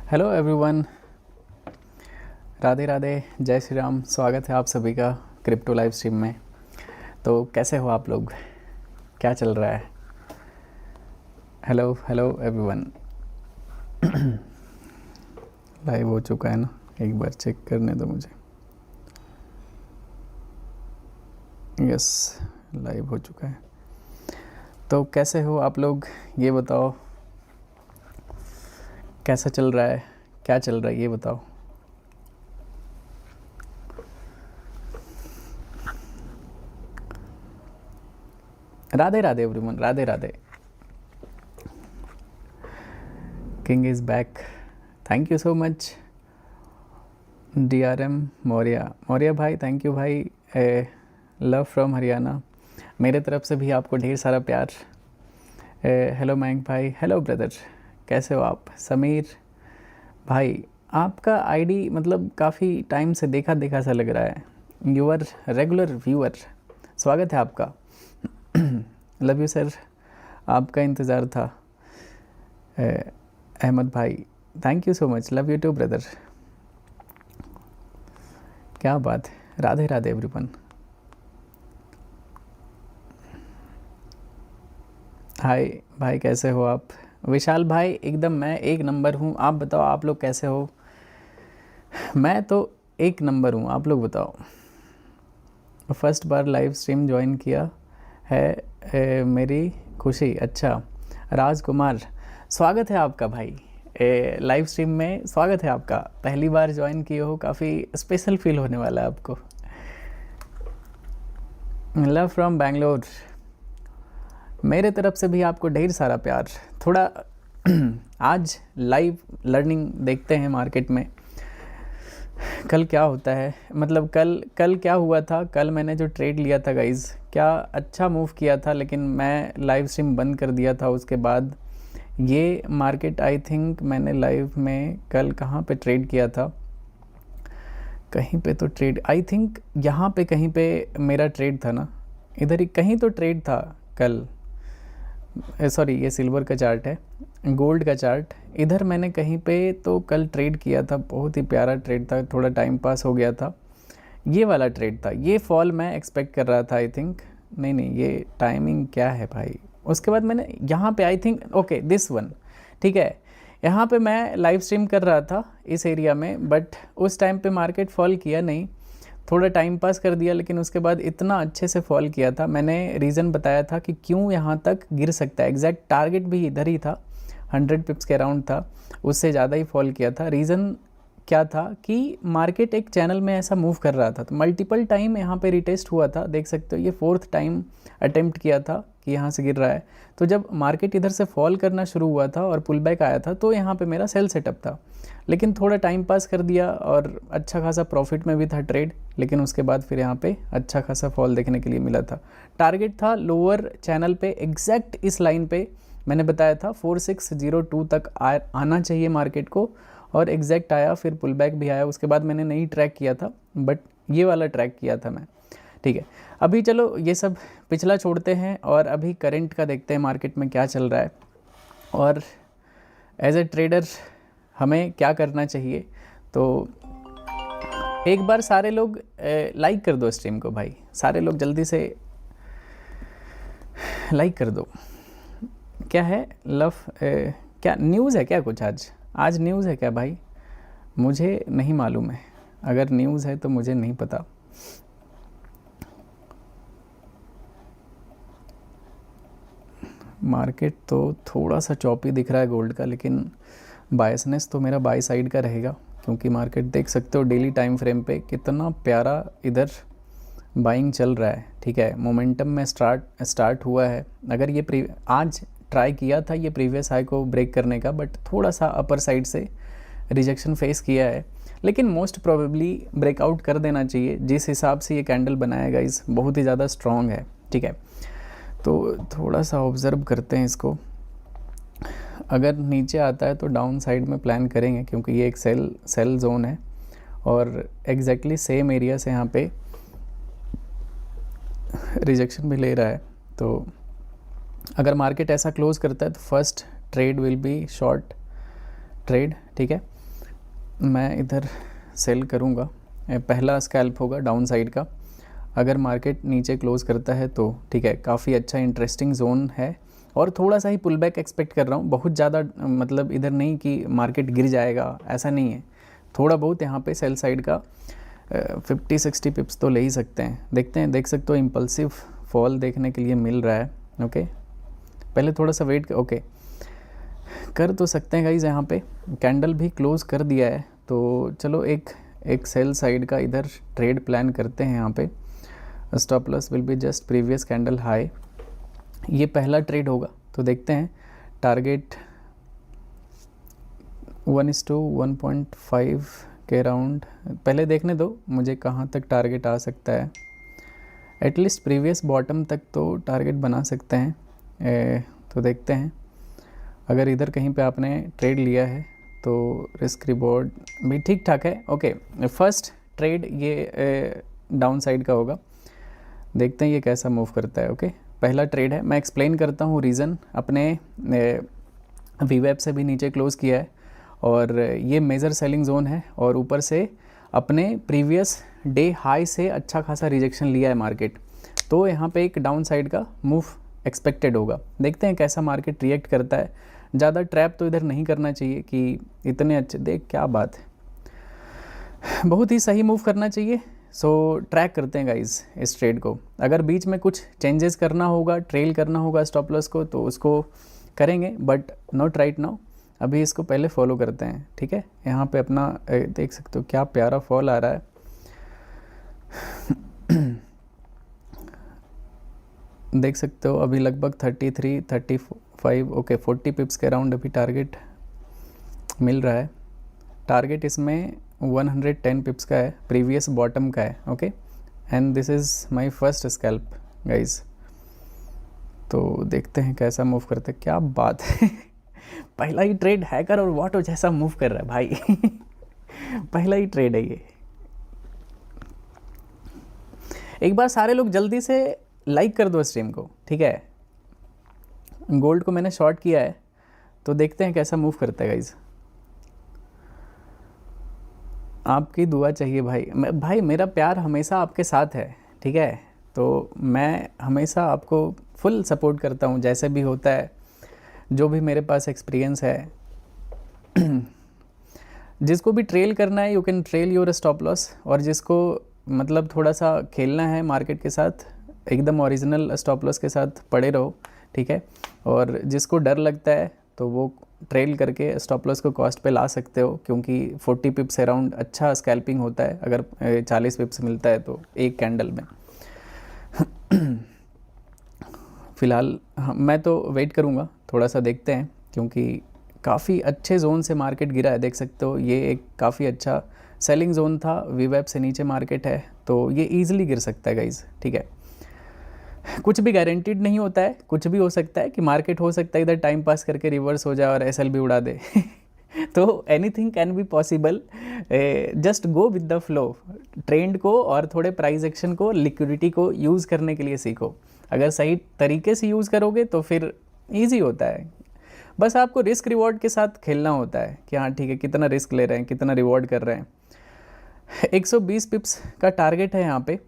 Hello everyone, Radhe Radhe, जय श्री राम। स्वागत है आप सभी का क्रिप्टो लाइव स्ट्रीम में। तो कैसे हो आप लोग, क्या चल रहा है? Hello hello everyone. लाइव हो चुका है ना? एक बार चेक करने दो मुझे। यस, लाइव हो चुका है। तो कैसे हो आप लोग, ये बताओ। कैसा चल रहा है, क्या चल रहा है, ये बताओ। Radhe Radhe everyone, Radhe Radhe. King is back, thank you so much. DRM Maurya भाई, थैंक यू भाई। लव फ्रॉम हरियाणा, मेरे तरफ से भी आपको ढेर सारा प्यार। हेलो मयंक भाई, हेलो ब्रदर, कैसे हो आप? समीर भाई, आपका आईडी मतलब काफ़ी टाइम से देखा देखा सा लग रहा है। यूआर रेगुलर व्यूअर, स्वागत है आपका। लव यू सर, आपका इंतज़ार था। अहमद भाई, thank you so much, love you too brother. क्या बात है, राधे राधे एवरीवन। हाय भाई, कैसे हो आप? विशाल भाई, एकदम मैं एक नंबर हूँ। आप बताओ, आप लोग कैसे हो? मैं तो एक नंबर हूँ, आप लोग बताओ। फर्स्ट बार लाइव स्ट्रीम ज्वाइन किया है, मेरी खुशी। अच्छा, राजकुमार, स्वागत है आपका भाई। लाइव स्ट्रीम में स्वागत है आपका। पहली बार ज्वाइन किए हो, काफ़ी स्पेशल फील होने वाला है आपको। लव फ्रॉम बैंगलोर, मेरे तरफ से भी आपको ढेर सारा प्यार। थोड़ा आज लाइव लर्निंग देखते हैं मार्केट में कल क्या होता है। मतलब कल क्या हुआ था। कल मैंने जो ट्रेड लिया था गाइज़, क्या अच्छा मूव किया था, लेकिन मैं लाइव स्ट्रीम बंद कर दिया था उसके बाद। ये मार्केट आई थिंक मैंने लाइव में कल कहाँ पे ट्रेड किया था, कहीं पे तो ट्रेड, आई थिंक यहाँ पे कहीं पे मेरा ट्रेड था ना, इधर ही कहीं तो ट्रेड था कल। सॉरी, ये सिल्वर का चार्ट है, गोल्ड का चार्ट। इधर मैंने कहीं पे तो कल ट्रेड किया था, बहुत ही प्यारा ट्रेड था, थोड़ा टाइम पास हो गया था। ये वाला ट्रेड था, ये फॉल मैं एक्सपेक्ट कर रहा था आई थिंक। नहीं, ये टाइमिंग क्या है भाई। उसके बाद मैंने यहाँ पे I think, okay this one, ठीक है। यहाँ पे मैं लाइव स्ट्रीम कर रहा था इस एरिया में, बट उस टाइम पे मार्केट फॉल किया नहीं, थोड़ा टाइम पास कर दिया, लेकिन उसके बाद इतना अच्छे से फॉल किया था। मैंने रीज़न बताया था कि क्यों यहाँ तक गिर सकता है। एग्जैक्ट टारगेट भी इधर ही था, 100 पिप्स के अराउंड था, उससे ज़्यादा ही फॉल किया था। रीज़न क्या था कि मार्केट एक चैनल में ऐसा मूव कर रहा था, तो मल्टीपल टाइम यहाँ पे रिटेस्ट हुआ था, देख सकते हो। ये 4th टाइम अटेम्प्ट किया था कि यहाँ से गिर रहा है। तो जब मार्केट इधर से फॉल करना शुरू हुआ था और पुल बैक आया था, तो यहाँ पे मेरा सेल सेटअप था, लेकिन थोड़ा टाइम पास कर दिया और अच्छा खासा प्रॉफिट में भी था ट्रेड। लेकिन उसके बाद फिर यहाँ पे अच्छा खासा फॉल देखने के लिए मिला था। टारगेट था लोअर चैनल पे, एग्जैक्ट इस लाइन पे मैंने बताया था 4602 तक आना चाहिए मार्केट को, और एग्जैक्ट आया। फिर पुल बैक भी आया, उसके बाद मैंने नहीं ट्रैक किया था, बट ये वाला ट्रैक किया था मैं, ठीक है। अभी चलो ये सब पिछला छोड़ते हैं और अभी करंट का देखते हैं मार्केट में क्या चल रहा है, और एज ए ट्रेडर हमें क्या करना चाहिए। तो एक बार सारे लोग लाइक कर दो स्ट्रीम को भाई, सारे लोग जल्दी से लाइक कर दो। क्या है लव, क्या न्यूज़ है क्या कुछ आज न्यूज़ है क्या भाई? मुझे नहीं मालूम है, अगर न्यूज़ है तो मुझे नहीं पता। मार्केट तो थोड़ा सा चॉपी दिख रहा है गोल्ड का, लेकिन बायसनेस तो मेरा बाय साइड का रहेगा, क्योंकि मार्केट देख सकते हो डेली टाइम फ्रेम पे कितना प्यारा इधर बाइंग चल रहा है, ठीक है। मोमेंटम में स्टार्ट हुआ है। अगर ये आज ट्राई किया था ये प्रीवियस हाई को ब्रेक करने का, बट थोड़ा सा अपर साइड से रिजेक्शन फेस किया है, लेकिन मोस्ट प्रोबेबली ब्रेकआउट कर देना चाहिए। जिस हिसाब से ये कैंडल बनाया इस बहुत ही ज़्यादा स्ट्रॉन्ग है, ठीक है। तो थोड़ा सा ऑब्ज़र्व करते हैं इसको। अगर नीचे आता है तो डाउन साइड में प्लान करेंगे, क्योंकि ये एक सेल जोन है, और एग्जैक्टली सेम एरिया से यहाँ पे रिजेक्शन भी ले रहा है। तो अगर मार्केट ऐसा क्लोज करता है तो first trade will be short trade, ठीक है। मैं इधर सेल करूँगा, पहला स्कैल्प होगा डाउन साइड का। अगर मार्केट नीचे क्लोज करता है तो ठीक है, काफ़ी अच्छा इंटरेस्टिंग जोन है और थोड़ा सा ही पुल बैक एक्सपेक्ट कर रहा हूँ, बहुत ज़्यादा मतलब इधर नहीं कि मार्केट गिर जाएगा, ऐसा नहीं है। थोड़ा बहुत यहाँ पे सेल साइड का 50-60 पिप्स तो ले ही सकते हैं। देखते हैं, देख सकते हो इम्पल्सिव फॉल देखने के लिए मिल रहा है। ओके, पहले थोड़ा सा वेट ओके कर तो सकते हैं गाइज। यहाँ पे कैंडल भी क्लोज कर दिया है, तो चलो एक सेल साइड का इधर ट्रेड प्लान करते हैं। यहाँ पे stop loss will be just previous candle high. ये पहला ट्रेड होगा, तो देखते हैं। टारगेट 1:1.5 के राउंड पहले देखने दो मुझे कहाँ तक टारगेट आ सकता है। एटलीस्ट प्रीवियस बॉटम तक तो टारगेट बना सकते हैं। तो देखते हैं, अगर इधर कहीं पे आपने ट्रेड लिया है तो रिस्क रिवॉर्ड भी ठीक ठाक है। ओके, फर्स्ट ट्रेड ये डाउन साइड का होगा, देखते हैं ये कैसा मूव करता है। ओके, पहला ट्रेड है, मैं एक्सप्लेन करता हूँ रीज़न। अपने वीवेब से भी नीचे क्लोज़ किया है और ये मेजर सेलिंग जोन है और ऊपर से अपने प्रीवियस डे हाई से अच्छा खासा रिजेक्शन लिया है मार्केट, तो यहाँ पे एक डाउन साइड का मूव एक्सपेक्टेड होगा। देखते हैं कैसा मार्केट रिएक्ट करता है। ज़्यादा ट्रैप तो इधर नहीं करना चाहिए कि इतने अच्छे, देख क्या बात है, बहुत ही सही मूव करना चाहिए। सो ट्रैक करते हैं गाइज इस ट्रेड को। अगर बीच में कुछ चेंजेस करना होगा, ट्रेल करना होगा स्टॉप लॉस को, तो उसको करेंगे, बट नॉट राइट नाउ। अभी इसको पहले फॉलो करते हैं, ठीक है। यहाँ पे अपना देख सकते हो क्या प्यारा फॉल आ रहा है। देख सकते हो अभी लगभग 33, 35, ओके 40 पिप्स के अराउंड अभी टारगेट मिल रहा है। टारगेट इसमें 110 पिप्स का है, प्रीवियस बॉटम का है। Okay, and this is my first scalp guys. तो देखते हैं कैसा मूव करते हैं। क्या बात है पहला ही ट्रेड हैकर और वाटो जैसा मूव कर रहा है भाई पहला ही ट्रेड है ये। एक बार सारे लोग जल्दी से लाइक कर दो स्ट्रीम को, ठीक है। गोल्ड को मैंने शॉर्ट किया है, तो देखते हैं कैसा मूव करता है गाइज। आपकी दुआ चाहिए भाई मेरा प्यार हमेशा आपके साथ है, ठीक है। तो मैं हमेशा आपको फुल सपोर्ट करता हूँ, जैसे भी होता है, जो भी मेरे पास एक्सपीरियंस है जिसको भी ट्रेल करना है you can trail your stop loss, और जिसको मतलब थोड़ा सा खेलना है मार्केट के साथ, एकदम ओरिजिनल स्टॉप लॉस के साथ पड़े रहो, ठीक है। और जिसको डर लगता है तो वो ट्रेल करके स्टॉप लॉस को कॉस्ट पे ला सकते हो, क्योंकि 40 पिप्स अराउंड अच्छा स्कैल्पिंग होता है अगर 40 पिप्स मिलता है तो एक कैंडल में। फ़िलहाल मैं तो वेट करूँगा, थोड़ा सा देखते हैं, क्योंकि काफ़ी अच्छे जोन से मार्केट गिरा है। देख सकते हो ये एक काफ़ी अच्छा सेलिंग जोन था, वीवेब से नीचे मार्केट है, तो ये ईजिली गिर सकता है गाइज, ठीक है। कुछ भी गारंटीड नहीं होता है, कुछ भी हो सकता है कि मार्केट हो सकता है इधर टाइम पास करके रिवर्स हो जाए और एसएल भी उड़ा दे तो anything can be possible. Just go with the flow. Trend को और थोड़े प्राइस एक्शन को, लिक्विडिटी को यूज़ करने के लिए सीखो। अगर सही तरीके से यूज़ करोगे तो फिर ईजी होता है। बस आपको रिस्क रिवॉर्ड के साथ खेलना होता है कि हाँ ठीक है, कितना रिस्क ले रहे हैं, कितना रिवॉर्ड कर रहे हैं। 120 पिप्स का टारगेट है यहाँ पे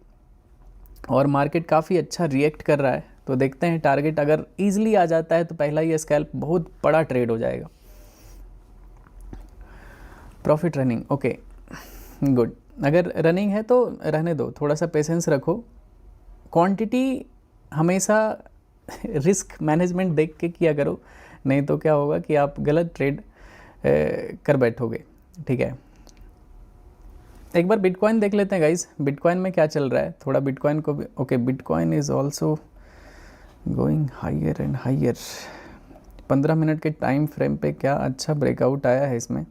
और मार्केट काफ़ी अच्छा रिएक्ट कर रहा है, तो देखते हैं। टारगेट अगर ईजिली आ जाता है तो पहला ही स्कैल्प बहुत बड़ा ट्रेड हो जाएगा। Profit running, okay good. अगर रनिंग है तो रहने दो, थोड़ा सा पेशेंस रखो। क्वांटिटी हमेशा रिस्क मैनेजमेंट देख के किया करो, नहीं तो क्या होगा कि आप गलत ट्रेड कर बैठोगे, ठीक है। एक बार बिटकॉइन देख लेते हैं गाइज, बिटकॉइन में क्या चल रहा है। थोड़ा बिटकॉइन को भी, okay bitcoin is also going higher and higher. 15 minute के टाइम फ्रेम पे क्या अच्छा ब्रेकआउट आया है इसमें।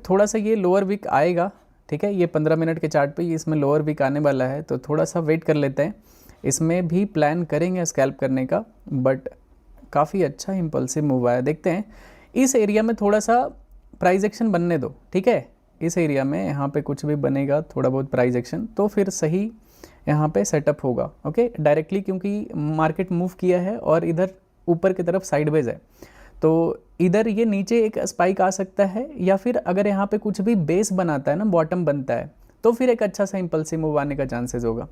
थोड़ा सा ये लोअर वीक आएगा, ठीक है। ये 15 मिनट के चार्ट पे इसमें लोअर वीक आने वाला है, तो थोड़ा सा वेट कर लेते हैं। इसमें भी प्लान करेंगे स्कैल्प करने का, बट काफ़ी अच्छा इम्पल्सिव मूव आया। देखते हैं, इस एरिया में थोड़ा सा प्राइस एक्शन बनने दो, ठीक है। इस एरिया में यहाँ पे कुछ भी बनेगा, थोड़ा बहुत प्राइस एक्शन, तो फिर सही यहाँ पे सेटअप होगा, ओके डायरेक्टली, क्योंकि मार्केट मूव किया है और इधर ऊपर की तरफ साइडवेज है, तो इधर ये नीचे एक स्पाइक आ सकता है, या फिर अगर यहाँ पे कुछ भी बेस बनाता है ना, बॉटम बनता है, तो फिर एक अच्छा सा इम्पल्सिव मूव आने का चांसेस होगा।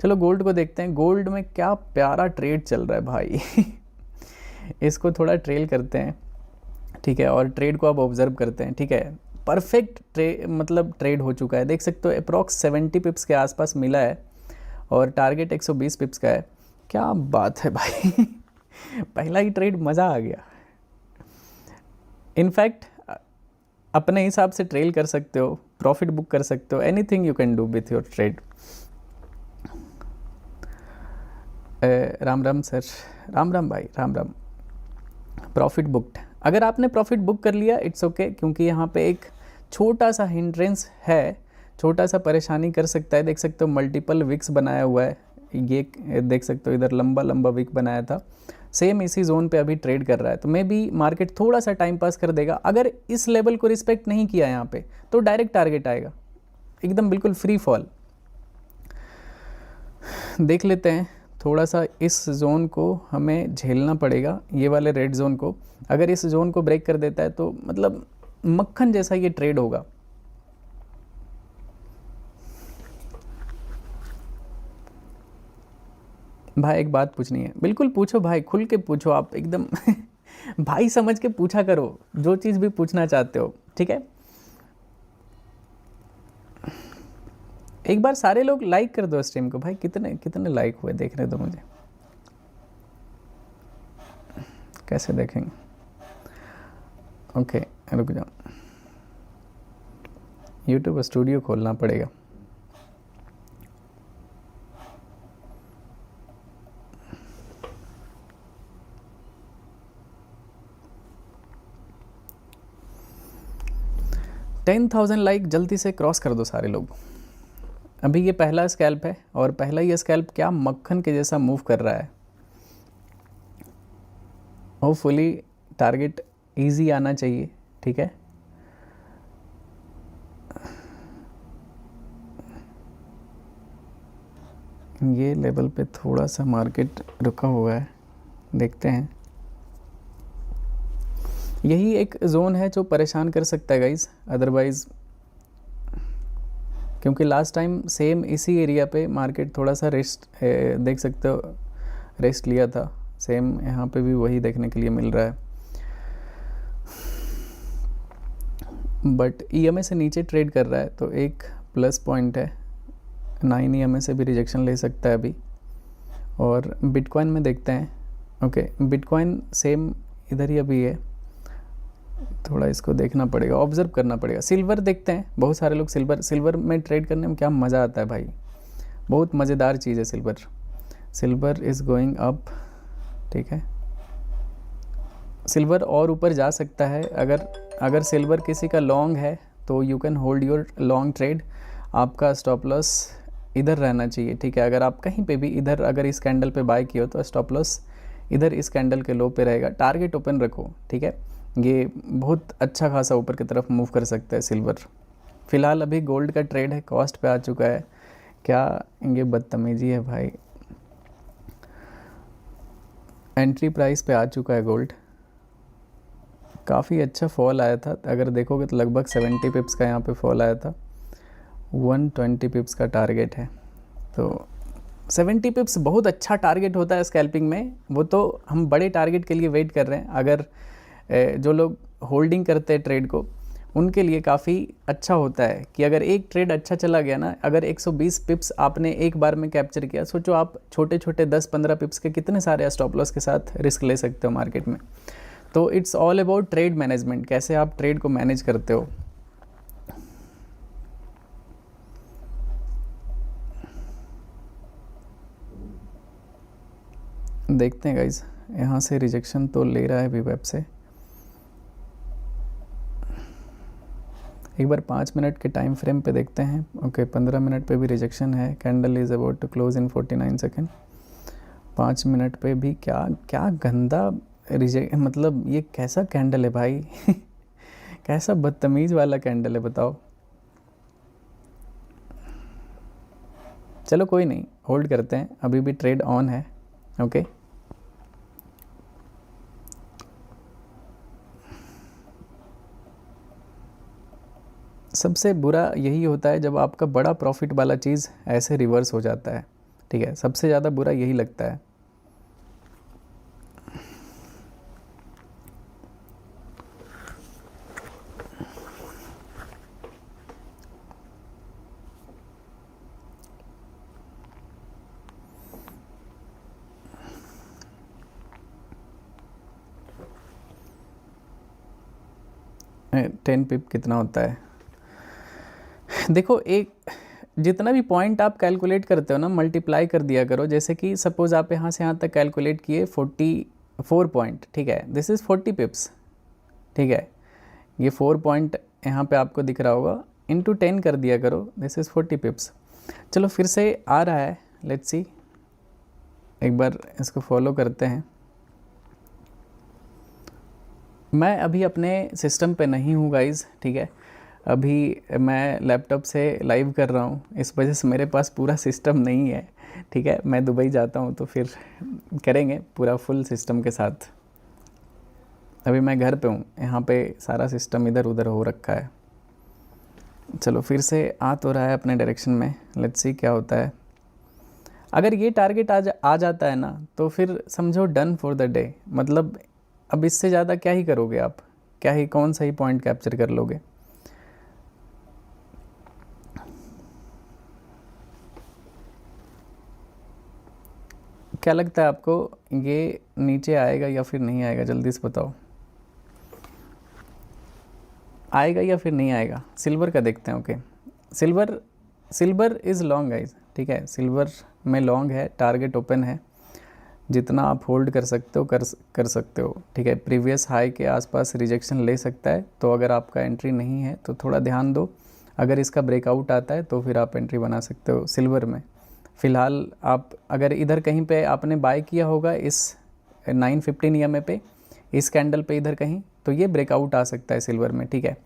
चलो गोल्ड को देखते हैं। गोल्ड में क्या प्यारा ट्रेड चल रहा है भाई इसको थोड़ा ट्रेल करते हैं, ठीक है, और ट्रेड को आप ऑब्जर्व करते हैं, ठीक है। परफेक्ट ट्रेड हो चुका है, देख सकते हो अप्रॉक्स 70 पिप्स के आसपास मिला है और टारगेट 120 पिप्स का है। क्या बात है भाई पहला ही ट्रेड मज़ा आ गया। इनफैक्ट अपने हिसाब से ट्रेल कर सकते हो, प्रॉफिट बुक कर सकते हो, anything you can do with your trade. Ram Ram sir, Ram Ram भाई, राम राम। प्रॉफिट बुकड, अगर आपने प्रॉफिट बुक कर लिया इट्स ओके, क्योंकि यहाँ पे एक छोटा सा हिंड्रेंस है, छोटा सा परेशानी कर सकता है। देख सकते हो मल्टीपल विक्स बनाया हुआ है, ये देख सकते हो इधर लंबा लंबा विक बनाया था, सेम इसी जोन पे अभी ट्रेड कर रहा है। तो मे बी मार्केट थोड़ा सा टाइम पास कर देगा। अगर इस लेवल को रिस्पेक्ट नहीं किया यहाँ पे तो डायरेक्ट टारगेट आएगा, एकदम बिल्कुल फ्री फॉल। देख लेते हैं, थोड़ा सा इस जोन को हमें झेलना पड़ेगा, ये वाले रेड जोन को। अगर इस जोन को ब्रेक कर देता है तो मतलब मक्खन जैसा ये ट्रेड होगा। भाई एक बात पूछनी है, बिल्कुल पूछो भाई, खुल के पूछो आप एकदम भाई समझ के पूछा करो जो चीज़ भी पूछना चाहते हो, ठीक है। एक बार सारे लोग लाइक कर दो स्ट्रीम को भाई, कितने कितने लाइक हुए देखने दो मुझे, कैसे देखेंगे। ओके रुक जाओ, यूट्यूब स्टूडियो खोलना पड़ेगा। टेन 10,000 लाइक जल्दी से क्रॉस कर दो सारे लोग। अभी ये पहला स्कैल्प है और पहला ये स्कैल्प क्या मक्खन के जैसा मूव कर रहा है। होपफुली टारगेट इजी आना चाहिए, ठीक है। ये लेवल पे थोड़ा सा मार्केट रुका हुआ है, देखते हैं। यही एक जोन है जो परेशान कर सकता है गाइज, अदरवाइज क्योंकि लास्ट टाइम सेम इसी एरिया पे मार्केट थोड़ा सा रेस्ट देख सकते हो, रेस्ट लिया था। सेम यहाँ पे भी वही देखने के लिए मिल रहा है, बट ईएमए से नीचे ट्रेड कर रहा है तो एक प्लस पॉइंट है। 9 ईएमए से भी रिजेक्शन ले सकता है अभी। और बिटकॉइन में देखते हैं। ओके बिटकॉइन सेम इधर ही अभी है, थोड़ा इसको देखना पड़ेगा, ऑब्जर्व करना पड़ेगा। सिल्वर देखते हैं, बहुत सारे लोग सिल्वर में ट्रेड करने में क्या मज़ा आता है भाई, बहुत मज़ेदार चीज़ है silver. Silver is going up, ठीक है। सिल्वर और ऊपर जा सकता है। अगर सिल्वर किसी का लॉन्ग है तो you can hold your long trade. आपका स्टॉप लॉस इधर रहना चाहिए, ठीक है। अगर आप कहीं पे भी इधर अगर इस कैंडल पे बाय किए हो तो स्टॉप लॉस इधर इस कैंडल के लो पे रहेगा। टारगेट ओपन रखो, ठीक है। ये बहुत अच्छा खासा ऊपर की तरफ मूव कर सकता है सिल्वर। फ़िलहाल अभी गोल्ड का ट्रेड है, कॉस्ट पे आ चुका है। क्या ये बदतमीजी है भाई, एंट्री प्राइस पे आ चुका है गोल्ड। काफ़ी अच्छा फॉल आया था, अगर देखोगे तो लगभग 70 पिप्स का यहाँ पे फॉल आया था। 120 पिप्स का टारगेट है, तो 70 पिप्स बहुत अच्छा टारगेट होता है स्कैल्पिंग में। वो तो हम बड़े टारगेट के लिए वेट कर रहे हैं। अगर जो लोग होल्डिंग करते हैं ट्रेड को, उनके लिए काफ़ी अच्छा होता है कि अगर एक ट्रेड अच्छा चला गया ना, अगर 120 पिप्स आपने एक बार में कैप्चर किया, सोचो आप छोटे छोटे 10-15 पिप्स के कितने सारे स्टॉप लॉस के साथ रिस्क ले सकते हो मार्केट में। तो it's all about trade management, कैसे आप ट्रेड को मैनेज करते हो। देखते हैं गाइज, यहाँ से रिजेक्शन तो ले रहा है अभी वेब से। एक बार 5 मिनट के टाइम फ्रेम पे देखते हैं। ओके 15 मिनट पे भी रिजेक्शन है। Candle is about to close in 49 second. 5 minute पे भी क्या क्या गंदा मतलब ये कैसा कैंडल है भाई कैसा बदतमीज़ वाला कैंडल है बताओ। चलो कोई नहीं, होल्ड करते हैं, अभी भी ट्रेड ऑन है। ओके सबसे बुरा यही होता है जब आपका बड़ा प्रॉफिट वाला चीज़ ऐसे रिवर्स हो जाता है, ठीक है, सबसे ज़्यादा बुरा यही लगता है। टेन पिप कितना होता है? देखो, एक जितना भी पॉइंट आप कैलकुलेट करते हो ना, मल्टीप्लाई कर दिया करो। जैसे कि सपोज़ आप यहाँ से यहाँ तक कैलकुलेट किए 44 पॉइंट, ठीक है, दिस इज़ 40 पिप्स, ठीक है, ये 4 पॉइंट यहाँ पे आपको दिख रहा होगा, इंटू 10 कर दिया करो, दिस इज़ 40 पिप्स। चलो फिर से आ रहा है, लेट्स सी, एक बार इसको फॉलो करते हैं। मैं अभी अपने सिस्टम पे नहीं हूँ गाइज़, ठीक है, अभी मैं लैपटॉप से लाइव कर रहा हूँ, इस वजह से मेरे पास पूरा सिस्टम नहीं है, ठीक है, मैं दुबई जाता हूँ तो फिर करेंगे पूरा फुल सिस्टम के साथ। अभी मैं घर पे हूँ, यहाँ पे सारा सिस्टम इधर उधर हो रखा है। चलो फिर से आ तो रहा है अपने डायरेक्शन में, लेट्स सी क्या होता है। अगर ये टारगेट आ जाता है ना, तो फिर समझो डन फॉर द डे। मतलब अब इससे ज़्यादा क्या ही करोगे आप, क्या ही कौन सा ही पॉइंट कैप्चर कर लोगे। क्या लगता है आपको, ये नीचे आएगा या फिर नहीं आएगा? जल्दी से बताओ, आएगा या फिर नहीं आएगा? सिल्वर का देखते हैं। Okay, silver is long guys, ठीक है, सिल्वर में लॉन्ग है, टारगेट ओपन है, जितना आप होल्ड कर सकते हो कर सकते हो, ठीक है। प्रीवियस हाई के आसपास रिजेक्शन ले सकता है, तो अगर आपका एंट्री नहीं है तो थोड़ा ध्यान दो। अगर इसका ब्रेकआउट आता है तो फिर आप एंट्री बना सकते हो सिल्वर में। फ़िलहाल आप अगर इधर कहीं पे आपने बाय किया होगा इस 915 EMA पे, इस कैंडल पे इधर कहीं, तो ये ब्रेकआउट आ सकता है सिल्वर में, ठीक है।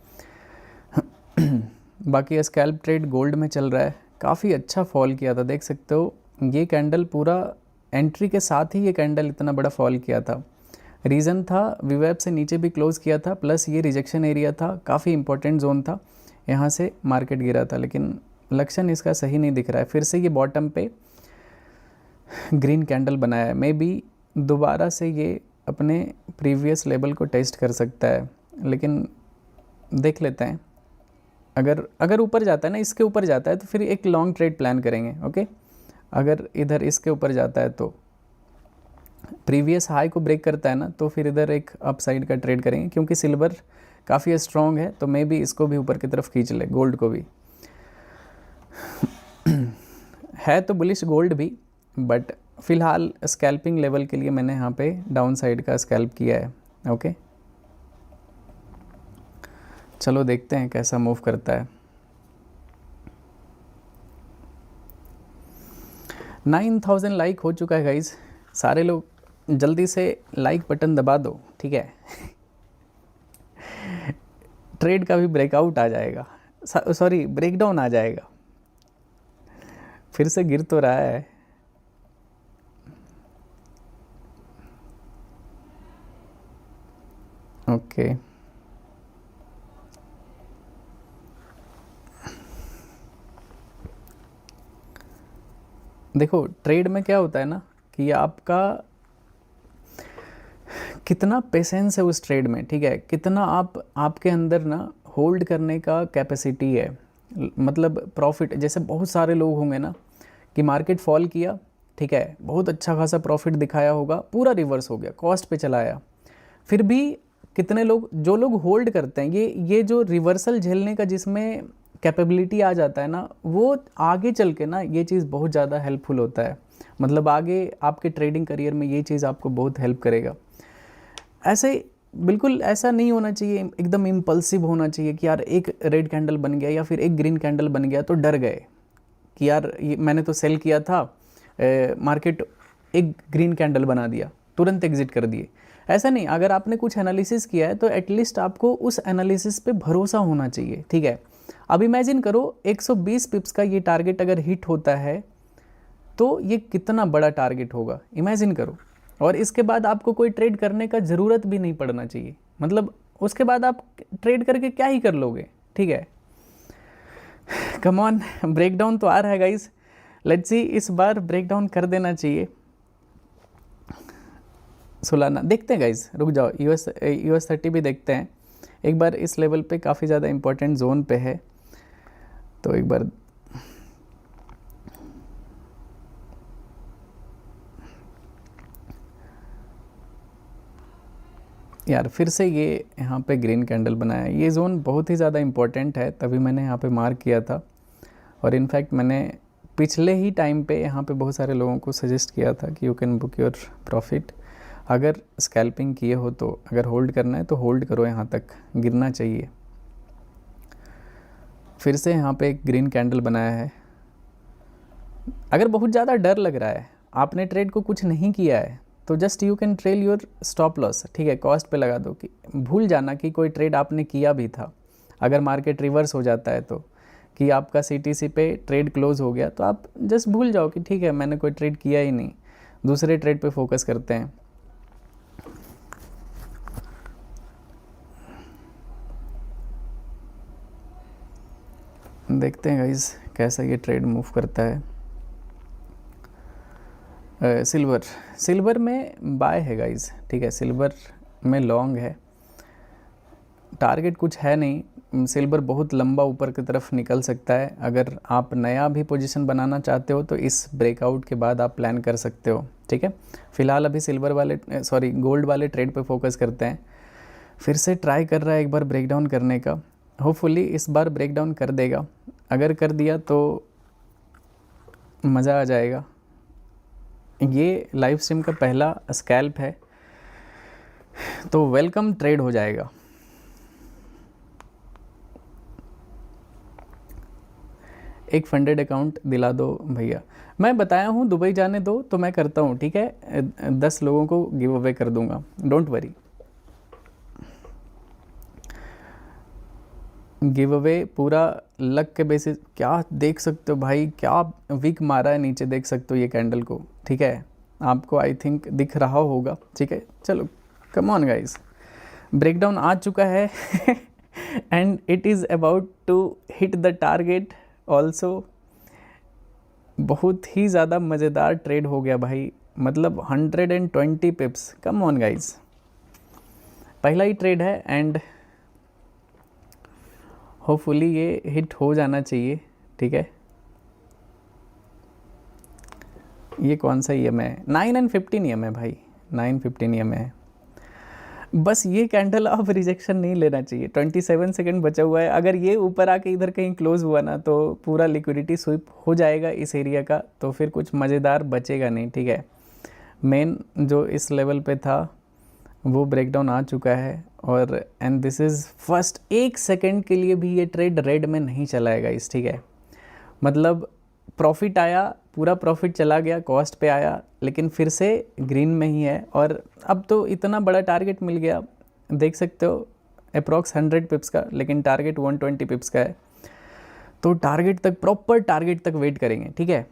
बाकी स्कैल्प ट्रेड गोल्ड में चल रहा है, काफ़ी अच्छा फॉल किया था, देख सकते हो। ये कैंडल पूरा एंट्री के साथ ही ये कैंडल इतना बड़ा फॉल किया था। रीज़न था वीवेब से नीचे भी क्लोज़ किया था, प्लस ये रिजेक्शन एरिया था, काफ़ी इंपॉर्टेंट जोन था, यहाँ से मार्केट गिरा था, लेकिन लक्षण इसका सही नहीं दिख रहा है। फिर से ये बॉटम पे ग्रीन कैंडल बनाया है, मे बी दोबारा से ये अपने प्रीवियस लेवल को टेस्ट कर सकता है, लेकिन देख लेते हैं। अगर ऊपर जाता है ना, इसके ऊपर जाता है, तो फिर एक लॉन्ग ट्रेड प्लान करेंगे। ओके, अगर इधर इसके ऊपर जाता है तो प्रीवियस हाई को ब्रेक करता है ना, तो फिर इधर एक अपसाइड का ट्रेड करेंगे, क्योंकि सिल्वर काफ़ी स्ट्रॉन्ग है, तो मे बी इसको भी ऊपर की तरफ खींच ले, गोल्ड को भी। है तो बुलिश गोल्ड भी, बट फ़िलहाल स्कैल्पिंग लेवल के लिए मैंने यहाँ पे डाउन साइड का स्कैल्प किया है। ओके, चलो देखते हैं कैसा मूव करता है। 9000 लाइक हो चुका है गाइज, सारे लोग जल्दी से लाइक बटन दबा दो, ठीक है। ट्रेड का भी ब्रेकआउट आ जाएगा, सॉरी ब्रेकडाउन आ जाएगा, फिर से गिर तो रहा है। ओके, देखो ट्रेड में क्या होता है ना, कि आपका कितना पेशेंस है उस ट्रेड में, ठीक है, कितना आपके अंदर ना होल्ड करने का कैपेसिटी है। मतलब प्रॉफिट, जैसे बहुत सारे लोग होंगे ना कि मार्केट फॉल किया, ठीक है, बहुत अच्छा खासा प्रॉफिट दिखाया होगा, पूरा रिवर्स हो गया, कॉस्ट पे चला आया। फिर भी कितने लोग, जो लोग होल्ड करते हैं, ये जो रिवर्सल झेलने का जिसमें कैपेबिलिटी आ जाता है ना, वो आगे चल के ना ये चीज़ बहुत ज़्यादा हेल्पफुल होता है। मतलब आगे आपके ट्रेडिंग करियर में ये चीज़ आपको बहुत हेल्प करेगा। ऐसे बिल्कुल ऐसा नहीं होना चाहिए, एकदम इम्पल्सिव होना चाहिए कि यार एक रेड कैंडल बन गया या फिर एक ग्रीन कैंडल बन गया तो डर गए कि यार ये मैंने तो सेल किया था, मार्केट एक ग्रीन कैंडल बना दिया, तुरंत एग्जिट कर दिए। ऐसा नहीं, अगर आपने कुछ एनालिसिस किया है तो एटलीस्ट आपको उस एनालिसिस पे भरोसा होना चाहिए, ठीक है। अब इमेजिन करो 120 पिप्स का ये टारगेट अगर हिट होता है तो ये कितना बड़ा टारगेट होगा, इमेजिन करो। और इसके बाद आपको कोई ट्रेड करने का ज़रूरत भी नहीं पड़ना चाहिए, मतलब उसके बाद आप ट्रेड करके क्या ही कर लोगे, ठीक है। कम ऑन, ब्रेकडाउन तो आ रहा है गाइस, लेट्स सी इस बार ब्रेकडाउन कर देना चाहिए। सोलाना देखते हैं गाइस, रुक जाओ, यूएस 30 भी देखते हैं एक बार, इस लेवल पे काफ़ी ज़्यादा इंपॉर्टेंट जोन पे है, तो एक बार यार फिर से ये यहाँ पे ग्रीन कैंडल बनाया, ये जोन बहुत ही ज़्यादा इम्पोर्टेंट है, तभी मैंने यहाँ पे मार्क किया था। और इनफैक्ट मैंने पिछले ही टाइम पे यहाँ पे बहुत सारे लोगों को सजेस्ट किया था कि you can book your profit, अगर स्कैल्पिंग किए हो तो, अगर होल्ड करना है तो होल्ड करो, यहाँ तक गिरना चाहिए। फिर से यहाँ पे एक ग्रीन कैंडल बनाया है। अगर बहुत ज़्यादा डर लग रहा है, आपने ट्रेड को कुछ नहीं किया है, तो just you can trail your stop loss, ठीक है, कॉस्ट पे लगा दो, कि भूल जाना कि कोई ट्रेड आपने किया भी था। अगर मार्केट रिवर्स हो जाता है तो, कि आपका सीटीसी पे ट्रेड क्लोज हो गया, तो आप जस्ट भूल जाओ कि ठीक है मैंने कोई ट्रेड किया ही नहीं, दूसरे ट्रेड पे फोकस करते हैं। देखते हैं गाइस कैसा ये ट्रेड मूव करता है। सिल्वर में बाय है गाइस, ठीक है, सिल्वर में लॉन्ग है, टारगेट कुछ है नहीं, सिल्वर बहुत लंबा ऊपर की तरफ निकल सकता है। अगर आप नया भी पोजीशन बनाना चाहते हो तो इस ब्रेकआउट के बाद आप प्लान कर सकते हो, ठीक है। फिलहाल अभी गोल्ड वाले ट्रेड पे फोकस करते हैं। फिर से ट्राई कर रहा है एक बार ब्रेकडाउन करने का, होपफुली इस बार ब्रेकडाउन कर देगा, अगर कर दिया तो मज़ा आ जाएगा। ये लाइव स्ट्रीम का पहला स्कैल्प है, तो वेलकम ट्रेड हो जाएगा। एक फंडेड अकाउंट दिला दो भैया, मैं बताया हूँ दुबई जाने दो तो मैं करता हूँ, ठीक है, 10 लोगों को गिव अवे कर दूंगा, डोंट वरी। गिव अवे पूरा लक के बेसिस, क्या देख सकते हो भाई, क्या वीक मारा है नीचे, देख सकते हो ये कैंडल को, ठीक है, आपको आई थिंक दिख रहा होगा, ठीक है। चलो कम ऑन गाइस, ब्रेकडाउन आ चुका है and it is about to hit the target also. बहुत ही ज़्यादा मज़ेदार ट्रेड हो गया भाई, मतलब 120 पिप्स, कम ऑन गाइस, पहला ही ट्रेड है एंड होपफुली ये हिट हो जाना चाहिए, ठीक है। ये कौन सा EM है, 9 and 15 EM है भाई, 9-15 EM है। बस ये कैंडल अब रिजेक्शन नहीं लेना चाहिए, 27 सेकंड बचा हुआ है, अगर ये ऊपर आके इधर कहीं क्लोज हुआ ना तो पूरा लिक्विडिटी स्वीप हो जाएगा इस एरिया का, तो फिर कुछ मज़ेदार बचेगा नहीं, ठीक है। मेन जो इस लेवल पे था वो ब्रेकडाउन आ चुका है, और and this is first, 1 second के लिए भी ये ट्रेड रेड में नहीं चलाएगा इस, ठीक है, मतलब प्रॉफिट आया, पूरा प्रॉफिट चला गया, कॉस्ट पे आया, लेकिन फिर से ग्रीन में ही है। और अब तो इतना बड़ा टारगेट मिल गया, देख सकते हो, अप्रॉक्स 100 पिप्स का, लेकिन टारगेट 120 पिप्स का है, तो टारगेट तक, प्रॉपर टारगेट तक वेट करेंगे, ठीक है,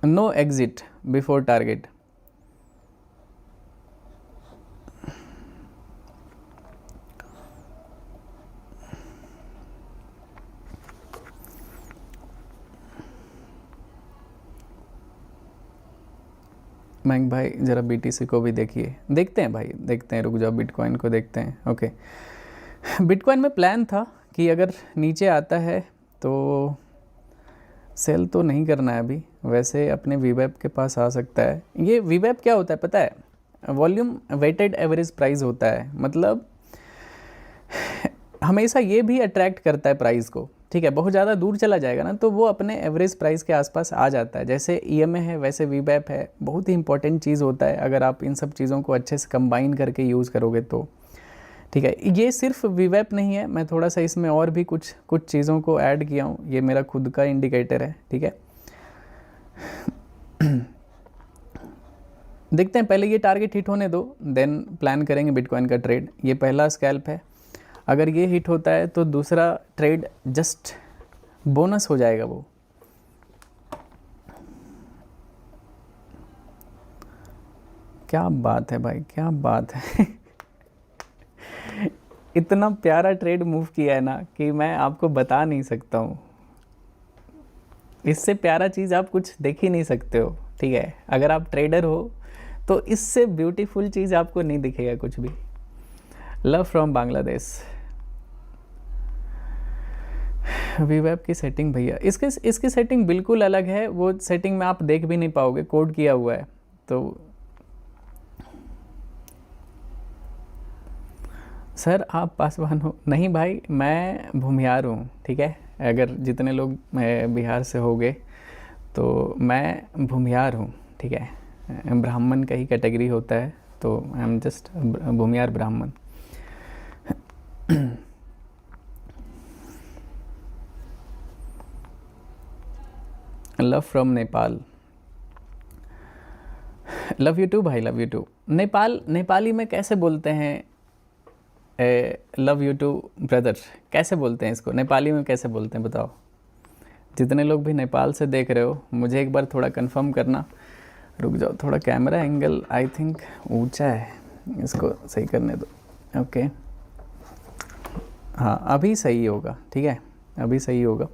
नो एग्जिट बिफोर टारगेट। मैंग भाई ज़रा BTC को भी देखिए, देखते हैं भाई, देखते हैं, रुक जाओ, बिटकॉइन को देखते हैं। ओके, बिटकॉइन में प्लान था कि अगर नीचे आता है तो सेल तो नहीं करना है अभी, वैसे अपने वीवेब के पास आ सकता है। ये वीवेब क्या होता है पता है, वॉल्यूम वेटेड एवरेज प्राइस होता है, मतलब हमेशा ये भी अट्रैक्ट करता है प्राइस को, ठीक है, बहुत ज़्यादा दूर चला जाएगा ना तो वो अपने एवरेज प्राइस के आसपास आ जाता है। जैसे EMA है वैसे वीवेब है, बहुत ही इंपॉर्टेंट चीज़ होता है, अगर आप इन सब चीज़ों को अच्छे से कंबाइन करके यूज़ करोगे तो, ठीक है। ये सिर्फ वीवेब नहीं है, मैं थोड़ा सा इसमें और भी कुछ चीज़ों को ऐड किया हूँ, ये मेरा खुद का इंडिकेटर है, ठीक है। देखते हैं, पहले ये टारगेट हिट होने दो, देन प्लान करेंगे बिटकॉइन का ट्रेड। ये पहला स्कैल्प है, अगर ये हिट होता है तो दूसरा ट्रेड जस्ट बोनस हो जाएगा वो। क्या बात है भाई, क्या बात है इतना प्यारा ट्रेड मूव किया है ना कि मैं आपको बता नहीं सकता हूँ। इससे प्यारा चीज़ आप कुछ देख ही नहीं सकते हो, ठीक है। अगर आप ट्रेडर हो तो इससे ब्यूटीफुल चीज़ आपको नहीं दिखेगा कुछ भी। Love from Bangladesh. वीवेब की सेटिंग भैया, इसकी सेटिंग बिल्कुल अलग है। वो सेटिंग में आप देख भी नहीं पाओगे, कोड किया हुआ है। तो सर आप पासवान हो? नहीं भाई, मैं भूमियार हूँ, ठीक है। अगर जितने लोग बिहार से होंगे तो मैं भूमियार हूँ, ठीक है। ब्राह्मण का ही कैटेगरी होता है, तो I am just Bhumihar Brahmin. Love from Nepal. Love you too भाई, लव यू टू। नेपाली में कैसे बोलते हैं? लव यू टू ब्रदर कैसे बोलते हैं इसको? नेपाली में कैसे बोलते हैं बताओ? जितने लोग भी नेपाल से देख रहे हो, मुझे एक बार थोड़ा कंफर्म करना। रुक जाओ, थोड़ा कैमरा एंगल आई थिंक ऊंचा है, इसको सही करने दो। ओके, हाँ अभी सही होगा, ठीक है, अभी सही होगा।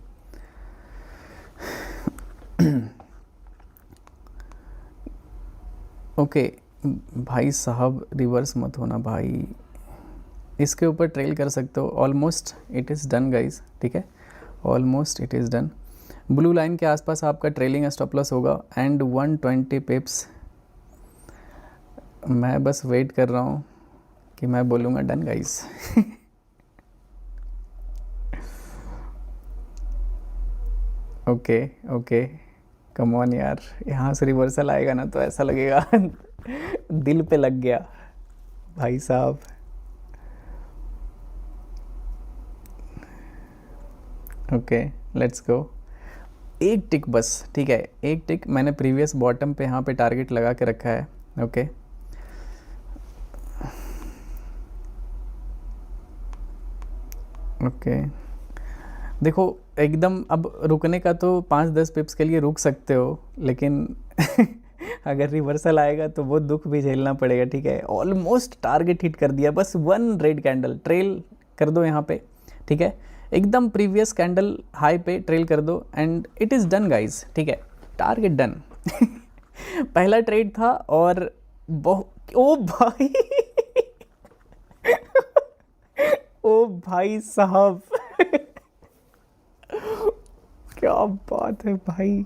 ओके भाई साहब, रिवर्स मत होना भाई। इसके ऊपर ट्रेल कर सकते हो। Almost it is done guys, ठीक है, almost it is done. Blue line के आसपास आपका ट्रेलिंग स्टॉप लॉस होगा एंड 120 पिप्स। मैं बस वेट कर रहा हूँ कि मैं बोलूँगा done guys. Okay okay, come on यार, यहाँ से रिवर्सल आएगा ना तो ऐसा लगेगा दिल पे लग गया भाई साहब। Okay let's go. एक टिक बस, ठीक है, एक टिक। मैंने प्रीवियस बॉटम पे यहाँ पे टारगेट लगा के रखा है। ओके ओके, देखो एकदम अब रुकने का तो 5-10 पिप्स के लिए रुक सकते हो, लेकिन अगर रिवर्सल आएगा तो वो दुख भी झेलना पड़ेगा, ठीक है। ऑलमोस्ट टारगेट हिट कर दिया, बस 1 रेड कैंडल ट्रेल कर दो यहाँ पे, ठीक है। एकदम प्रीवियस कैंडल हाई पे ट्रेल कर दो and it is done guys, ठीक है, टारगेट डन। पहला ट्रेड था और ओ भाई ओ भाई साहब क्या बात है भाई,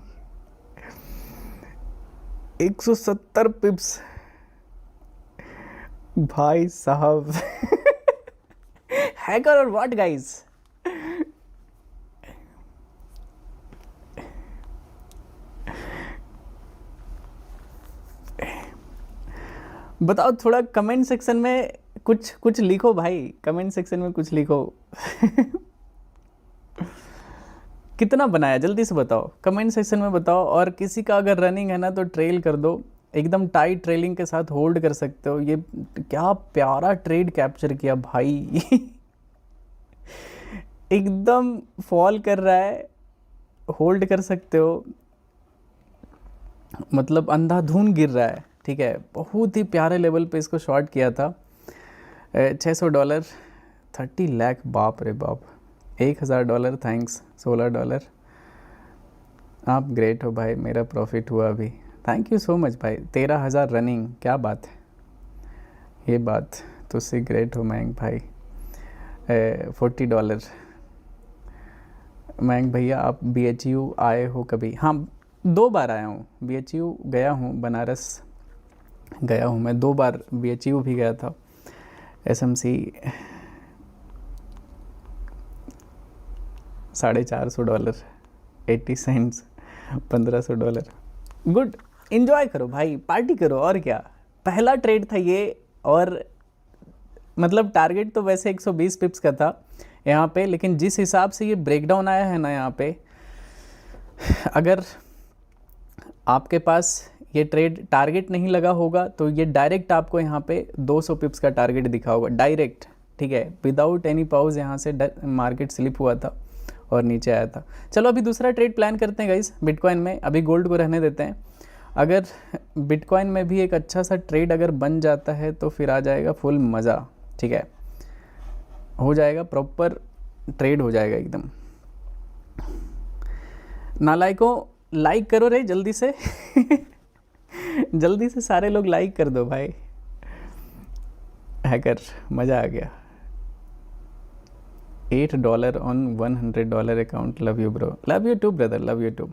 170 पिप्स भाई साहब। हैकर और व्हाट गाइज? बताओ थोड़ा कमेंट सेक्शन में कुछ लिखो भाई, कमेंट सेक्शन में कुछ लिखो। कितना बनाया जल्दी से बताओ, कमेंट सेक्शन में बताओ। और किसी का अगर रनिंग है ना तो ट्रेल कर दो, एकदम टाइट ट्रेलिंग के साथ होल्ड कर सकते हो। ये क्या प्यारा ट्रेड कैप्चर किया भाई। एकदम फॉल कर रहा है, होल्ड कर सकते हो, मतलब अंधाधुन गिर रहा है, ठीक है। बहुत ही प्यारे लेवल पे इसको शॉर्ट किया था। $600, 30 लाख, बाप रे बाप। $1000 थैंक्स, $16। आप ग्रेट हो भाई, मेरा प्रॉफिट हुआ अभी। थैंक यू सो मच भाई। 13,000 रनिंग, क्या बात है, ये बात तुझसे ग्रेट हो मयंक भाई। $40। मयंक भैया आप BHU आए हो कभी? हाँ 2 बार आया हूँ, BHU गया हूँ, बनारस गया हूँ मैं 2 बार, BHU भी गया था। SMC $450, 80 cents, $1500। गुड, इन्जॉय करो भाई, पार्टी करो, और क्या। पहला ट्रेड था ये, और मतलब टारगेट तो वैसे 120 पिप्स का था यहाँ पे, लेकिन जिस हिसाब से ये ब्रेकडाउन आया है ना यहाँ पे, अगर आपके पास ये ट्रेड टारगेट नहीं लगा होगा तो ये डायरेक्ट आपको यहाँ पे 200 पिप्स का टारगेट दिखा होगा डायरेक्ट, ठीक है, विदाउट एनी पॉज। यहाँ से मार्केट स्लिप हुआ था और नीचे आया था। चलो अभी दूसरा ट्रेड प्लान करते हैं गाइस बिटकॉइन में, अभी गोल्ड को रहने देते हैं। अगर बिटकॉइन में भी एक अच्छा सा ट्रेड अगर बन जाता है तो फिर आ जाएगा फुल मज़ा, ठीक है। हो जाएगा, प्रॉपर ट्रेड हो जाएगा एकदम। नालायकों लाइक करो रे जल्दी से जल्दी से सारे लोग लाइक कर दो भाई। हैकर मज़ा आ गया। $8 on $100 account. Love you bro, love you too brother, love you too.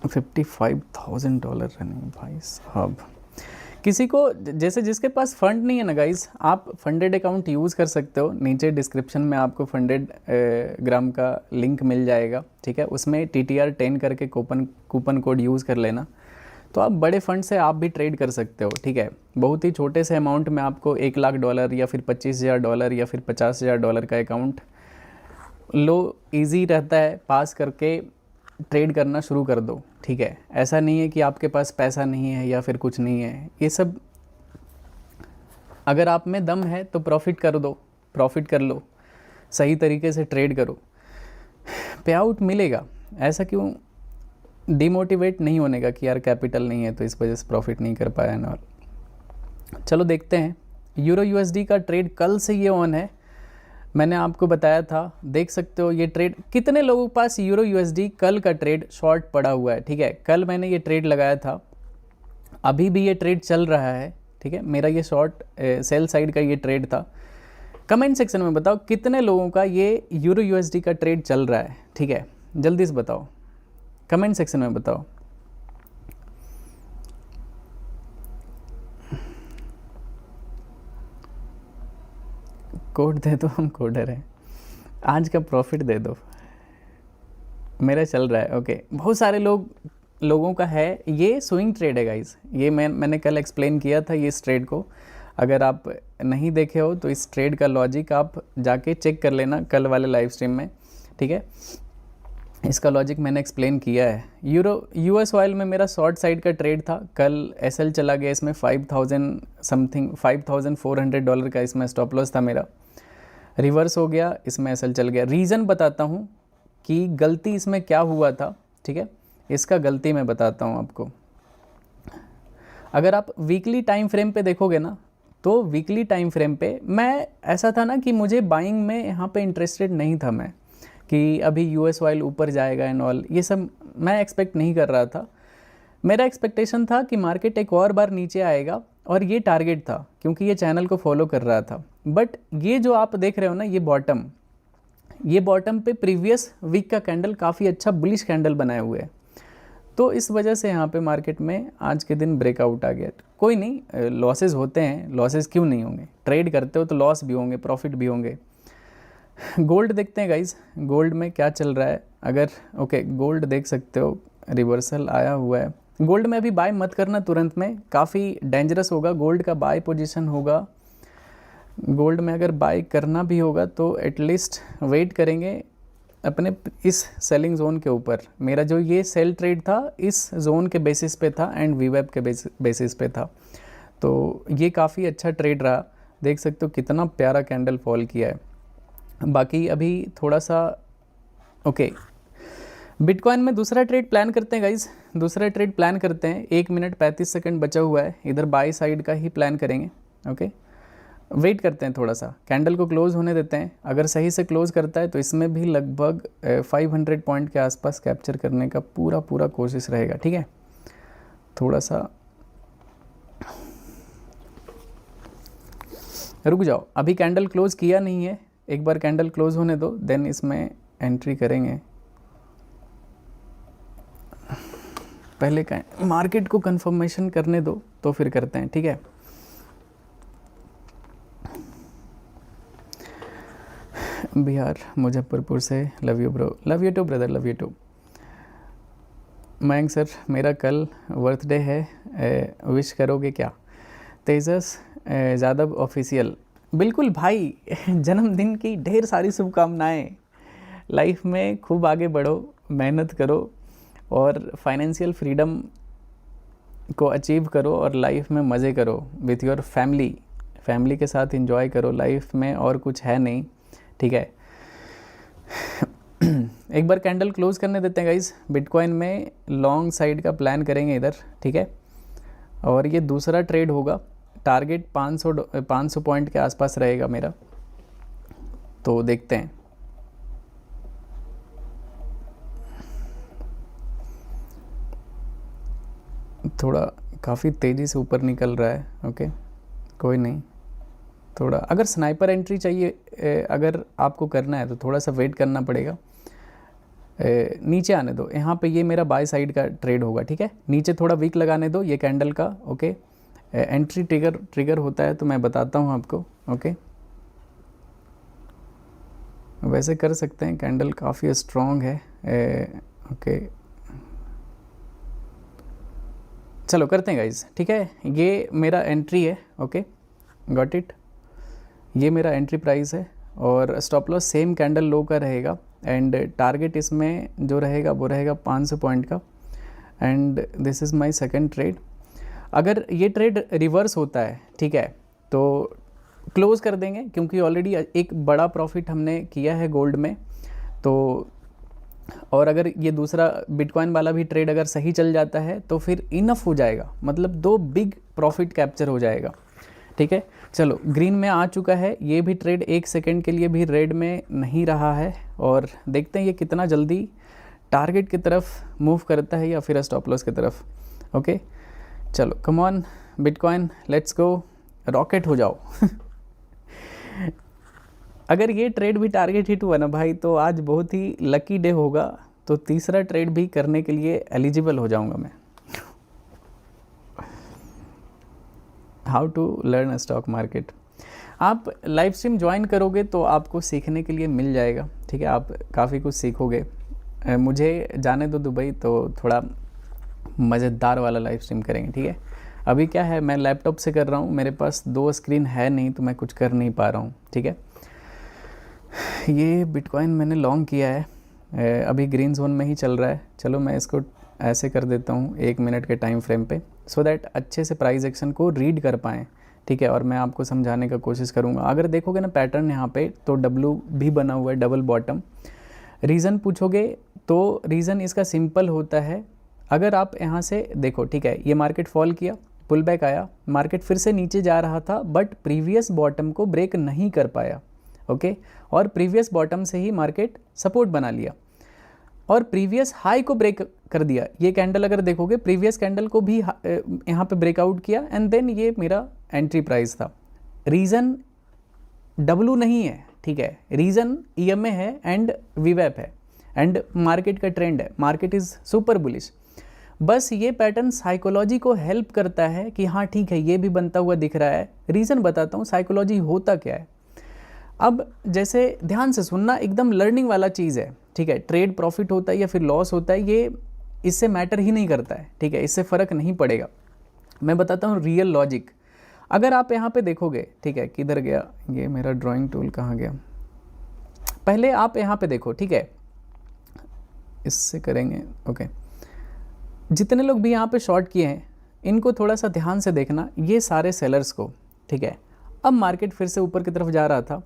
$55,000 running भाई साहब। किसी को जैसे जिसके पास फंड नहीं है ना गाइस, आप फंडेड अकाउंट यूज़ कर सकते हो। नीचे डिस्क्रिप्शन में आपको फंडेड ग्राम का लिंक मिल जाएगा, ठीक है। उसमें TTR10 करके कूपन कोड यूज़ कर लेना, तो आप बड़े फंड से आप भी ट्रेड कर सकते हो, ठीक है। बहुत ही छोटे से अमाउंट में आपको $1,00,000 या फिर $25,000 या फिर $50,000 का अकाउंट लो, ईजी रहता है। पास करके ट्रेड करना शुरू कर दो, ठीक है। ऐसा नहीं है कि आपके पास पैसा नहीं है या फिर कुछ नहीं है, ये सब अगर आप में दम है तो प्रॉफिट कर दो, प्रॉफिट कर लो, सही तरीके से ट्रेड करो, पे आउट मिलेगा। ऐसा क्यों डिमोटिवेट नहीं होने का कि यार कैपिटल नहीं है तो इस वजह से प्रॉफिट नहीं कर पाया ना। चलो देखते हैं। यूरो USD का ट्रेड कल से ये ऑन है, मैंने आपको बताया था, देख सकते हो ये ट्रेड। कितने लोगों के पास यूरो USD कल का ट्रेड शॉर्ट पड़ा हुआ है, ठीक है। कल मैंने ये ट्रेड लगाया था, अभी भी ये ट्रेड चल रहा है, ठीक है। मेरा ये शॉर्ट सेल साइड का ये ट्रेड था। कमेंट सेक्शन में बताओ कितने लोगों का ये यूरो USD का ट्रेड चल रहा है, ठीक है। जल्दी से बताओ, कमेंट सेक्शन में बताओ। कोड दे दो, हम कोडर हैं। आज का प्रॉफिट दे दो, मेरा चल रहा है। ओके, बहुत सारे लोगों का है। ये स्विंग ट्रेड है गाइस, ये मैंने कल एक्सप्लेन किया था ये इस ट्रेड को। अगर आप नहीं देखे हो तो इस ट्रेड का लॉजिक आप जाके चेक कर लेना कल वाले लाइव स्ट्रीम में, ठीक है। इसका लॉजिक मैंने एक्सप्लेन किया है। US ऑयल में मेरा शॉर्ट साइड का ट्रेड था, कल SL चला गया, इसमें 5,000 समथिंग $5,400 का इसमें स्टॉप लॉस था मेरा, रिवर्स हो गया, इसमें SL चल गया। रीज़न बताता हूँ कि गलती इसमें क्या हुआ था, ठीक है। इसका गलती मैं बताता हूँ आपको। अगर आप वीकली टाइम फ्रेम पे देखोगे ना, तो वीकली टाइम फ्रेम पे मैं ऐसा था ना कि मुझे बाइंग में यहाँ पे इंटरेस्टेड नहीं था मैं, कि अभी US ऑयल ऊपर जाएगा एंड ऑल, ये सब मैं एक्सपेक्ट नहीं कर रहा था। मेरा एक्सपेक्टेशन था कि मार्केट एक और बार नीचे आएगा, और ये टारगेट था क्योंकि ये चैनल को फॉलो कर रहा था। बट ये जो आप देख रहे हो ना, ये बॉटम पे प्रीवियस वीक का कैंडल काफ़ी अच्छा बुलिश कैंडल बनाए हुए है, तो इस वजह से यहाँ पे मार्केट में आज के दिन ब्रेकआउट आ गया। कोई नहीं, लॉसेस होते हैं, लॉसेस क्यों नहीं होंगे, ट्रेड करते हो तो लॉस भी होंगे, प्रॉफिट भी होंगे। गोल्ड देखते हैं गाइज, गोल्ड में क्या चल रहा है। अगर ओके, गोल्ड देख सकते हो रिवर्सल आया हुआ है। गोल्ड में अभी बाय मत करना तुरंत में, काफ़ी डेंजरस होगा। गोल्ड का बाय पोजीशन होगा, गोल्ड में अगर बाय करना भी होगा तो एटलीस्ट वेट करेंगे अपने इस सेलिंग जोन के ऊपर। मेरा जो ये सेल ट्रेड था इस जोन के बेसिस पे था एंड वीवेब के बेसिस पे था, तो ये काफ़ी अच्छा ट्रेड रहा। देख सकते हो कितना प्यारा कैंडल फॉल किया है। बाकी अभी थोड़ा सा ओके, बिटकॉइन में दूसरा ट्रेड प्लान करते हैं गाइज, दूसरा ट्रेड प्लान करते हैं। 1 मिनट 35 सेकंड बचा हुआ है, इधर बाई साइड का ही प्लान करेंगे। ओके, वेट करते हैं, थोड़ा सा कैंडल को क्लोज होने देते हैं। अगर सही से क्लोज करता है तो इसमें भी लगभग 500 पॉइंट के आसपास कैप्चर करने का पूरा कोशिश रहेगा, ठीक है। थोड़ा सा रुक जाओ, अभी कैंडल क्लोज किया नहीं है, एक बार कैंडल क्लोज होने दो, देन इसमें एंट्री करेंगे। पहले मार्केट को कंफर्मेशन करने दो तो फिर करते हैं, ठीक है। बिहार मुजफ्फरपुर से, love you bro, love you too brother, love you too. Mayank sir, मेरा कल बर्थडे है, विश करोगे क्या? तेजस यादव ऑफिशियल, बिल्कुल भाई, जन्मदिन की ढेर सारी शुभकामनाएं। लाइफ में खूब आगे बढ़ो, मेहनत करो और फाइनेंशियल फ्रीडम को अचीव करो और लाइफ में मज़े करो विथ योर फैमिली के साथ एंजॉय करो। लाइफ में और कुछ है नहीं, ठीक है। एक बार कैंडल क्लोज करने देते हैं गाइस। बिटकॉइन में लॉन्ग साइड का प्लान करेंगे इधर, ठीक है। और ये दूसरा ट्रेड होगा, टारगेट 500 पॉइंट के आसपास रहेगा मेरा, तो देखते हैं। थोड़ा काफ़ी तेज़ी से ऊपर निकल रहा है, ओके कोई नहीं। थोड़ा अगर स्नाइपर एंट्री चाहिए अगर आपको करना है तो थोड़ा सा वेट करना पड़ेगा। नीचे आने दो, यहाँ पे ये मेरा बाय साइड का ट्रेड होगा, ठीक है। नीचे थोड़ा वीक लगाने दो ये कैंडल का, ओके। एंट्री ट्रिगर होता है तो मैं बताता हूँ आपको, ओके। वैसे कर सकते हैं, कैंडल काफ़ी स्ट्रॉन्ग है, ओके। चलो करते हैं गाइज, ठीक है। ये मेरा एंट्री है, ओके, गॉट इट। ये मेरा एंट्री प्राइस है और स्टॉप लॉस सेम कैंडल लो का रहेगा एंड टारगेट इसमें जो रहेगा वो रहेगा 500 पॉइंट का and this is my second trade. अगर ये ट्रेड रिवर्स होता है, ठीक है, तो क्लोज कर देंगे क्योंकि ऑलरेडी एक बड़ा प्रॉफिट हमने किया है गोल्ड में। तो और अगर ये दूसरा बिटकॉइन वाला भी ट्रेड अगर सही चल जाता है तो फिर इनफ हो जाएगा, मतलब 2 बिग प्रॉफिट कैप्चर हो जाएगा, ठीक है। चलो ग्रीन में आ चुका है, ये भी ट्रेड 1 सेकंड के लिए भी रेड में नहीं रहा है और देखते हैं ये कितना जल्दी टारगेट की तरफ मूव करता है या फिर स्टॉप लॉस की तरफ, ओके। चलो come on bitcoin, let's go, rocket हो जाओ। अगर ये ट्रेड भी टारगेट हिट हुआ ना भाई तो आज बहुत ही लकी डे होगा, तो तीसरा ट्रेड भी करने के लिए एलिजिबल हो जाऊंगा मैं। How to learn stock market, आप लाइव स्ट्रीम ज्वाइन करोगे तो आपको सीखने के लिए मिल जाएगा, ठीक है। आप काफ़ी कुछ सीखोगे। मुझे जाने दो दुबई तो थोड़ा मज़ेदार वाला लाइव स्ट्रीम करेंगे, ठीक है। अभी क्या है, मैं लैपटॉप से कर रहा हूँ, मेरे पास 2 स्क्रीन है नहीं तो मैं कुछ कर नहीं पा रहा हूँ, ठीक है। ये बिटकॉइन मैंने लॉन्ग किया है, अभी ग्रीन जोन में ही चल रहा है। चलो मैं इसको ऐसे कर देता हूँ 1 मिनट के टाइम फ्रेम पे, सो दैट अच्छे से प्राइस एक्शन को रीड कर पाएँ, ठीक है। और मैं आपको समझाने का कोशिश करूँगा। अगर देखोगे ना पैटर्न यहाँ पे तो डब्ल्यू भी बना हुआ है, डबल बॉटम। रीज़न पूछोगे तो रीज़न इसका सिंपल होता है। अगर आप यहाँ से देखो, ठीक है, ये मार्केट फॉल किया, पुल बैक आया, मार्केट फिर से नीचे जा रहा था बट प्रीवियस बॉटम को ब्रेक नहीं कर पाया, ओके। और प्रीवियस बॉटम से ही मार्केट सपोर्ट बना लिया और प्रीवियस हाई को ब्रेक कर दिया। ये कैंडल अगर देखोगे प्रीवियस कैंडल को भी यहाँ पे ब्रेकआउट किया एंड देन ये मेरा एंट्री प्राइस था। रीज़न डब्ल्यू नहीं है, ठीक है, रीज़न ईएमए है एंड वीवैप है एंड मार्केट का ट्रेंड है, मार्केट इज़ सुपर बुलिश। बस ये पैटर्न साइकोलॉजी को हेल्प करता है कि हाँ ठीक है ये भी बनता हुआ दिख रहा है। रीज़न बताता हूँ साइकोलॉजी होता क्या है। अब जैसे ध्यान से सुनना, एकदम लर्निंग वाला चीज़ है, ठीक है। ट्रेड प्रॉफिट होता है या फिर लॉस होता है ये इससे मैटर ही नहीं करता है, ठीक है, इससे फ़र्क नहीं पड़ेगा। मैं बताता हूँ रियल लॉजिक। अगर आप यहाँ पे देखोगे, ठीक है, किधर गया ये मेरा ड्राइंग टूल, कहाँ गया, पहले आप यहाँ पे देखो, ठीक है, इससे करेंगे, ओके। जितने लोग भी यहाँ पे शॉर्ट किए हैं इनको थोड़ा सा ध्यान से देखना, ये सारे सेलर्स को, ठीक है। अब मार्केट फिर से ऊपर की तरफ जा रहा था,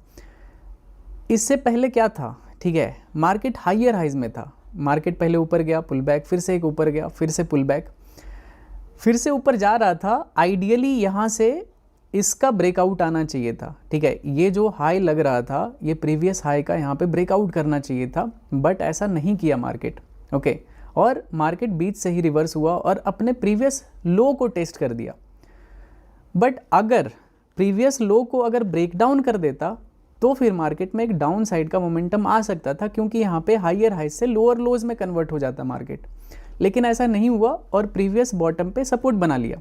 इससे पहले क्या था, ठीक है, मार्केट हायर हाइज में था। मार्केट पहले ऊपर गया, पुल बैक, फिर से एक ऊपर गया, फिर से पुल बैक, फिर से ऊपर जा रहा था। आइडियली यहाँ से इसका ब्रेकआउट आना चाहिए था, ठीक है। ये जो हाई लग रहा था ये प्रीवियस हाई का यहाँ पे ब्रेकआउट करना चाहिए था बट ऐसा नहीं किया मार्केट, ओके। और मार्केट बीच से ही रिवर्स हुआ और अपने प्रीवियस लो को टेस्ट कर दिया। बट अगर प्रीवियस लो को अगर ब्रेक डाउन कर देता तो फिर मार्केट में एक डाउन साइड का मोमेंटम आ सकता था, क्योंकि यहाँ पे हायर हाई से लोअर लोज में कन्वर्ट हो जाता मार्केट। लेकिन ऐसा नहीं हुआ और प्रीवियस बॉटम पे सपोर्ट बना लिया।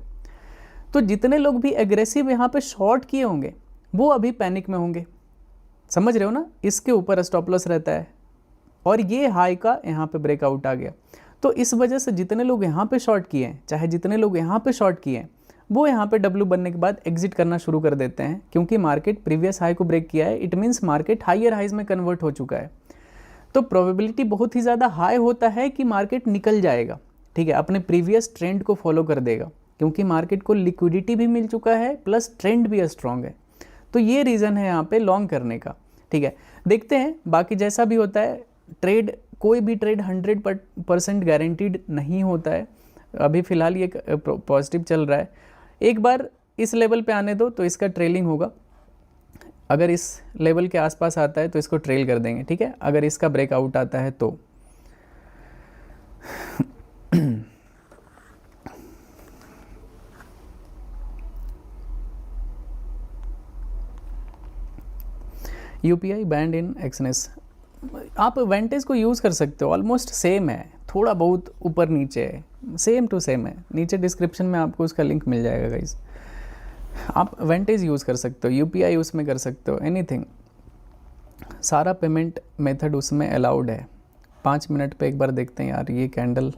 तो जितने लोग भी एग्रेसिव यहाँ पे शॉर्ट किए होंगे वो अभी पैनिक में होंगे, समझ रहे हो ना। इसके ऊपर स्टॉप लॉस रहता है और ये हाई का यहाँ पे ब्रेकआउट आ गया, तो इस वजह से जितने लोग यहाँ पे शॉर्ट किए हैं, चाहे जितने लोग यहाँ पे शॉर्ट किए हैं, वो यहाँ पे डब्ल्यू बनने के बाद एग्जिट करना शुरू कर देते हैं, क्योंकि मार्केट प्रीवियस हाई को ब्रेक किया है। It means market higher highs में कन्वर्ट हो चुका है। तो प्रोबेबिलिटी बहुत ही ज़्यादा हाई होता है कि मार्केट निकल जाएगा, ठीक है, अपने प्रीवियस ट्रेंड को फॉलो कर देगा, क्योंकि मार्केट को लिक्विडिटी भी मिल चुका है प्लस ट्रेंड भी स्ट्रॉन्ग है। तो ये रीज़न है यहाँ पे लॉन्ग करने का। ठीक है, देखते हैं बाकी जैसा भी होता है। ट्रेड, कोई भी ट्रेड 100% गारंटीड नहीं होता है। अभी फ़िलहाल ये पॉजिटिव चल रहा है, एक बार इस लेवल पे आने दो तो इसका ट्रेलिंग होगा। अगर इस लेवल के आसपास आता है तो इसको ट्रेल कर देंगे, ठीक है। अगर इसका ब्रेकआउट आता है तो यूपीआई बैंड इन एक्सनेस, आप वेंटेज को यूज़ कर सकते हो, ऑलमोस्ट सेम है, थोड़ा बहुत ऊपर नीचे है, सेम टू सेम है। नीचे डिस्क्रिप्शन में आपको उसका लिंक मिल जाएगा गाइस, आप वेंटेज यूज़ कर सकते हो, यूपीआई उसमें कर सकते हो, एनीथिंग, सारा पेमेंट मेथड उसमें अलाउड है। 5 मिनट पे एक बार देखते हैं यार ये कैंडल,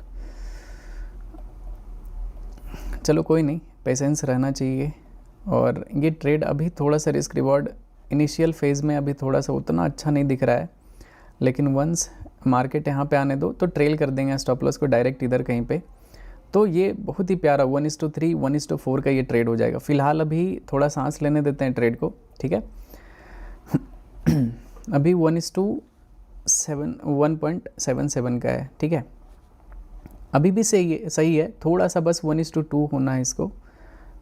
चलो कोई नहीं, पेशेंस रहना चाहिए। और ये ट्रेड अभी थोड़ा सा रिस्क रिवॉर्ड इनिशियल फेज़ में अभी थोड़ा सा उतना अच्छा नहीं दिख रहा है, लेकिन वंस मार्केट यहाँ पे आने दो तो ट्रेल कर देंगे स्टॉप लॉस को डायरेक्ट इधर कहीं पे, तो ये बहुत ही प्यारा 1:3 1:4 का ये ट्रेड हो जाएगा। फ़िलहाल अभी थोड़ा सांस लेने देते हैं ट्रेड को, ठीक है। अभी 1:7 का है, ठीक है, अभी भी सही है, थोड़ा सा बस 1:2 होना है इसको,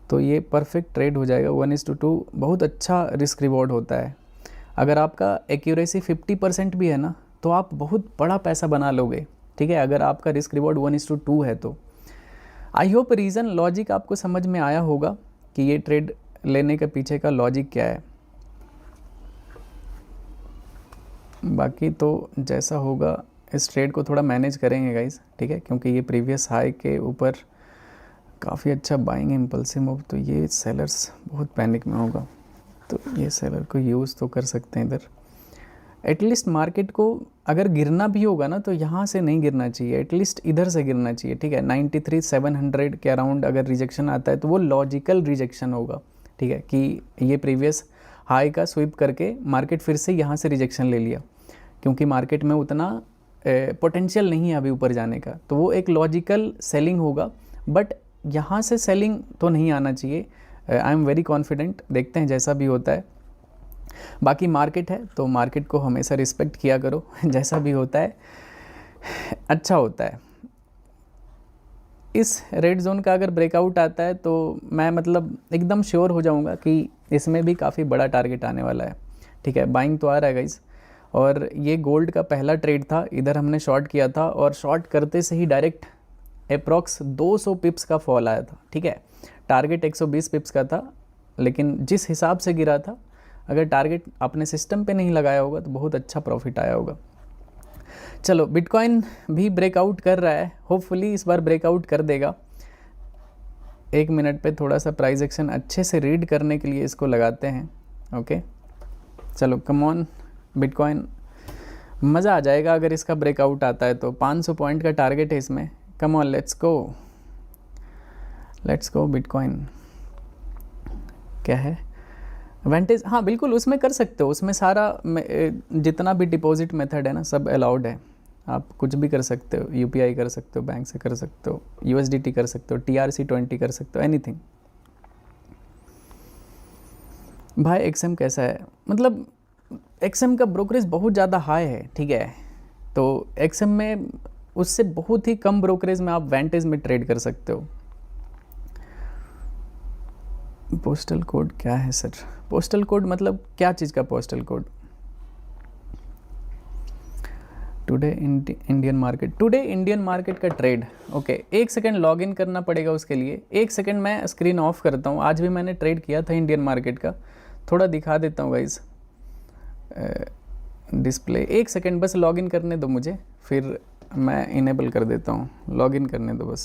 तो ये परफेक्ट ट्रेड हो जाएगा। 1:2 बहुत अच्छा रिस्क रिवॉर्ड होता है। अगर आपका एक्यूरेसी 50% भी है ना तो आप बहुत बड़ा पैसा बना लोगे, ठीक है, अगर आपका रिस्क रिवॉर्ड 1:2 है तो। आई होप रीज़न लॉजिक आपको समझ में आया होगा कि ये ट्रेड लेने के पीछे का लॉजिक क्या है। बाकी तो जैसा होगा इस ट्रेड को थोड़ा मैनेज करेंगे गाइस, ठीक है, क्योंकि ये प्रीवियस हाई के ऊपर काफ़ी अच्छा बाइंग इम्पल्सिव मूव, तो ये सेलर्स बहुत पैनिक में होगा, तो ये सेलर को यूज़ तो कर सकते हैं इधर। एटलीस्ट मार्केट को अगर गिरना भी होगा ना तो यहाँ से नहीं गिरना चाहिए, एटलीस्ट इधर से गिरना चाहिए, ठीक है। 93,700 के अराउंड अगर रिजेक्शन आता है तो वो लॉजिकल रिजेक्शन होगा, ठीक है, कि ये प्रीवियस हाई का स्वीप करके मार्केट फिर से यहाँ से रिजेक्शन ले लिया, क्योंकि मार्केट में उतना पोटेंशियल नहीं है अभी ऊपर जाने का, तो वो एक लॉजिकल सेलिंग होगा। बट यहाँ से सेलिंग तो नहीं आना चाहिए। आई एम वेरी कॉन्फिडेंट, देखते हैं जैसा भी होता है। बाकी मार्केट है तो मार्केट को हमेशा रिस्पेक्ट किया करो, जैसा भी होता है अच्छा होता है। इस रेड जोन का अगर ब्रेकआउट आता है तो मैं मतलब एकदम श्योर हो जाऊंगा कि इसमें भी काफ़ी बड़ा टारगेट आने वाला है, ठीक है। बाइंग तो आ रहा है गाइस, और ये गोल्ड का पहला ट्रेड था, इधर हमने शॉर्ट किया था और शॉर्ट करते से ही डायरेक्ट अप्रॉक्स 200 पिप्स का फॉल आया था, ठीक है। टारगेट 120 पिप्स का था, लेकिन जिस हिसाब से गिरा था, अगर टारगेट अपने सिस्टम पे नहीं लगाया होगा तो बहुत अच्छा प्रॉफिट आया होगा। चलो बिटकॉइन भी ब्रेकआउट कर रहा है, होपफुली इस बार ब्रेकआउट कर देगा। 1 मिनट पे थोड़ा सा प्राइस एक्शन अच्छे से रीड करने के लिए इसको लगाते हैं, ओके। चलो कम ऑन बिटकॉइन, मज़ा आ जाएगा अगर इसका ब्रेकआउट आता है तो। 500 पॉइंट का टारगेट है इसमें, come on let's go bitcoin. क्या है वेंटेज, हाँ बिल्कुल उसमें कर सकते हो, उसमें सारा जितना भी डिपॉजिट मेथड है ना सब अलाउड है, आप कुछ भी कर सकते हो, यूपीआई कर सकते हो, बैंक से कर सकते हो, यूएसडीटी कर सकते हो, TRC20 कर सकते हो, एनीथिंग। भाई एक्सएम कैसा है, मतलब एक्सएम का ब्रोकरेज बहुत ज़्यादा हाई है, ठीक है, तो एक्सएम में उससे बहुत ही कम ब्रोकरेज में आप वेंटेज में ट्रेड कर सकते हो। पोस्टल कोड क्या है सर? पोस्टल कोड मतलब क्या चीज़ का postal code? Today Indian market का trade, okay. 1 second log in करना पड़ेगा उसके लिए। 1 सेकेंड मैं स्क्रीन ऑफ करता हूँ। आज भी मैंने ट्रेड किया था इंडियन मार्केट का, थोड़ा दिखा देता हूँ गाइज डिस्प्ले। 1 सेकेंड बस लॉग इन करने दो मुझे, फिर मैं इनेबल कर देता हूँ। लॉग इन करने दो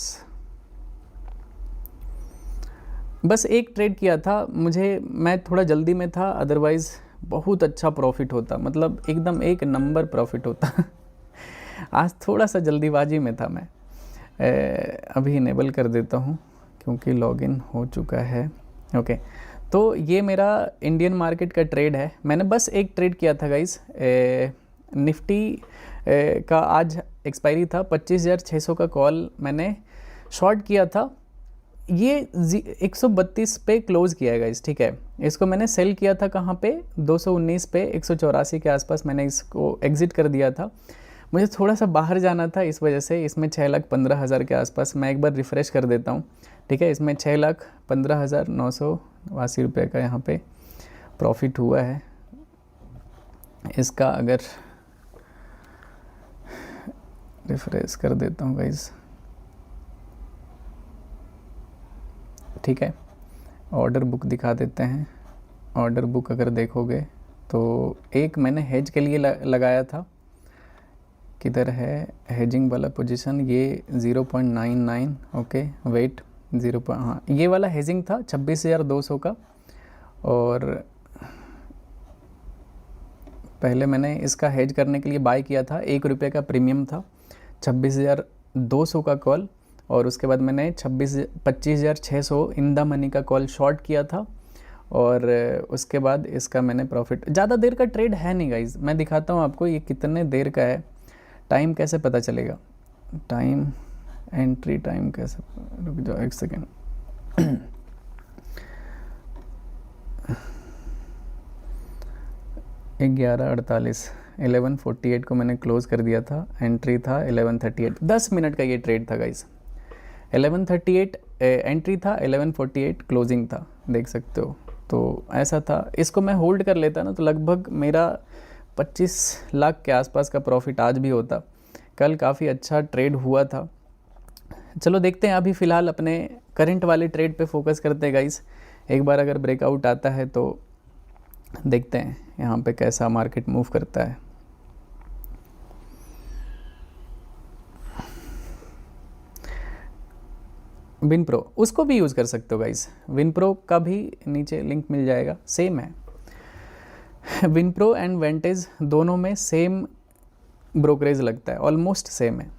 बस एक ट्रेड किया था मुझे, मैं थोड़ा जल्दी में था, अदरवाइज़ बहुत अच्छा प्रॉफिट होता, मतलब एकदम एक नंबर प्रॉफिट होता। आज थोड़ा सा जल्दीबाजी में था मैं। अभी इनेबल कर देता हूँ क्योंकि लॉगिन हो चुका है, ओके। तो ये मेरा इंडियन मार्केट का ट्रेड है। मैंने बस एक ट्रेड किया था गाइस, निफ्टी का आज एक्सपायरी था, 25,600 का कॉल मैंने शॉर्ट किया था ये 132 पे क्लोज़ किया है गाइस, ठीक है। इसको मैंने सेल किया था कहाँ पे, 219 पे, 184 के आसपास मैंने इसको एग्ज़िट कर दिया था। मुझे थोड़ा सा बाहर जाना था, इस वजह से इसमें 6,15,000 के आसपास, मैं एक बार रिफ़्रेश कर देता हूँ, ठीक है। इसमें 6,15,980 रुपये का यहाँ पे प्रॉफिट हुआ है। इसका अगर रिफ्रेश कर देता हूँ गाइस, ठीक है। ऑर्डर बुक दिखा देते हैं। ऑर्डर बुक अगर देखोगे तो एक मैंने हेज के लिए लगाया था, किधर है हेजिंग वाला पोजीशन, ये 0.99, ओके वेट 0, हाँ ये वाला हेजिंग था 26,200 का। और पहले मैंने इसका हेज करने के लिए बाय किया था, 1 रुपये का प्रीमियम था, 26,200 का कॉल। और उसके बाद मैंने 25,600 इन द मनी का कॉल शॉर्ट किया था। और उसके बाद इसका मैंने प्रॉफिट, ज़्यादा देर का ट्रेड है नहीं गाइज, मैं दिखाता हूँ आपको ये कितने देर का है। टाइम कैसे पता चलेगा, टाइम एंट्री टाइम कैसे, रुक जाओ एक सेकेंड। 11:48, 11:48 को मैंने क्लोज़ कर दिया था, एंट्री था 11:38, 10 मिनट का ये ट्रेड था गाइस। 11:38 एंट्री था, 11:48 क्लोजिंग था, देख सकते हो। तो ऐसा था, इसको मैं होल्ड कर लेता ना तो लगभग मेरा 25 लाख के आसपास का प्रॉफिट आज भी होता। कल काफ़ी अच्छा ट्रेड हुआ था। चलो देखते हैं, अभी फ़िलहाल अपने करंट वाले ट्रेड पे फोकस करते हैं गाइस। एक बार अगर ब्रेकआउट आता है तो देखते हैं यहाँ पे कैसा मार्केट मूव करता है। विनप्रो, उसको भी यूज़ कर सकते हो गाइस, विनप्रो का भी नीचे लिंक मिल जाएगा, सेम है। विनप्रो एंड वेंटेज दोनों में सेम ब्रोकरेज लगता है, ऑलमोस्ट सेम है।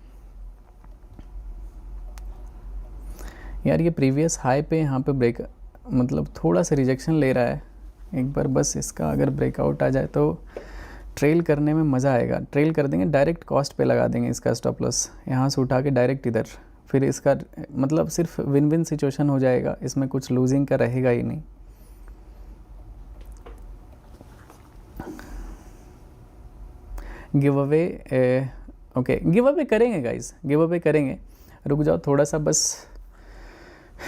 यार ये प्रीवियस हाई पे यहाँ पे ब्रेक, मतलब थोड़ा सा रिजेक्शन ले रहा है। एक बार बस इसका अगर ब्रेकआउट आ जाए तो ट्रेल करने में मज़ा आएगा। ट्रेल कर देंगे, डायरेक्ट कॉस्ट पे लगा देंगे इसका स्टॉप लॉस, यहाँ से उठा के डायरेक्ट इधर, फिर इसका मतलब सिर्फ विन विन सिचुएशन हो जाएगा, इसमें कुछ लूजिंग का रहेगा ही नहीं। Give away, okay give away करेंगे गाइस, गिव अवे करेंगे। रुक जाओ थोड़ा सा, बस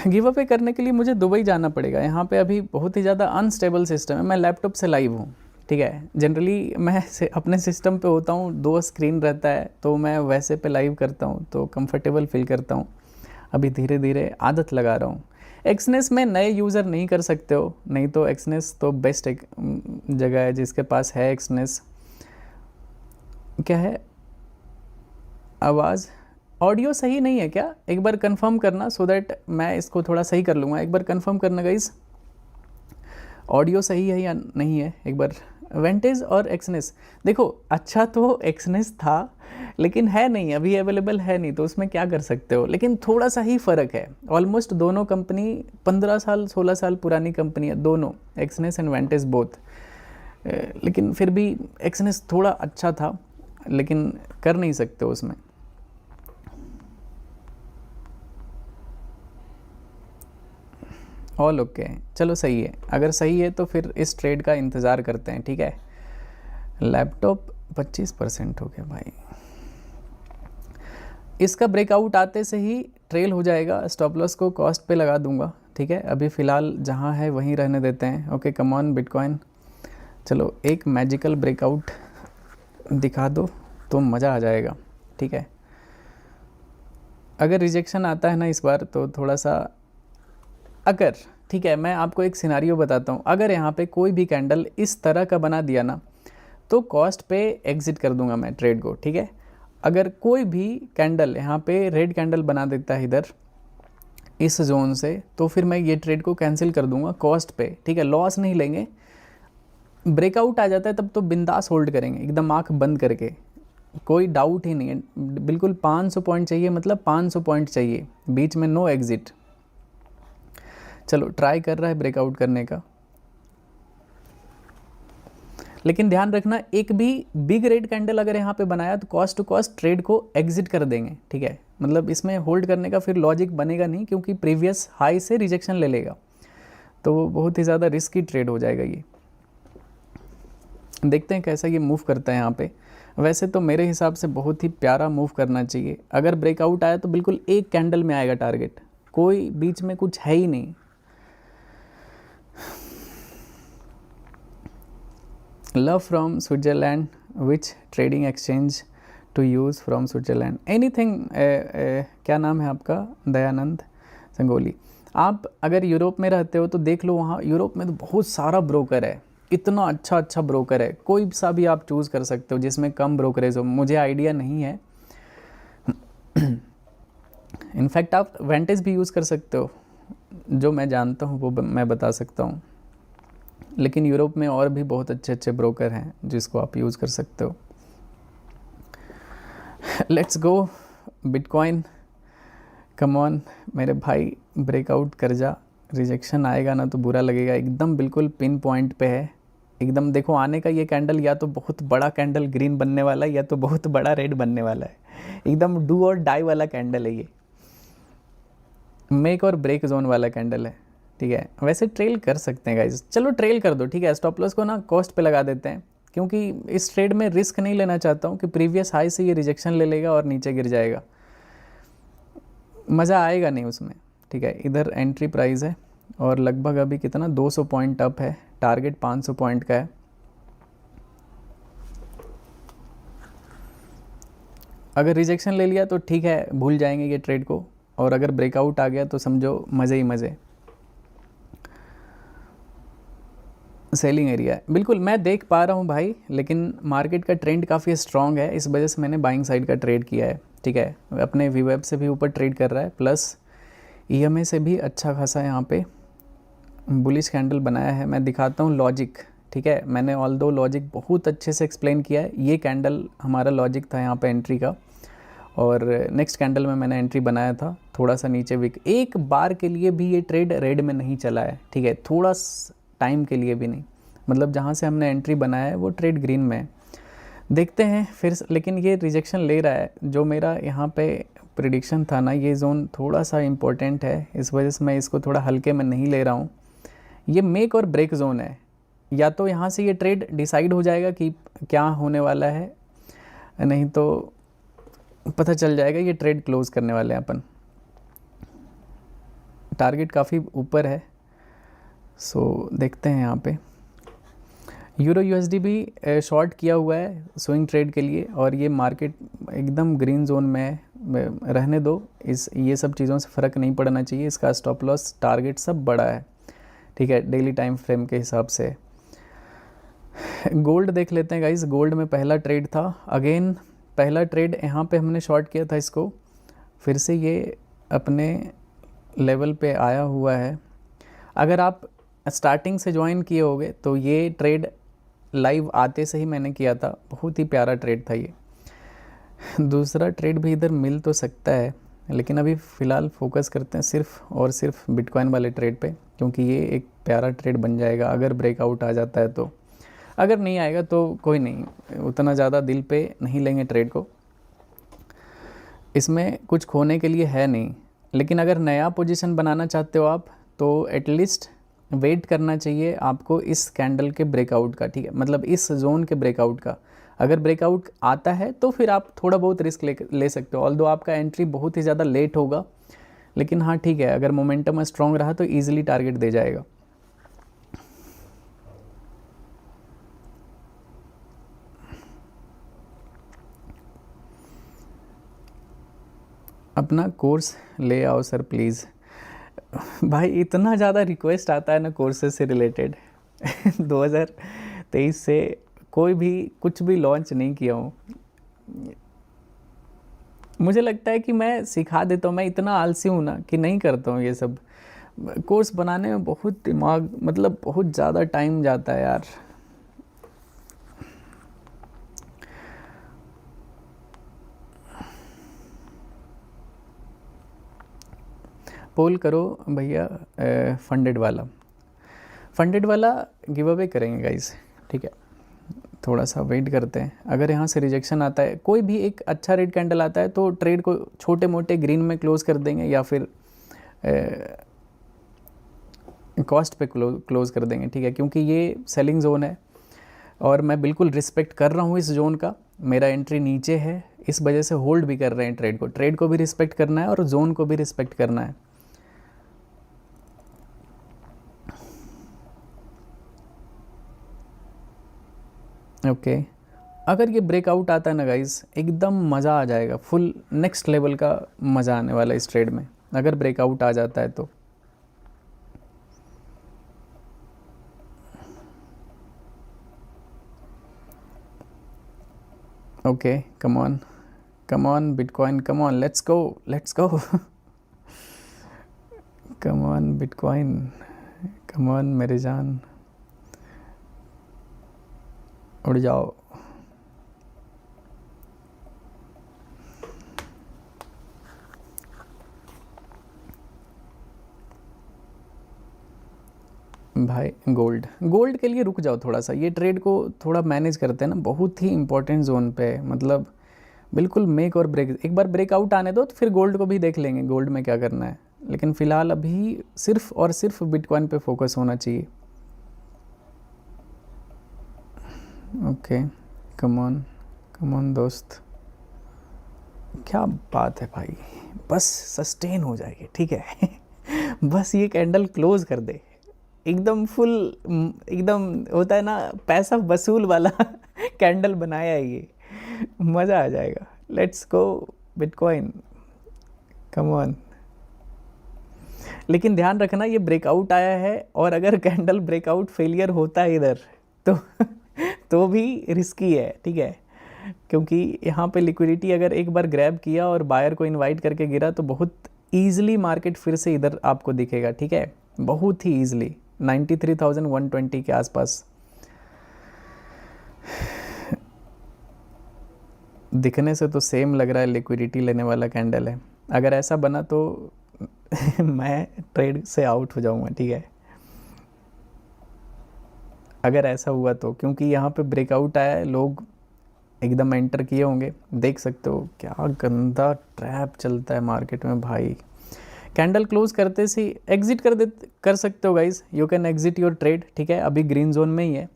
गिव अवे करने के लिए मुझे दुबई जाना पड़ेगा। यहाँ पे अभी बहुत ही ज़्यादा अनस्टेबल सिस्टम है। मैं लैपटॉप से लाइव हूँ, ठीक है। जनरली मैं अपने सिस्टम पे होता हूँ, 2 स्क्रीन रहता है तो मैं वैसे पे लाइव करता हूँ तो कंफर्टेबल फील करता हूँ। अभी धीरे धीरे आदत लगा रहा हूँ। एक्सनेस में नए यूज़र नहीं कर सकते हो, नहीं तो एक्सनेस तो बेस्ट एक जगह है। जिसके पास है एक्सनेस, क्या है आवाज़, ऑडियो सही नहीं है क्या, एक बार कंफर्म करना सो दैट मैं इसको थोड़ा सही कर लूँगा। एक बार कंफर्म करना गाइस, ऑडियो सही है या नहीं है एक बार। वेंटेज और एक्सनेस, देखो अच्छा तो एक्सनेस था लेकिन है नहीं, अभी अवेलेबल है नहीं, तो उसमें क्या कर सकते हो। लेकिन थोड़ा सा ही फ़र्क है, ऑलमोस्ट दोनों कंपनी 15 साल 16 साल पुरानी कंपनी है दोनों, एक्सनेस एंड वेंटेज बोथ। लेकिन फिर भी एक्सनेस थोड़ा अच्छा था, लेकिन कर नहीं सकते उसमें। ऑल ओके, चलो सही है। अगर सही है तो फिर इस ट्रेड का इंतज़ार करते हैं, ठीक है। लैपटॉप 25% हो गया भाई। इसका ब्रेकआउट आते से ही ट्रेल हो जाएगा, स्टॉप लॉस को कॉस्ट पे लगा दूंगा, ठीक है। अभी फ़िलहाल जहाँ है वहीं रहने देते हैं। ओके कम ऑन बिटकॉइन, चलो एक मैजिकल ब्रेकआउट दिखा दो तो मज़ा आ जाएगा, ठीक है। अगर रिजेक्शन आता है ना इस बार तो थोड़ा सा, अगर ठीक है मैं आपको एक सिनारियो बताता हूँ। अगर यहाँ पे कोई भी कैंडल इस तरह का बना दिया ना तो कॉस्ट पे एग्ज़िट कर दूंगा मैं ट्रेड को, ठीक है। अगर कोई भी कैंडल यहाँ पे रेड कैंडल बना देता है इधर इस जोन से, तो फिर मैं ये ट्रेड को कैंसिल कर दूंगा कॉस्ट पे, ठीक है। लॉस नहीं लेंगे। ब्रेकआउट आ जाता है तब तो बिंदास होल्ड करेंगे एकदम आँख बंद करके, कोई डाउट ही नहीं है। बिल्कुल 500 पॉइंट चाहिए, मतलब 500 पॉइंट चाहिए, बीच में नो एग्ज़िट। चलो ट्राई कर रहा है ब्रेकआउट करने का, लेकिन ध्यान रखना एक भी बिग रेड कैंडल अगर यहाँ पे बनाया तो कॉस्ट टू कॉस्ट ट्रेड को एग्जिट कर देंगे, ठीक है। मतलब इसमें होल्ड करने का फिर लॉजिक बनेगा नहीं, क्योंकि प्रीवियस हाई से रिजेक्शन ले लेगा, तो वो बहुत ही ज़्यादा रिस्की ट्रेड हो जाएगा ये। देखते हैं कैसा ये मूव करता है यहाँ पे। वैसे तो मेरे हिसाब से बहुत ही प्यारा मूव करना चाहिए। अगर ब्रेकआउट आया तो बिल्कुल एक कैंडल में आएगा टारगेट, कोई बीच में कुछ है ही नहीं। Love from Switzerland, which trading exchange to use from Switzerland, anything. क्या नाम है आपका? दयानंद संगोली। आप अगर यूरोप में रहते हो तो देख लो, वहाँ यूरोप में तो बहुत सारा ब्रोकर है, इतना अच्छा अच्छा ब्रोकर है, कोई सा भी आप चूज़ कर सकते हो जिसमें कम ब्रोकरेज हो। मुझे आइडिया नहीं है, इनफैक्ट आप वेंटेज भी यूज़ कर सकते हो, जो मैं जानता हूँ वो मैं बता सकता हूँ। लेकिन यूरोप में और भी बहुत अच्छे अच्छे ब्रोकर हैं जिसको आप यूज़ कर सकते हो। Let's go bitcoin, come on मेरे भाई, ब्रेकआउट कर जा। रिजेक्शन आएगा ना तो बुरा लगेगा, एकदम बिल्कुल पिन पॉइंट पे है एकदम। देखो आने का ये कैंडल या तो बहुत बड़ा कैंडल ग्रीन बनने वाला है या तो बहुत बड़ा रेड बनने वाला है, एकदम डू और डाई वाला कैंडल है ये, मेक और ब्रेक जोन वाला कैंडल है। ठीक है, वैसे ट्रेल कर सकते हैं गाइज, चलो ट्रेल कर दो, ठीक है। स्टॉप लॉस को ना कॉस्ट पे लगा देते हैं, क्योंकि इस ट्रेड में रिस्क नहीं लेना चाहता हूँ कि प्रीवियस हाई से ये रिजेक्शन ले लेगा और नीचे गिर जाएगा, मज़ा आएगा नहीं उसमें। ठीक है, इधर एंट्री प्राइस है और लगभग अभी कितना 200 पॉइंट अप है, टारगेट 500 पॉइंट का है। अगर रिजेक्शन ले लिया तो ठीक है, भूल जाएंगे ये ट्रेड को, और अगर ब्रेकआउट आ गया तो समझो मज़े ही मज़े। सेलिंग एरिया है, बिल्कुल मैं देख पा रहा हूँ भाई, लेकिन मार्केट का ट्रेंड काफ़ी स्ट्रॉन्ग है, इस वजह से मैंने बाइंग साइड का ट्रेड किया है। ठीक है, अपने वीवेब से भी ऊपर ट्रेड कर रहा है, प्लस ईएमए से भी अच्छा खासा यहाँ पे बुलिश कैंडल बनाया है। मैं दिखाता हूँ लॉजिक, ठीक है। मैंने ऑल दो लॉजिक बहुत अच्छे से एक्सप्लेन किया है। ये कैंडल हमारा लॉजिक था यहाँ पे एंट्री का, और नेक्स्ट कैंडल में मैंने एंट्री बनाया था थोड़ा सा नीचे विक। एक बार के लिए भी ये ट्रेड रेड में नहीं चला है, ठीक है, थोड़ा टाइम के लिए भी नहीं, मतलब जहाँ से हमने एंट्री बनाया है वो ट्रेड ग्रीन में है। देखते हैं फिर, लेकिन ये रिजेक्शन ले रहा है। जो मेरा यहाँ पे प्रिडिक्शन था ना, ये जोन थोड़ा सा इम्पोर्टेंट है, इस वजह से मैं इसको थोड़ा हल्के में नहीं ले रहा हूँ। ये मेक और ब्रेक जोन है, या तो यहाँ से ये ट्रेड डिसाइड हो जाएगा कि क्या होने वाला है, नहीं तो पता चल जाएगा ये ट्रेड क्लोज करने वाले हैं अपन। टारगेट काफ़ी ऊपर है, सो देखते हैं यहाँ पे। यूरो यूएसडी भी शॉर्ट किया हुआ है स्विंग ट्रेड के लिए, और ये मार्केट एकदम ग्रीन जोन में रहने दो, ये सब चीज़ों से फ़र्क नहीं पड़ना चाहिए। इसका स्टॉप लॉस टारगेट सब बड़ा है, ठीक है, डेली टाइम फ्रेम के हिसाब से। गोल्ड देख लेते हैं गाइस। गोल्ड में पहला ट्रेड था, अगेन पहला ट्रेड यहाँ पे हमने शॉर्ट किया था इसको, फिर से ये अपने लेवल पे आया हुआ है। अगर आप स्टार्टिंग से ज्वाइन किए होगे तो ये ट्रेड लाइव आते से ही मैंने किया था, बहुत ही प्यारा ट्रेड था ये। दूसरा ट्रेड भी इधर मिल तो सकता है, लेकिन अभी फ़िलहाल फोकस करते हैं सिर्फ और सिर्फ बिटकॉइन वाले ट्रेड पे, क्योंकि ये एक प्यारा ट्रेड बन जाएगा अगर ब्रेकआउट आ जाता है तो। अगर नहीं आएगा तो कोई नहीं, उतना ज़्यादा दिल पे नहीं लेंगे ट्रेड को, इसमें कुछ खोने के लिए है नहीं। लेकिन अगर नया पोजीशन बनाना चाहते हो आप, तो एटलीस्ट वेट करना चाहिए आपको इस कैंडल के ब्रेकआउट का, ठीक है, मतलब इस जोन के ब्रेकआउट का। अगर ब्रेकआउट आता है तो फिर आप थोड़ा बहुत रिस्क ले सकते हो, ऑल्दो आपका एंट्री बहुत ही ज़्यादा लेट होगा, लेकिन हाँ ठीक है, अगर मोमेंटम स्ट्रॉन्ग रहा तो ईजिली टारगेट दे जाएगा। अपना कोर्स ले आओ सर प्लीज़। भाई इतना ज़्यादा रिक्वेस्ट आता है ना कोर्सेज से रिलेटेड 2023 से कोई भी कुछ भी लॉन्च नहीं किया हूँ। मुझे लगता है कि मैं सिखा देता हूँ, मैं इतना आलसी हूँ ना कि नहीं करता हूँ ये सब। कोर्स बनाने में बहुत दिमाग, मतलब बहुत ज़्यादा टाइम जाता है यार। पोल करो भैया, फंडेड वाला गिव अवे करेंगे गाइस, ठीक है। थोड़ा सा वेट करते हैं। अगर यहाँ से रिजेक्शन आता है, कोई भी एक अच्छा रेड कैंडल आता है तो ट्रेड को छोटे मोटे ग्रीन में क्लोज कर देंगे या फिर कॉस्ट पे क्लोज कर देंगे, ठीक है, क्योंकि ये सेलिंग जोन है और मैं बिल्कुल रिस्पेक्ट कर रहा हूँ इस जोन का। मेरा एंट्री नीचे है, इस वजह से होल्ड भी कर रहे हैं ट्रेड को भी रिस्पेक्ट करना है और जोन को भी रिस्पेक्ट करना है। ओके अगर ये ब्रेकआउट आता है ना गाइस, एकदम मज़ा आ जाएगा, फुल नेक्स्ट लेवल का मज़ा आने वाला है इस ट्रेड में, अगर ब्रेकआउट आ जाता है तो। Okay come on bitcoin, come on, let's go come on bitcoin, come on मेरे जान, उड़ जाओ। भाई गोल्ड के लिए रुक जाओ थोड़ा सा, ये ट्रेड को थोड़ा मैनेज करते हैं ना, बहुत ही इंपॉर्टेंट जोन पे है, मतलब बिल्कुल मेक और ब्रेक। एक बार ब्रेकआउट आने दो तो फिर गोल्ड को भी देख लेंगे, गोल्ड में क्या करना है, लेकिन फ़िलहाल अभी सिर्फ और सिर्फ बिटकॉइन पे फोकस होना चाहिए। ओके कम ऑन दोस्त, क्या बात है भाई, बस सस्टेन हो जाएगी, ठीक है बस ये कैंडल क्लोज कर दे, एकदम फुल, एकदम होता है ना पैसा वसूल वाला कैंडल बनाया है ये, मज़ा आ जाएगा। Let's go bitcoin, come on. लेकिन ध्यान रखना ये ब्रेकआउट आया है और अगर कैंडल ब्रेकआउट फेलियर होता है इधर तो भी रिस्की है, ठीक है, क्योंकि यहाँ पे लिक्विडिटी अगर एक बार ग्रैब किया और बायर को इनवाइट करके गिरा तो बहुत ईजिली मार्केट फिर से इधर आपको दिखेगा, ठीक है, बहुत ही ईजिली 93,120 के आसपास दिखने से तो सेम लग रहा है, लिक्विडिटी लेने वाला कैंडल है। अगर ऐसा बना तो मैं ट्रेड से आउट हो जाऊंगा, ठीक है, अगर ऐसा हुआ तो, क्योंकि यहाँ पे ब्रेकआउट आया है, लोग एकदम एंटर किए होंगे, देख सकते हो क्या गंदा ट्रैप चलता है मार्केट में भाई। कैंडल क्लोज करते से एग्जिट कर सकते हो guys, you can exit your trade, ठीक है, अभी ग्रीन जोन में ही है,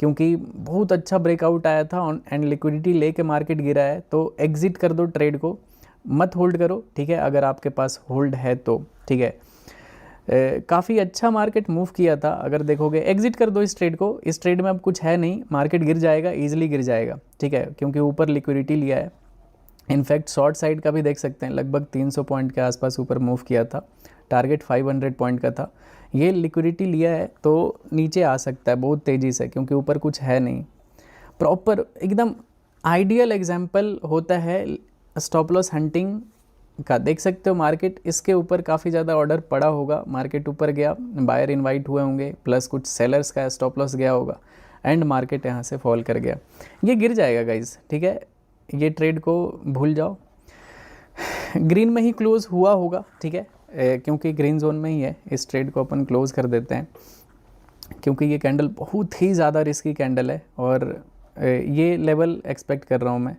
क्योंकि बहुत अच्छा ब्रेकआउट आया था एंड लिक्विडिटी लेके मार्केट गिरा है, तो एग्जिट कर दो ट्रेड को, मत होल्ड करो, ठीक है, अगर आपके पास होल्ड है तो, ठीक है। काफ़ी अच्छा मार्केट मूव किया था, अगर देखोगे एग्जिट कर दो इस ट्रेड को, इस ट्रेड में अब कुछ है नहीं, मार्केट गिर जाएगा, ईजिली गिर जाएगा, ठीक है, क्योंकि ऊपर लिक्विडिटी लिया है। इनफैक्ट शॉर्ट साइड का भी देख सकते हैं, लगभग 300 पॉइंट के आसपास ऊपर मूव किया था, टारगेट 500 पॉइंट का था, ये लिक्विडिटी लिया है तो नीचे आ सकता है बहुत तेज़ी से, क्योंकि ऊपर कुछ है नहीं। प्रॉपर एकदम आइडियल एग्जाम्पल होता है स्टॉप लॉस हंटिंग का, देख सकते हो मार्केट, इसके ऊपर काफ़ी ज़्यादा ऑर्डर पड़ा होगा, मार्केट ऊपर गया, बायर इनवाइट हुए होंगे, प्लस कुछ सेलर्स का स्टॉप लॉस गया होगा एंड मार्केट यहाँ से फॉल कर गया, ये गिर जाएगा गाइज, ठीक है, ये ट्रेड को भूल जाओ। ग्रीन में ही क्लोज हुआ होगा, ठीक है, क्योंकि ग्रीन जोन में ही है, इस ट्रेड को अपन क्लोज कर देते हैं, क्योंकि ये कैंडल बहुत ही ज़्यादा रिस्की कैंडल है और ये लेवल एक्सपेक्ट कर रहा हूँ मैं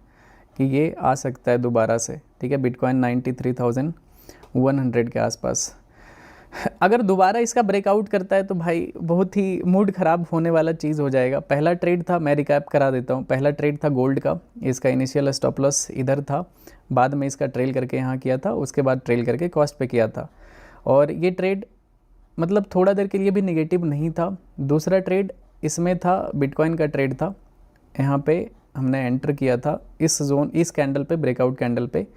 कि ये आ सकता है दोबारा से, ठीक है, बिटकॉइन 93,100 के आसपास। अगर दोबारा इसका ब्रेकआउट करता है तो भाई बहुत ही मूड ख़राब होने वाला चीज़ हो जाएगा। पहला ट्रेड था, मैं रिकैप करा देता हूँ, पहला ट्रेड था गोल्ड का, इसका इनिशियल स्टॉप लॉस इधर था, बाद में इसका ट्रेल करके यहाँ किया था, उसके बाद ट्रेल करके कॉस्ट पे किया था, और ये ट्रेड मतलब थोड़ा देर के लिए भी नेगेटिव नहीं था। दूसरा ट्रेड इसमें था, बिटकॉइन का ट्रेड था, यहाँ पे हमने एंटर किया था इस जोन, इस कैंडल पे, ब्रेकआउट कैंडल पे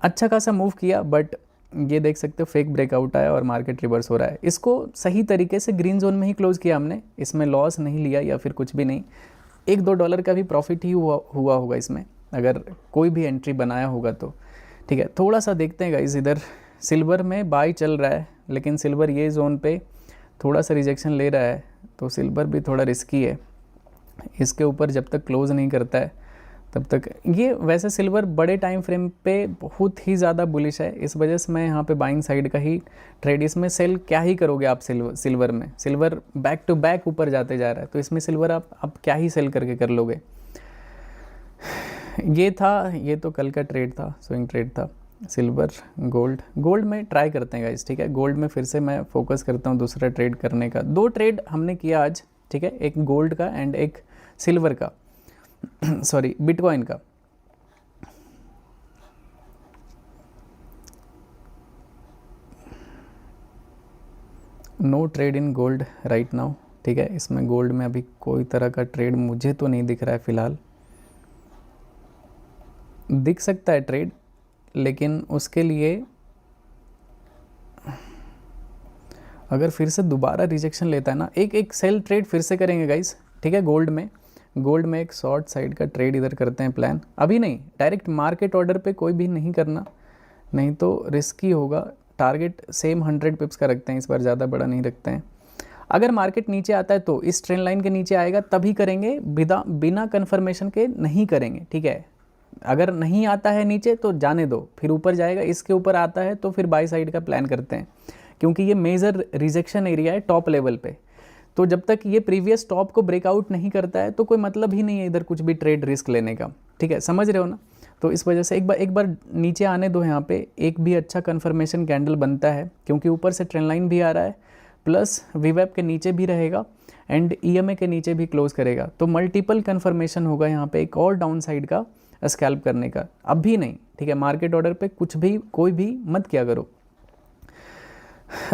अच्छा खासा मूव किया, बट ये देख सकते हो फेक ब्रेकआउट आया और मार्केट रिवर्स हो रहा है। इसको सही तरीके से ग्रीन जोन में ही क्लोज किया हमने, इसमें लॉस नहीं लिया या फिर कुछ भी नहीं, $1-2 का भी प्रॉफिट ही हुआ होगा इसमें, अगर कोई भी एंट्री बनाया होगा तो, ठीक है। थोड़ा सा देखते हैं गाइस, इधर सिल्वर में बाई चल रहा है, लेकिन सिल्वर ये जोन पे थोड़ा सा रिजेक्शन ले रहा है, तो सिल्वर भी थोड़ा रिस्की है, इसके ऊपर जब तक क्लोज नहीं करता है तब तक ये वैसे सिल्वर बड़े टाइम फ्रेम पे बहुत ही ज़्यादा बुलिश है, इस वजह से मैं यहाँ पे बाइंग साइड का ही ट्रेड, इसमें सेल क्या ही करोगे आप सिल्वर में, सिल्वर बैक टू बैक ऊपर जाते जा रहा है, तो इसमें सिल्वर आप क्या ही सेल करके कर लोगे। ये था, ये तो कल का ट्रेड था, स्विंग ट्रेड था। सिल्वर, गोल्ड में ट्राई करते हैं गाइस, ठीक है। गोल्ड में फिर से मैं फोकस करता हूँ दूसरा ट्रेड करने का। 2 ट्रेड हमने किया आज, ठीक है, एक गोल्ड का एंड एक सिल्वर का सॉरी बिटकॉइन का। No trade in gold right now, ठीक है। इसमें गोल्ड में अभी कोई तरह का ट्रेड मुझे तो नहीं दिख रहा है फिलहाल। दिख सकता है ट्रेड, लेकिन उसके लिए अगर फिर से दोबारा रिजेक्शन लेता है ना, एक सेल ट्रेड फिर से करेंगे गाइस, ठीक है। गोल्ड में एक शॉर्ट साइड का ट्रेड इधर करते हैं प्लान, अभी नहीं, डायरेक्ट मार्केट ऑर्डर पे कोई भी नहीं करना, नहीं तो रिस्की होगा। टारगेट सेम 100 पिप्स का रखते हैं इस बार, ज़्यादा बड़ा नहीं रखते हैं। अगर मार्केट नीचे आता है तो इस ट्रेंड लाइन के नीचे आएगा तभी करेंगे, बिना कन्फर्मेशन के नहीं करेंगे, ठीक है। अगर नहीं आता है नीचे तो जाने दो, फिर ऊपर जाएगा, इसके ऊपर आता है तो फिर बाई साइड का प्लान करते हैं, क्योंकि ये मेजर रिजेक्शन एरिया है टॉप लेवल पे। तो जब तक ये प्रीवियस टॉप को ब्रेकआउट नहीं करता है तो कोई मतलब ही नहीं है इधर कुछ भी ट्रेड रिस्क लेने का, ठीक है, समझ रहे हो ना। तो इस वजह से एक बार नीचे आने दो, यहाँ पे एक भी अच्छा कन्फर्मेशन कैंडल बनता है, क्योंकि ऊपर से ट्रेंड लाइन भी आ रहा है, प्लस वीवेप के नीचे भी रहेगा एंड ईएमए के नीचे भी क्लोज करेगा, तो मल्टीपल कन्फर्मेशन होगा यहाँ पे एक और डाउन साइड का स्कैल्प करने का। अब भी नहीं, ठीक है, मार्केट ऑर्डर पे कुछ भी कोई भी मत किया करो।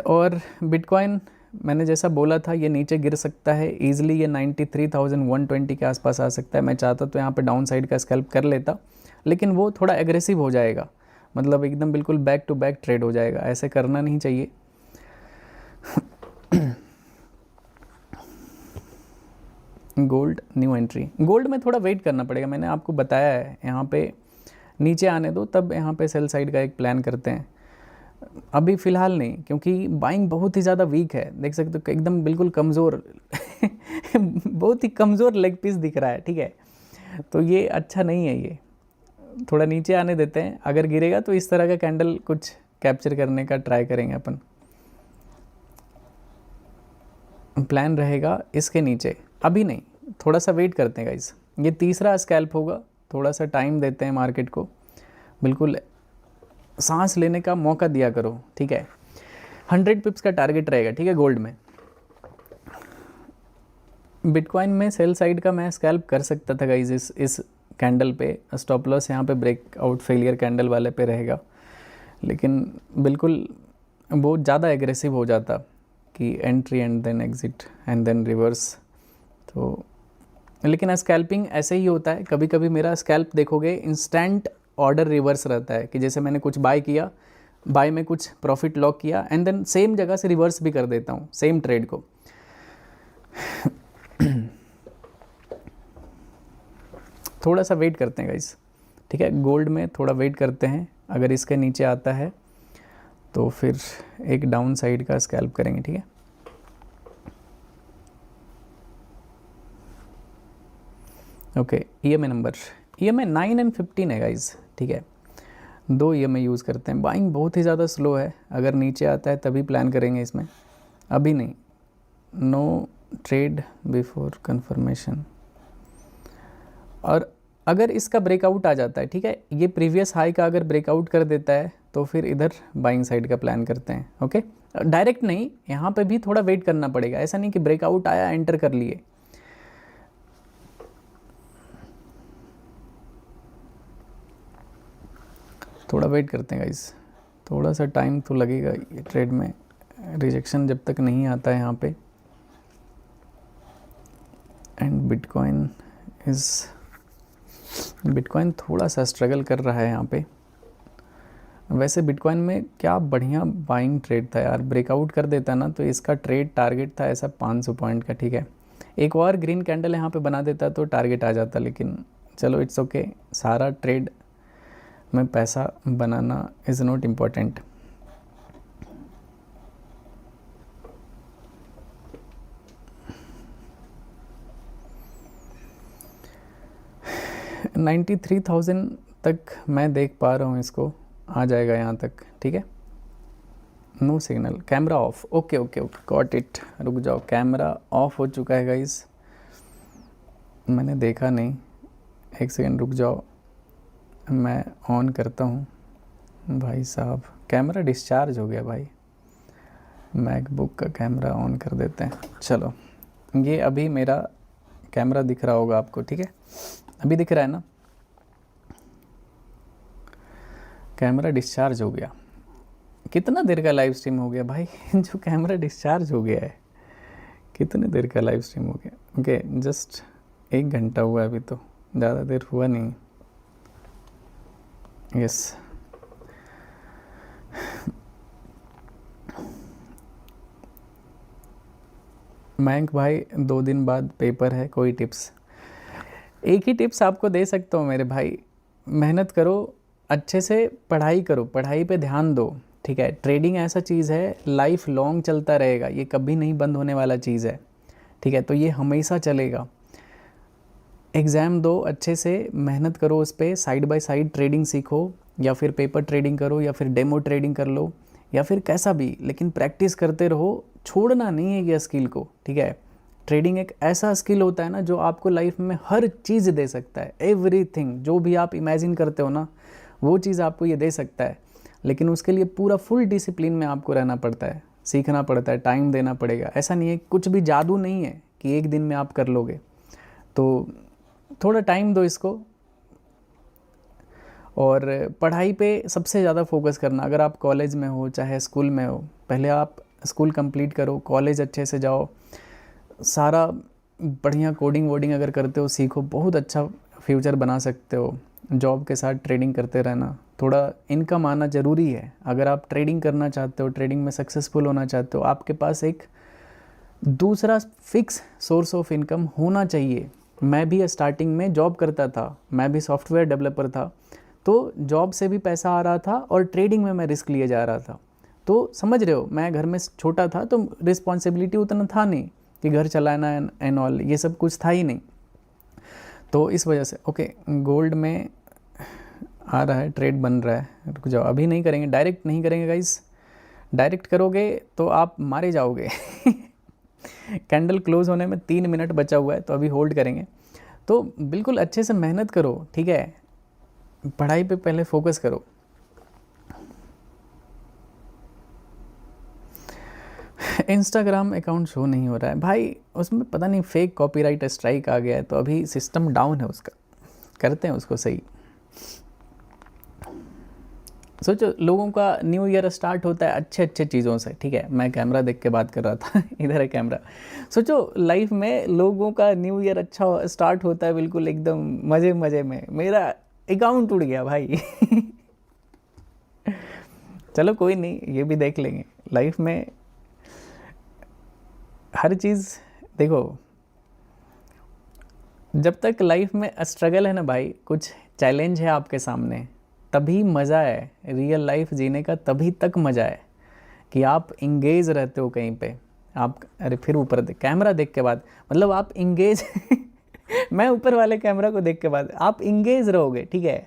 और बिटकॉइन मैंने जैसा बोला था, ये नीचे गिर सकता है ईजिली, ये 93,120 के आसपास आ सकता है। मैं चाहता तो यहाँ पे डाउन साइड का स्कैल्प कर लेता, लेकिन वो थोड़ा एग्रेसिव हो जाएगा, मतलब एकदम बिल्कुल बैक टू बैक ट्रेड हो जाएगा, ऐसे करना नहीं चाहिए। गोल्ड न्यू एंट्री, गोल्ड में थोड़ा वेट करना पड़ेगा, मैंने आपको बताया है, यहाँ पे नीचे आने दो तब यहाँ पे सेल साइड का एक प्लान करते हैं, अभी फ़िलहाल नहीं, क्योंकि बाइंग बहुत ही ज़्यादा वीक है, देख सकते हो एकदम बिल्कुल कमज़ोर बहुत ही कमज़ोर लेग पीस दिख रहा है, ठीक है। तो ये अच्छा नहीं है, ये थोड़ा नीचे आने देते हैं, अगर गिरेगा तो इस तरह का कैंडल कुछ कैप्चर करने का ट्राई करेंगे अपन। प्लान रहेगा इसके नीचे, अभी नहीं, थोड़ा सा वेट करते हैं गाइस, ये तीसरा स्कैल्प होगा, थोड़ा सा टाइम देते हैं मार्केट को, बिल्कुल सांस लेने का मौका दिया करो, ठीक है। 100 पिप्स का टारगेट रहेगा, ठीक है, गोल्ड में। बिटकॉइन में सेल साइड का मैं स्कैल्प कर सकता था गाइस, इस कैंडल पे स्टॉप लॉस यहाँ पे ब्रेकआउट फेलियर कैंडल वाले पे रहेगा, लेकिन बिल्कुल बहुत ज़्यादा एग्रेसिव हो जाता कि entry and then exit and then reverse. तो लेकिन स्कैल्पिंग ऐसे ही होता है, कभी कभी मेरा स्कैल्प देखोगे इंस्टेंट ऑर्डर रिवर्स रहता है, कि जैसे मैंने कुछ बाय किया, बाय में कुछ प्रॉफिट लॉक किया एंड देन सेम जगह से रिवर्स भी कर देता हूँ सेम ट्रेड को। थोड़ा सा वेट करते हैं गाइस, ठीक है, गोल्ड में थोड़ा वेट करते हैं, अगर इसके नीचे आता है तो फिर एक डाउन साइड का स्कैल्प करेंगे, ठीक है। Okay, EMA number, EMA 9 and 15 है गाइस, ठीक है, 2 ईएमए यूज़ करते हैं। बाइंग बहुत ही ज़्यादा स्लो है, अगर नीचे आता है तभी प्लान करेंगे इसमें, अभी नहीं। नो ट्रेड बिफोर कंफर्मेशन, और अगर इसका ब्रेकआउट आ जाता है, ठीक है, ये प्रीवियस हाई का अगर ब्रेकआउट कर देता है तो फिर इधर बाइंग साइड का प्लान करते हैं, ओके। डायरेक्ट नहीं, यहाँ पे भी थोड़ा वेट करना पड़ेगा, ऐसा नहीं कि ब्रेकआउट आया एंटर कर लिए। थोड़ा वेट करते हैं गाइस, थोड़ा सा टाइम तो लगेगा ये ट्रेड में, रिजेक्शन जब तक नहीं आता है यहाँ पे। एंड बिटकॉइन थोड़ा सा स्ट्रगल कर रहा है यहाँ पे। वैसे बिटकॉइन में क्या बढ़िया बाइंग ट्रेड था यार, ब्रेकआउट कर देता ना तो इसका ट्रेड टारगेट था ऐसा 500 पॉइंट का, ठीक है, एक और ग्रीन कैंडल यहाँ पे बना देता तो टारगेट आ जाता, लेकिन चलो इट्स ओके, सारा ट्रेड में पैसा बनाना इज़ नॉट इम्पॉर्टेंट। 93,000 तक मैं देख पा रहा हूँ, इसको आ जाएगा यहाँ तक, ठीक है। No signal, camera off, okay okay okay, got it. रुक जाओ, कैमरा ऑफ हो चुका है गाइस, मैंने देखा नहीं, एक सेकंड रुक जाओ, मैं ऑन करता हूँ। भाई साहब कैमरा डिस्चार्ज हो गया भाई, मैकबुक का कैमरा ऑन कर देते हैं। चलो, ये अभी मेरा कैमरा दिख रहा होगा आपको, ठीक है, अभी दिख रहा है ना, कैमरा डिस्चार्ज हो गया। कितना देर का लाइव स्ट्रीम हो गया भाई जो कैमरा डिस्चार्ज हो गया है, कितने देर का लाइव स्ट्रीम हो गया? ओके, जस्ट 1 घंटा हुआ है अभी, तो ज़्यादा देर हुआ नहीं। यस, मयंक भाई 2 दिन बाद पेपर है, कोई टिप्स? एक ही टिप्स आपको दे सकता हूँ मेरे भाई, मेहनत करो, अच्छे से पढ़ाई करो, पढ़ाई पे ध्यान दो, ठीक है। ट्रेडिंग ऐसा चीज़ है, लाइफ लॉन्ग चलता रहेगा, ये कभी नहीं बंद होने वाला चीज़ है, ठीक है, तो ये हमेशा चलेगा। एग्ज़ाम दो, अच्छे से मेहनत करो उस पर, साइड बाय साइड ट्रेडिंग सीखो, या फिर पेपर ट्रेडिंग करो, या फिर डेमो ट्रेडिंग कर लो, या फिर कैसा भी, लेकिन प्रैक्टिस करते रहो, छोड़ना नहीं है ये स्किल को, ठीक है। ट्रेडिंग एक ऐसा स्किल होता है ना जो आपको लाइफ में हर चीज़ दे सकता है, एवरीथिंग, जो भी आप इमेजिन करते हो ना वो चीज़ आपको ये दे सकता है, लेकिन उसके लिए पूरा फुल डिसिप्लिन में आपको रहना पड़ता है, सीखना पड़ता है, टाइम देना पड़ेगा। ऐसा नहीं है, कुछ भी जादू नहीं है कि एक दिन में आप कर लोगे, तो थोड़ा टाइम दो इसको, और पढ़ाई पे सबसे ज़्यादा फोकस करना। अगर आप कॉलेज में हो चाहे स्कूल में हो, पहले आप स्कूल कंप्लीट करो, कॉलेज अच्छे से जाओ, सारा बढ़िया कोडिंग वोडिंग अगर करते हो सीखो, बहुत अच्छा फ्यूचर बना सकते हो। जॉब के साथ ट्रेडिंग करते रहना, थोड़ा इनकम आना ज़रूरी है। अगर आप ट्रेडिंग करना चाहते हो, ट्रेडिंग में सक्सेसफुल होना चाहते हो, आपके पास एक दूसरा फिक्स सोर्स ऑफ इनकम होना चाहिए। मैं भी स्टार्टिंग में जॉब करता था, मैं भी सॉफ्टवेयर डेवलपर था, तो जॉब से भी पैसा आ रहा था और ट्रेडिंग में मैं रिस्क लिए जा रहा था। तो समझ रहे हो, मैं घर में छोटा था तो रिस्पॉन्सिबिलिटी उतना था नहीं कि घर चलाना एंड ऑल, ये सब कुछ था ही नहीं, तो इस वजह से। ओके, गोल्ड में आ रहा है, ट्रेड बन रहा है, रुक जाओ, अभी नहीं करेंगे, डायरेक्ट नहीं करेंगे गाइस, डायरेक्ट करोगे तो आप मारे जाओगे कैंडल क्लोज होने में 3 मिनट बचा हुआ है, तो अभी होल्ड करेंगे। तो बिल्कुल अच्छे से मेहनत करो, ठीक है, पढ़ाई पे पहले फोकस करो। इंस्टाग्राम अकाउंट शो नहीं हो रहा है भाई, उसमें पता नहीं फेक कॉपीराइट स्ट्राइक आ गया है, तो अभी सिस्टम डाउन है उसका, करते हैं उसको सही। सोचो, लोगों का न्यू ईयर स्टार्ट होता है अच्छे अच्छे चीज़ों से, ठीक है, मैं कैमरा देख के बात कर रहा था इधर है कैमरा। सोचो लाइफ में लोगों का न्यू ईयर अच्छा स्टार्ट होता है, बिल्कुल एकदम मज़े मज़े में, मेरा अकाउंट उड़ गया भाई चलो कोई नहीं, ये भी देख लेंगे। लाइफ में हर चीज़ देखो, जब तक लाइफ में स्ट्रगल है ना भाई, कुछ चैलेंज है आपके सामने, तभी मज़ा है रियल लाइफ जीने का, तभी तक मज़ा है कि आप इंगेज रहते हो कहीं पे। आप, अरे फिर ऊपर कैमरा देख के बाद, मतलब आप इंगेज मैं ऊपर वाले कैमरा को देख के बाद आप इंगेज रहोगे, ठीक है।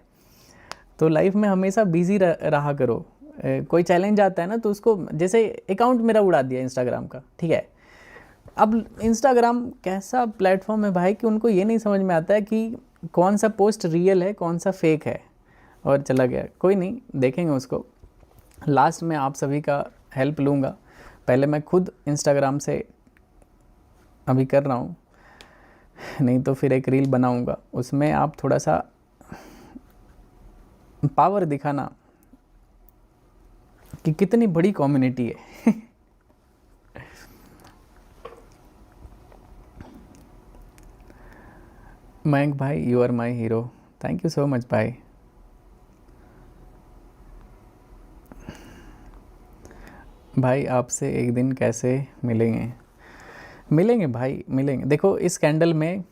तो लाइफ में हमेशा बिजी रहा करो। कोई चैलेंज आता है ना, तो उसको, जैसे अकाउंट मेरा उड़ा दिया इंस्टाग्राम का, ठीक है, अब इंस्टाग्राम कैसा प्लेटफॉर्म है भाई कि उनको ये नहीं समझ में आता है कि कौन सा पोस्ट रियल है कौन सा फेक है, और चला गया। कोई नहीं, देखेंगे उसको, लास्ट में आप सभी का हेल्प लूँगा। पहले मैं खुद इंस्टाग्राम से अभी कर रहा हूँ, नहीं तो फिर एक रील बनाऊँगा, उसमें आप थोड़ा सा पावर दिखाना कि कितनी बड़ी कम्युनिटी है मयंक भाई, you are my hero, thank you so much भाई। भाई आपसे एक दिन कैसे मिलेंगे? मिलेंगे भाई, मिलेंगे। देखो, इस कैंडल में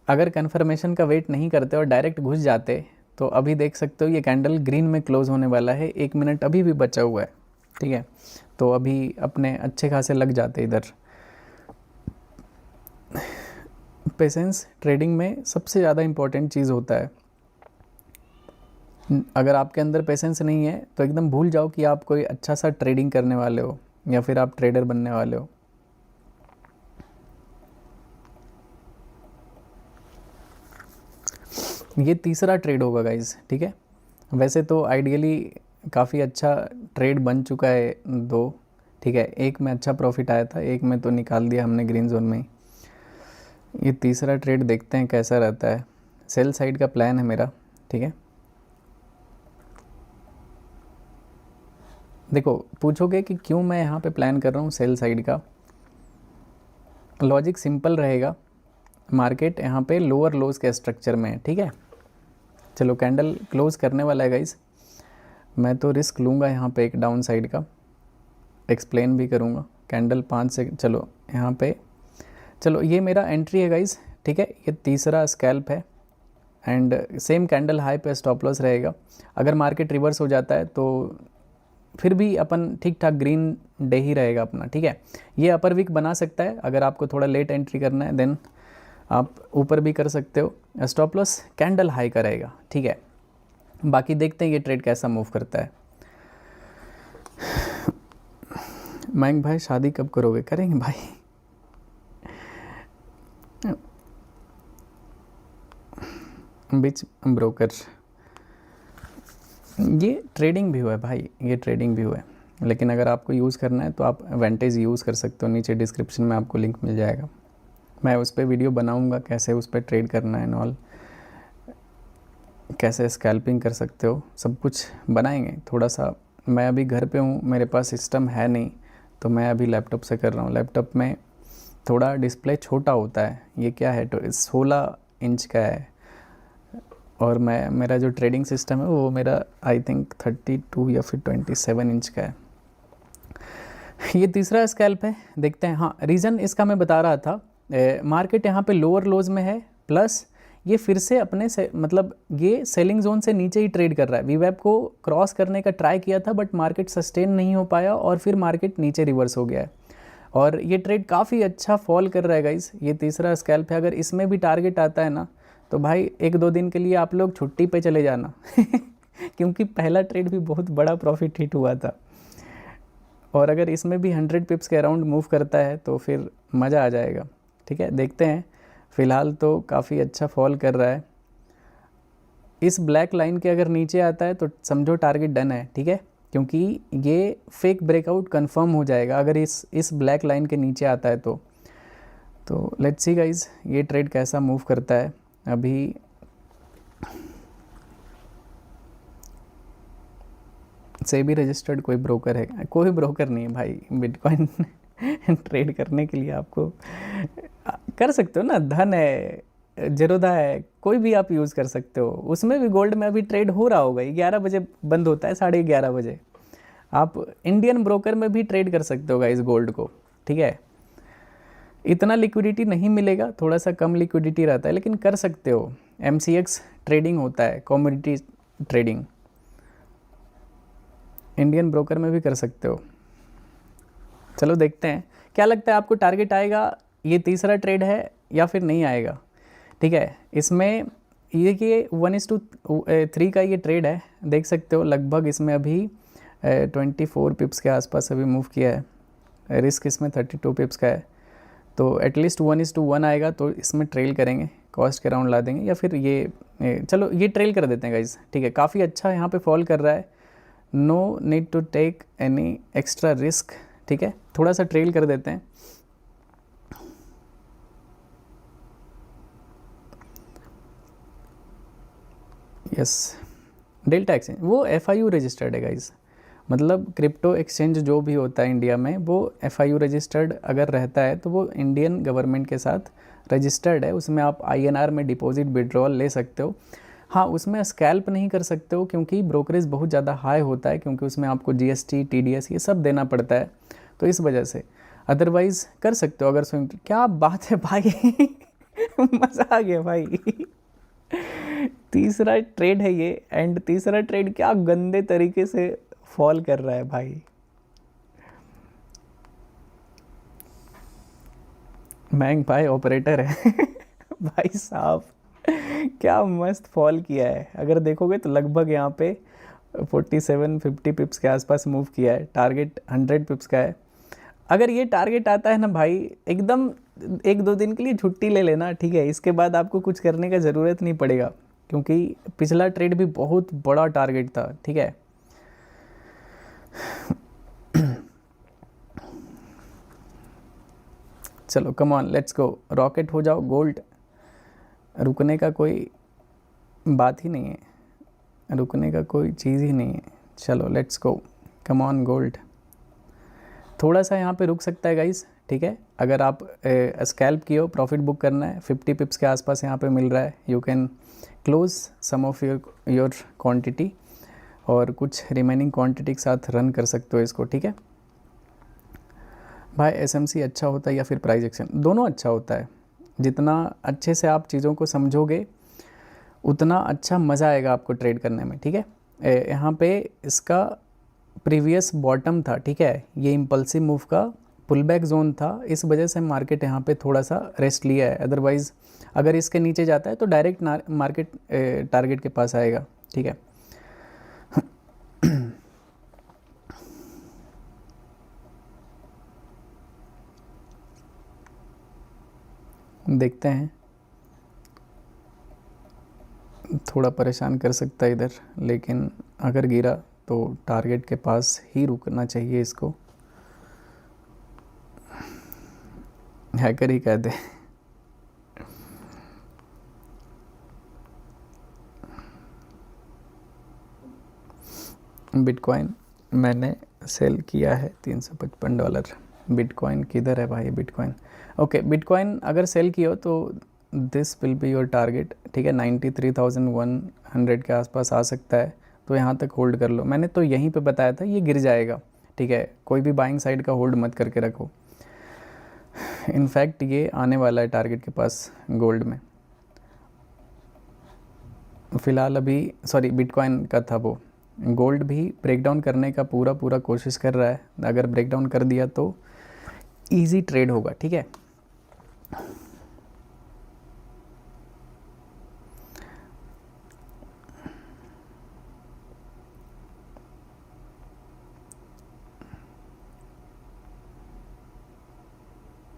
अगर कन्फर्मेशन का वेट नहीं करते और डायरेक्ट घुस जाते, तो अभी देख सकते हो ये कैंडल ग्रीन में क्लोज होने वाला है, 1 मिनट अभी भी बचा हुआ है, ठीक है, तो अभी अपने अच्छे खासे लग जाते इधर। पेशेंस ट्रेडिंग में सबसे ज़्यादा इम्पोर्टेंट चीज़ होता है। अगर आपके अंदर पेशेंस नहीं है तो एकदम भूल जाओ कि आप कोई अच्छा सा ट्रेडिंग करने वाले हो या फिर आप ट्रेडर बनने वाले हो। ये तीसरा ट्रेड होगा गाइज, ठीक है। वैसे तो आइडियली काफ़ी अच्छा ट्रेड बन चुका है 2, ठीक है। एक में अच्छा प्रॉफिट आया था, एक में तो निकाल दिया हमने ग्रीन जोन में ही। ये तीसरा ट्रेड देखते हैं कैसा रहता है। सेल साइड का प्लान है मेरा, ठीक है। देखो, पूछोगे कि क्यों मैं यहाँ पे प्लान कर रहा हूँ सेल साइड का। लॉजिक सिंपल रहेगा, मार्केट यहाँ पे लोअर लोज के स्ट्रक्चर में है, ठीक है। चलो कैंडल क्लोज करने वाला है गाइस, मैं तो रिस्क लूँगा यहाँ पे एक डाउन साइड का, एक्सप्लेन भी करूँगा। कैंडल 5 से चलो यहाँ पे, चलो ये मेरा एंट्री है गाइस, ठीक है। ये तीसरा स्कैल्प है एंड सेम कैंडल हाई पे स्टॉप लॉस रहेगा। अगर मार्केट रिवर्स हो जाता है तो फिर भी अपन ठीक ठाक ग्रीन डे ही रहेगा अपना, ठीक है। ये अपर वीक बना सकता है, अगर आपको थोड़ा लेट एंट्री करना है देन आप ऊपर भी कर सकते हो। स्टॉप लॉस कैंडल हाई का रहेगा, ठीक है। बाकी देखते हैं ये ट्रेड कैसा मूव करता है। मयंक भाई शादी कब करोगे? करेंगे भाई। बिच ब्रोकर, ये ट्रेडिंग भी हुआ है भाई, ये ट्रेडिंग भी हुआ है, लेकिन अगर आपको यूज़ करना है तो आप वेंटेज यूज़ कर सकते हो। नीचे डिस्क्रिप्शन में आपको लिंक मिल जाएगा, मैं उस पर वीडियो बनाऊंगा कैसे उस पर ट्रेड करना है नॉल, कैसे स्कैल्पिंग कर सकते हो, सब कुछ बनाएंगे। थोड़ा सा मैं अभी घर पे हूँ, मेरे पास सिस्टम है नहीं, तो मैं अभी लैपटॉप से कर रहा हूँ। लैपटॉप में थोड़ा डिस्प्ले छोटा होता है, ये क्या है तो 16 इंच का है, और मेरा जो ट्रेडिंग सिस्टम है वो मेरा आई थिंक 32 या फिर 27 इंच का है। ये तीसरा स्कैल्प है, देखते हैं। हाँ, रीज़न इसका मैं बता रहा था, मार्केट यहाँ पे लोअर लोज में है, प्लस ये फिर से अपने से मतलब ये सेलिंग जोन से नीचे ही ट्रेड कर रहा है। वीवेब को क्रॉस करने का ट्राई किया था बट मार्केट सस्टेन नहीं हो पाया और फिर मार्केट नीचे रिवर्स हो गया है, और ये ट्रेड काफ़ी अच्छा फॉल कर रहा है गाइस। ये तीसरा स्कैल्प है, अगर इसमें भी टारगेट आता है ना तो भाई 1-2 दिन के लिए आप लोग छुट्टी पे चले जाना क्योंकि पहला ट्रेड भी बहुत बड़ा प्रॉफिट हिट हुआ था, और अगर इसमें भी 100 पिप्स के अराउंड मूव करता है तो फिर मज़ा आ जाएगा, ठीक है। देखते हैं, फ़िलहाल तो काफ़ी अच्छा फॉल कर रहा है। इस ब्लैक लाइन के अगर नीचे आता है तो समझो टारगेट डन है, ठीक है, क्योंकि ये फेक ब्रेकआउट कंफर्म हो जाएगा अगर इस ब्लैक लाइन के नीचे आता है तो लेट्स सी गाइज ये ट्रेड कैसा मूव करता है। अभी सेबी रजिस्टर्ड कोई ब्रोकर है? कोई ब्रोकर नहीं है भाई बिटकॉइन ट्रेड करने के लिए। आपको कर सकते हो ना, धन है, जेरोधा है, कोई भी आप यूज़ कर सकते हो। उसमें भी गोल्ड में अभी ट्रेड हो रहा होगा, 11 बजे बंद होता है, 11:30 बजे। आप इंडियन ब्रोकर में भी ट्रेड कर सकते हो इस गोल्ड को, ठीक है। इतना लिक्विडिटी नहीं मिलेगा, थोड़ा सा कम लिक्विडिटी रहता है, लेकिन कर सकते हो। MCX ट्रेडिंग होता है, कमोडिटी ट्रेडिंग, इंडियन ब्रोकर में भी कर सकते हो। चलो देखते हैं क्या लगता है आपको, टारगेट आएगा ये तीसरा ट्रेड है या फिर नहीं आएगा, ठीक है। इसमें ये कि 1:3 का ये ट्रेड है, देख सकते हो। लगभग इसमें अभी 24 पिप्स के आसपास अभी मूव किया है, रिस्क इसमें 32 पिप्स का है, तो एटलीस्ट 1:1 आएगा तो इसमें ट्रेल करेंगे, कॉस्ट के राउंड ला देंगे, या फिर ये चलो ये ट्रेल कर देते हैं गाइज, ठीक है। काफ़ी अच्छा यहाँ पे फॉल कर रहा है, no need to take any extra risk, ठीक है। थोड़ा सा ट्रेल कर देते हैं। यस, डेल्टा एक्सचेंज वो FIU रजिस्टर्ड है गाइज, मतलब क्रिप्टो एक्सचेंज जो भी होता है इंडिया में वो FIU रजिस्टर्ड अगर रहता है तो वो इंडियन गवर्नमेंट के साथ रजिस्टर्ड है। उसमें आप INR में डिपॉजिट विड्रॉल ले सकते हो। हाँ, उसमें स्कैल्प नहीं कर सकते हो क्योंकि ब्रोकरेज बहुत ज़्यादा हाई होता है, क्योंकि उसमें आपको GST TDS ये सब देना पड़ता है, तो इस वजह से। अदरवाइज़ कर सकते हो अगर स्विंग। क्या बात है भाई मज़ा आ गया भाई तीसरा ट्रेड है ये, एंड तीसरा ट्रेड क्या गंदे तरीके से फॉल कर रहा है भाई। मयंक भाई ऑपरेटर है भाई साहब क्या मस्त फॉल किया है, अगर देखोगे तो लगभग यहाँ पे 47-50 पिप्स के आसपास मूव किया है। टारगेट 100 पिप्स का है। अगर ये टारगेट आता है ना भाई, एकदम 1-2 दिन के लिए छुट्टी ले लेना, ठीक है। इसके बाद आपको कुछ करने का ज़रूरत नहीं पड़ेगा, क्योंकि पिछला ट्रेड भी बहुत बड़ा टारगेट था, ठीक है। चलो come on, let's go, rocket हो जाओ गोल्ड। रुकने का कोई बात ही नहीं है, रुकने का कोई चीज़ ही नहीं है। चलो let's go, come on gold. थोड़ा सा यहाँ पे रुक सकता है गाइस, ठीक है। अगर आप स्कैल्प की हो, प्रॉफिट बुक करना है, 50 पिप्स के आसपास यहाँ पे मिल रहा है, you can close some of your quantity और कुछ रिमेनिंग क्वांटिटी के साथ रन कर सकते हो इसको, ठीक है भाई। एसएमसी अच्छा होता है या फिर प्राइस एक्शन, दोनों अच्छा होता है। जितना अच्छे से आप चीज़ों को समझोगे उतना अच्छा मज़ा आएगा आपको ट्रेड करने में, ठीक है। यहाँ पे इसका प्रीवियस बॉटम था, ठीक है, ये इम्पल्सिव मूव का पुल बैक जोन था, इस वजह से मार्केट यहाँ पे थोड़ा सा रेस्ट लिया है। अदरवाइज़ अगर इसके नीचे जाता है तो डायरेक्ट मार्केट टारगेट के पास आएगा, ठीक है। देखते हैं, थोड़ा परेशान कर सकता है इधर, लेकिन अगर गिरा तो टारगेट के पास ही रुकना चाहिए इसको, हैकर ही कह दे। बिटकॉइन मैंने सेल किया है $355। बिटकॉइन किधर है भाई, बिटकॉइन ओके। बिटकॉइन अगर सेल की हो तो this will be your target, ठीक है। 93,100 के आसपास आ सकता है, तो यहाँ तक होल्ड कर लो। मैंने तो यहीं पे बताया था ये गिर जाएगा, ठीक है। कोई भी बाइंग साइड का होल्ड मत करके रखो। इनफैक्ट ये आने वाला है टारगेट के पास गोल्ड में। फ़िलहाल अभी सॉरी बिटकॉइन का था वो, गोल्ड भी ब्रेकडाउन करने का पूरा कोशिश कर रहा है। अगर ब्रेकडाउन कर दिया तो इजी ट्रेड होगा, ठीक है।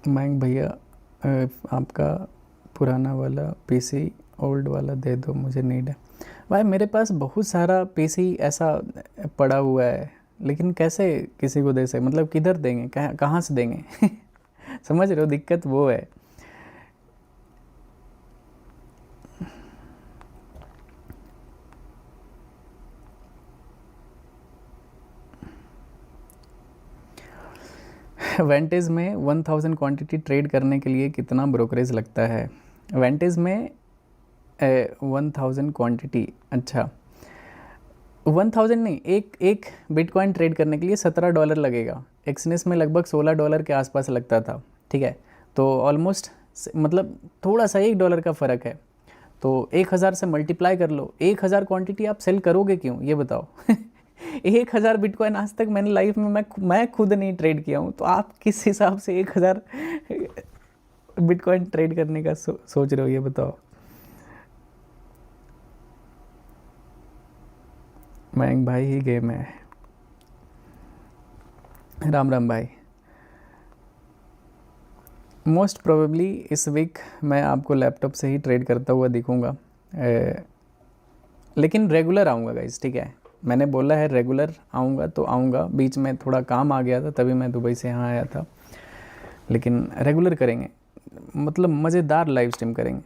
मयंक भैया आपका पुराना वाला पीसी ओल्ड वाला दे दो, मुझे नीड है। भाई मेरे पास बहुत सारा पीसी ऐसा पड़ा हुआ है, लेकिन कैसे किसी को दे सकते, मतलब किधर देंगे, कहाँ से देंगे समझ रहे हो, दिक्कत वो है। वेंटेज में 1000 क्वांटिटी ट्रेड करने के लिए कितना ब्रोकरेज लगता है? वेंटेज में 1000 क्वांटिटी, अच्छा 1000 नहीं, एक बिटकॉइन ट्रेड करने के लिए $17 लगेगा। एक्सनेस में लगभग $16 के आसपास लगता था, ठीक है। तो ऑलमोस्ट मतलब थोड़ा सा $1 का फ़र्क है। तो 1000 से मल्टीप्लाई कर लो। 1000 क्वांटिटी आप सेल करोगे क्यों, ये बताओ 1000 बिटकॉइन आज तक मैंने लाइफ में मैं खुद नहीं ट्रेड किया हूँ, तो आप किस हिसाब से 1000 बिटकॉइन ट्रेड करने का सोच रहे हो, ये बताओ। मयंक भाई ही गेम है। राम राम भाई। मोस्ट प्रोबेबली इस वीक मैं आपको लैपटॉप से ही ट्रेड करता हुआ दिखूंगा, लेकिन रेगुलर आऊँगा गाइस, ठीक है। मैंने बोला है रेगुलर आऊँगा तो आऊँगा, बीच में थोड़ा काम आ गया था तभी मैं दुबई से यहाँ आया था, लेकिन रेगुलर करेंगे, मतलब मज़ेदार लाइव स्ट्रीम करेंगे।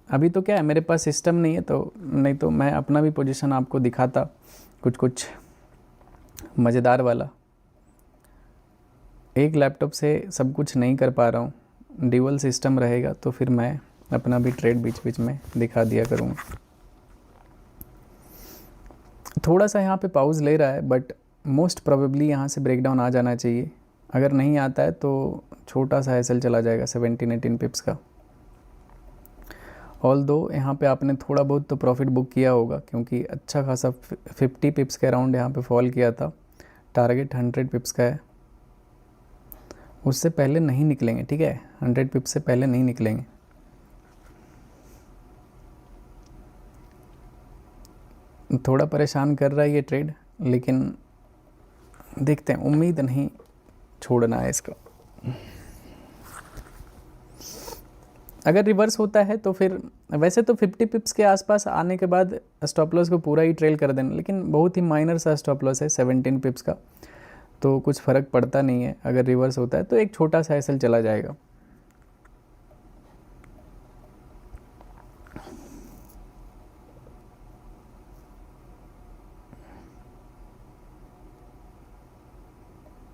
अभी तो क्या है, मेरे पास सिस्टम नहीं है, तो नहीं तो मैं अपना भी पोजीशन आपको दिखाता कुछ मज़ेदार वाला। एक लैपटॉप से सब कुछ नहीं कर पा रहा हूँ, ड्यूअल सिस्टम रहेगा तो फिर मैं अपना भी ट्रेड बीच बीच में दिखा दिया करूँगा। थोड़ा सा यहाँ पे पाउज ले रहा है, बट मोस्ट प्रोबेबली यहाँ से ब्रेकडाउन आ जाना चाहिए। अगर नहीं आता है तो छोटा सा एसएल चला जाएगा 17-18 पिप्स का। ऑल दो यहाँ पे आपने थोड़ा बहुत तो प्रॉफिट बुक किया होगा, क्योंकि अच्छा खासा 50 पिप्स के अराउंड यहाँ पे फॉल किया था। टारगेट 100 पिप्स का है, उससे पहले नहीं निकलेंगे, ठीक है। 100 पिप्स से पहले नहीं निकलेंगे। थोड़ा परेशान कर रहा है ये ट्रेड, लेकिन देखते हैं, उम्मीद नहीं छोड़ना है इसका। अगर रिवर्स होता है तो फिर वैसे तो 50 पिप्स के आसपास आने के बाद स्टॉप लॉस को पूरा ही ट्रेल कर देना, लेकिन बहुत ही माइनर सा स्टॉप लॉस है 17 पिप्स का, तो कुछ फ़र्क पड़ता नहीं है। अगर रिवर्स होता है तो एक छोटा सा एसएल चला जाएगा।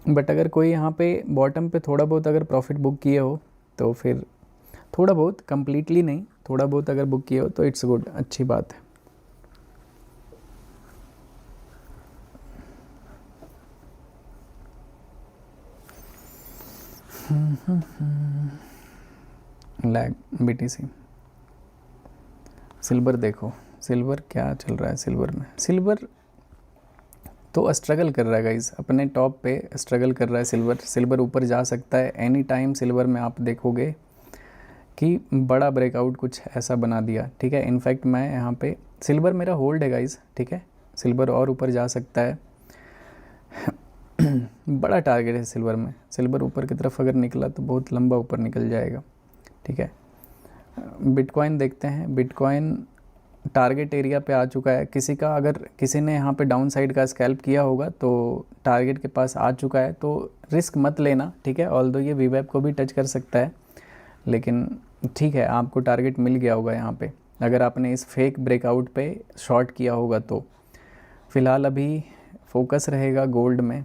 बट अगर कोई यहाँ पे बॉटम पे थोड़ा बहुत अगर प्रॉफिट बुक किए हो तो फिर थोड़ा बहुत, कंप्लीटली नहीं, थोड़ा बहुत अगर बुक किए हो तो इट्स गुड, अच्छी बात है। Lag BTC. सिल्वर देखो, सिल्वर क्या चल रहा है सिल्वर में। सिल्वर तो स्ट्रगल कर रहा है गाइस, अपने टॉप पे स्ट्रगल कर रहा है सिल्वर। सिल्वर ऊपर जा सकता है एनी टाइम। सिल्वर में आप देखोगे कि बड़ा ब्रेकआउट कुछ ऐसा बना दिया, ठीक है। इनफैक्ट मैं यहाँ पे सिल्वर मेरा होल्ड है गाइस, ठीक है। सिल्वर और ऊपर जा सकता है। बड़ा टारगेट है सिल्वर में। सिल्वर ऊपर की तरफ अगर निकला तो बहुत लंबा ऊपर निकल जाएगा, ठीक है। बिटकॉइन देखते हैं। बिटकॉइन टारगेट एरिया पे आ चुका है। अगर किसी ने यहाँ पे डाउन साइड का स्कैल्प किया होगा तो टारगेट के पास आ चुका है, तो रिस्क मत लेना, ठीक है। ऑल्दो ये वीवैप को भी टच कर सकता है, लेकिन ठीक है, आपको टारगेट मिल गया होगा यहाँ पे अगर आपने इस फेक ब्रेकआउट पे शॉर्ट किया होगा तो। फ़िलहाल अभी फोकस रहेगा गोल्ड में।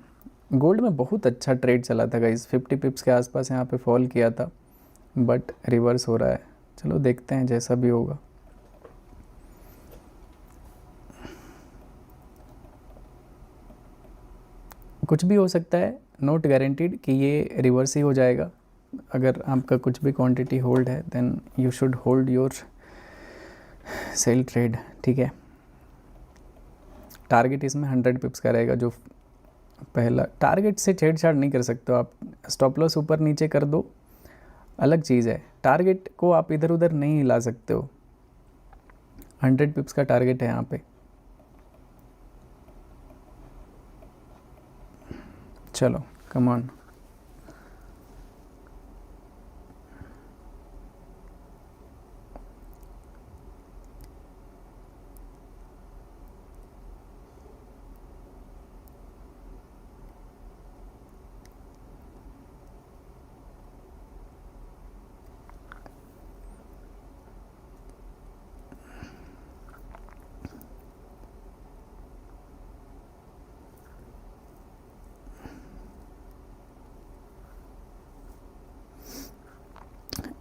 गोल्ड में बहुत अच्छा ट्रेड चला था गाइस, 50 पिप्स के आसपास यहाँ पे फॉल किया था, बट रिवर्स हो रहा है। चलो देखते हैं जैसा भी होगा। कुछ भी हो सकता है, नॉट गारंटीड कि ये रिवर्स ही हो जाएगा। अगर आपका कुछ भी क्वांटिटी होल्ड है then you should hold your sell trade, ठीक है। टारगेट इसमें 100 पिप्स का रहेगा। जो पहला टारगेट से छेड़छाड़ नहीं कर सकते हो आप। स्टॉप लॉस ऊपर नीचे कर दो अलग चीज़ है, टारगेट को आप इधर उधर नहीं हिला सकते हो। 100 पिप्स का टारगेट है यहाँ पे। चलो कम ऑन।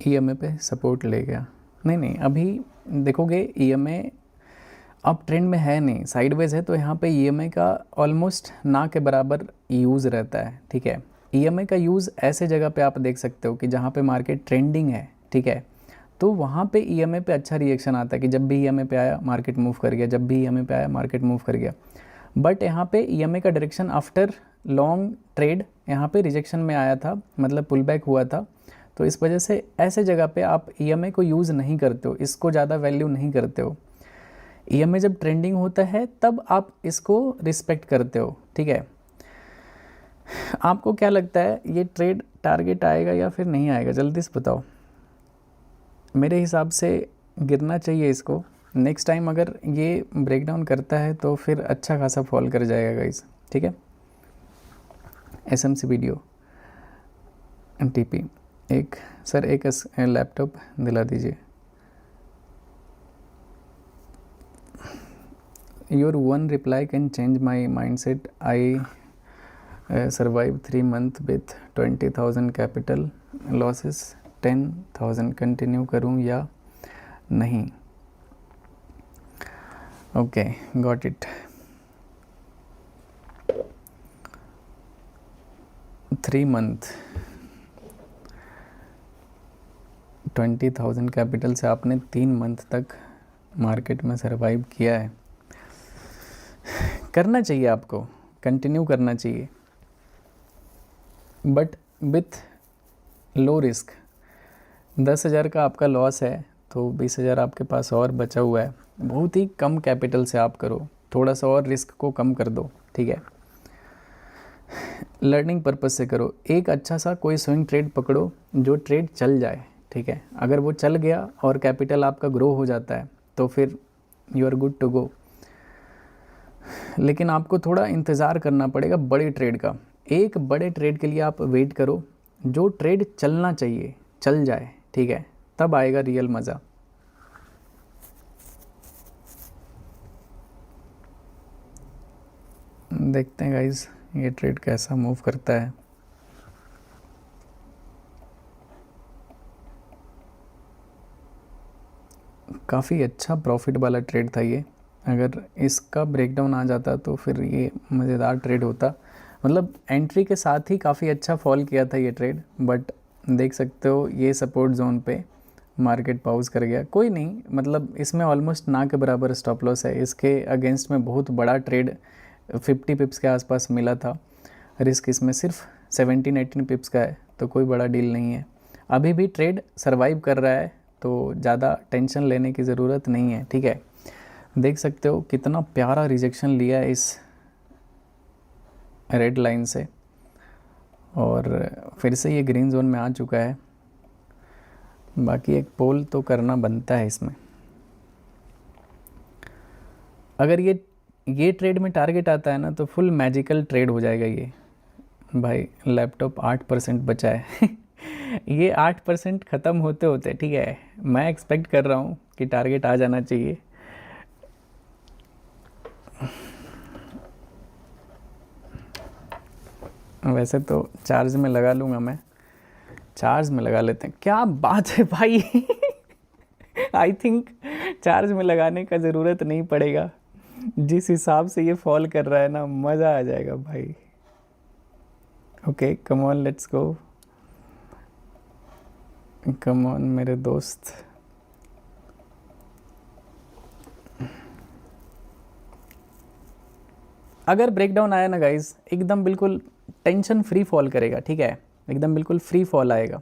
ईएमए पे सपोर्ट ले गया। नहीं, अभी देखोगे ईएमए अब ट्रेंड में है नहीं, साइडवेज है, तो यहाँ पे ईएमए का ऑलमोस्ट ना के बराबर यूज़ रहता है, ठीक है। ईएमए का यूज़ ऐसे जगह पे आप देख सकते हो कि जहाँ पे मार्केट ट्रेंडिंग है, ठीक है, तो वहाँ पे ईएमए पे अच्छा रिएक्शन आता है कि जब भी ईएमए पे आया मार्केट मूव कर गया, जब भी ईएमए पे आया मार्केट मूव कर गया। बट यहाँ पे ईएमए का डायरेक्शन आफ्टर लॉन्ग ट्रेड यहाँ पे रिजेक्शन में आया था, मतलब पुल बैक हुआ था। तो इस वजह से ऐसे जगह पे आप ईएमए को यूज़ नहीं करते हो, इसको ज़्यादा वैल्यू नहीं करते हो। ईएमए जब ट्रेंडिंग होता है तब आप इसको रिस्पेक्ट करते हो, ठीक है। आपको क्या लगता है ये ट्रेड टारगेट आएगा या फिर नहीं आएगा, जल्दी से बताओ। मेरे हिसाब से गिरना चाहिए इसको। नेक्स्ट टाइम अगर ये ब्रेकडाउन करता है तो फिर अच्छा खासा फॉल कर जाएगा गाइस, ठीक है। एसएमसी वीडियो टीपी एक लैपटॉप दिला दीजिए। Your one reply can change my mind set. I survive 3 months with 20,000 capital losses 10,000। Continue करूं या नहीं? Okay, got it. 3 months 20,000 capital से आपने 3 मंथ तक मार्केट में सरवाइव किया है। करना चाहिए आपको, कंटिन्यू करना चाहिए, बट विथ लो रिस्क। 10,000 का आपका लॉस है तो 20,000 आपके पास और बचा हुआ है। बहुत ही कम कैपिटल से आप करो, थोड़ा सा और रिस्क को कम कर दो, ठीक है। लर्निंग पर्पस से करो, एक अच्छा सा कोई स्विंग ट्रेड पकड़ो जो ट्रेड चल जाए, ठीक है। अगर वो चल गया और कैपिटल आपका ग्रो हो जाता है तो फिर you are good to go. लेकिन आपको थोड़ा इंतज़ार करना पड़ेगा बड़े ट्रेड का। एक बड़े ट्रेड के लिए आप वेट करो, जो ट्रेड चलना चाहिए चल जाए, ठीक है, तब आएगा रियल मज़ा। देखते हैं गाइस ये ट्रेड कैसा मूव करता है। काफ़ी अच्छा प्रॉफिट वाला ट्रेड था ये। अगर इसका ब्रेकडाउन आ जाता तो फिर ये मज़ेदार ट्रेड होता। मतलब एंट्री के साथ ही काफ़ी अच्छा फॉल किया था ये ट्रेड, बट देख सकते हो ये सपोर्ट जोन पे मार्केट पॉज कर गया। कोई नहीं, मतलब इसमें ऑलमोस्ट ना के बराबर स्टॉप लॉस है। इसके अगेंस्ट में बहुत बड़ा ट्रेड 50 पिप्स के आसपास मिला था। रिस्क इसमें सिर्फ 17-18 पिप्स का है, तो कोई बड़ा डील नहीं है। अभी भी ट्रेड सरवाइव कर रहा है, तो ज़्यादा टेंशन लेने की ज़रूरत नहीं है, ठीक है। देख सकते हो कितना प्यारा रिजेक्शन लिया है इस रेड लाइन से, और फिर से ये ग्रीन जोन में आ चुका है। बाकी एक पोल तो करना बनता है इसमें। अगर ये ट्रेड में टारगेट आता है ना तो फुल मैजिकल ट्रेड हो जाएगा ये। भाई लैपटॉप 8% बचा है ये 8% ख़त्म होते होते, ठीक है, मैं एक्सपेक्ट कर रहा हूँ कि टारगेट आ जाना चाहिए। वैसे तो चार्ज में लगा लूँगा, मैं चार्ज में लगा लेते हैं। क्या बात है भाई आई थिंक चार्ज में लगाने का ज़रूरत नहीं पड़ेगा। जिस हिसाब से ये फॉल कर रहा है ना, मज़ा आ जाएगा भाई। Okay come on let's go, come on मेरे दोस्त। अगर ब्रेकडाउन आया ना गाइज, एकदम बिल्कुल टेंशन फ्री फॉल करेगा, ठीक है, एकदम बिल्कुल फ्री फॉल आएगा।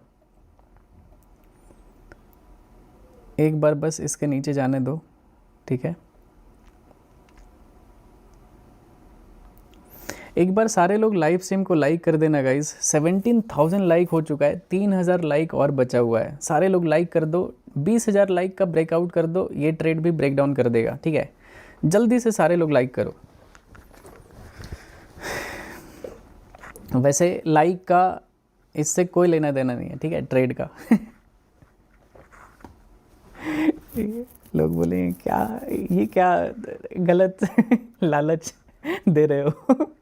एक बार बस इसके नीचे जाने दो, ठीक है। एक बार सारे लोग लाइव स्ट्रीम को लाइक कर देना गाइज। 17,000 लाइक हो चुका है, 3,000 लाइक और बचा हुआ है। सारे लोग लाइक कर दो, 20,000 लाइक का ब्रेकआउट कर दो, ये ट्रेड भी ब्रेकडाउन कर देगा, ठीक है। जल्दी से सारे लोग लाइक करो। वैसे लाइक का इससे कोई लेना देना नहीं है, ठीक है, ट्रेड का लोग बोलेंगे क्या ये क्या गलत लालच दे रहे हो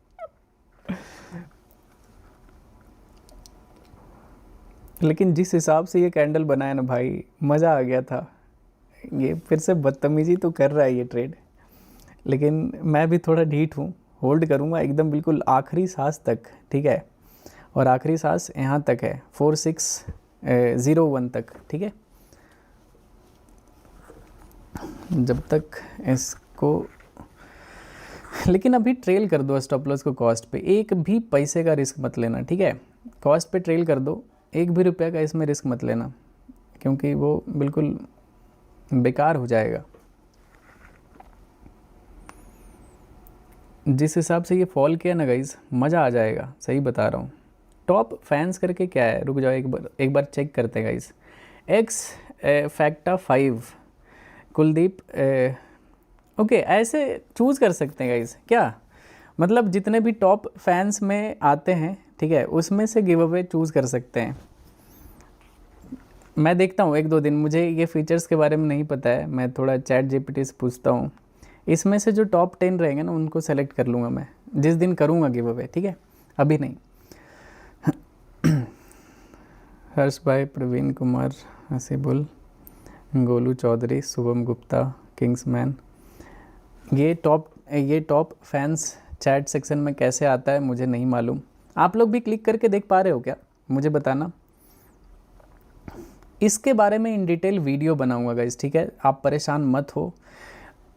लेकिन जिस हिसाब से ये कैंडल बनाया ना भाई, मज़ा आ गया था। ये फिर से बदतमीजी तो कर रहा है ये ट्रेड, लेकिन मैं भी थोड़ा ढीठ हूँ, होल्ड करूँगा एकदम बिल्कुल आखिरी सांस तक, ठीक है। और आखिरी सांस यहाँ तक है 4601 तक, ठीक है। जब तक इसको, लेकिन अभी ट्रेल कर दो स्टॉप लॉस को कॉस्ट पे, एक भी पैसे का रिस्क मत लेना, ठीक है। कॉस्ट पे ट्रेल कर दो, एक भी रुपया का इसमें रिस्क मत लेना, क्योंकि वो बिल्कुल बेकार हो जाएगा। जिस हिसाब से ये फॉल किया ना गाइज, मज़ा आ जाएगा, सही बता रहा हूँ। टॉप फैंस करके क्या है, रुक जाओ एक बार चेक करते हैं गाइज। एक्स फैक्टा 5 कुलदीप, ओके ऐसे चूज़ कर सकते हैं गाइज क्या, मतलब जितने भी टॉप फैंस में आते हैं, ठीक है, उसमें से गिव अवे चूज़ कर सकते हैं। मैं देखता हूँ 1-2 दिन, मुझे ये फीचर्स के बारे में नहीं पता है, मैं थोड़ा चैट जीपीटी से पूछता हूँ। इसमें से जो टॉप 10 रहेंगे ना, उनको सेलेक्ट कर लूँगा मैं जिस दिन करूँगा गिव अवे, ठीक है, अभी नहीं। हर्ष भाई, प्रवीण कुमार, हसीबुल, गोलू चौधरी, शुभम गुप्ता, किंग्समैन, ये टॉप फैंस चैट सेक्शन में कैसे आता है मुझे नहीं मालूम। आप लोग भी क्लिक करके देख पा रहे हो क्या, मुझे बताना। इसके बारे में इन डिटेल वीडियो बनाऊंगा गाइस, ठीक है, आप परेशान मत हो।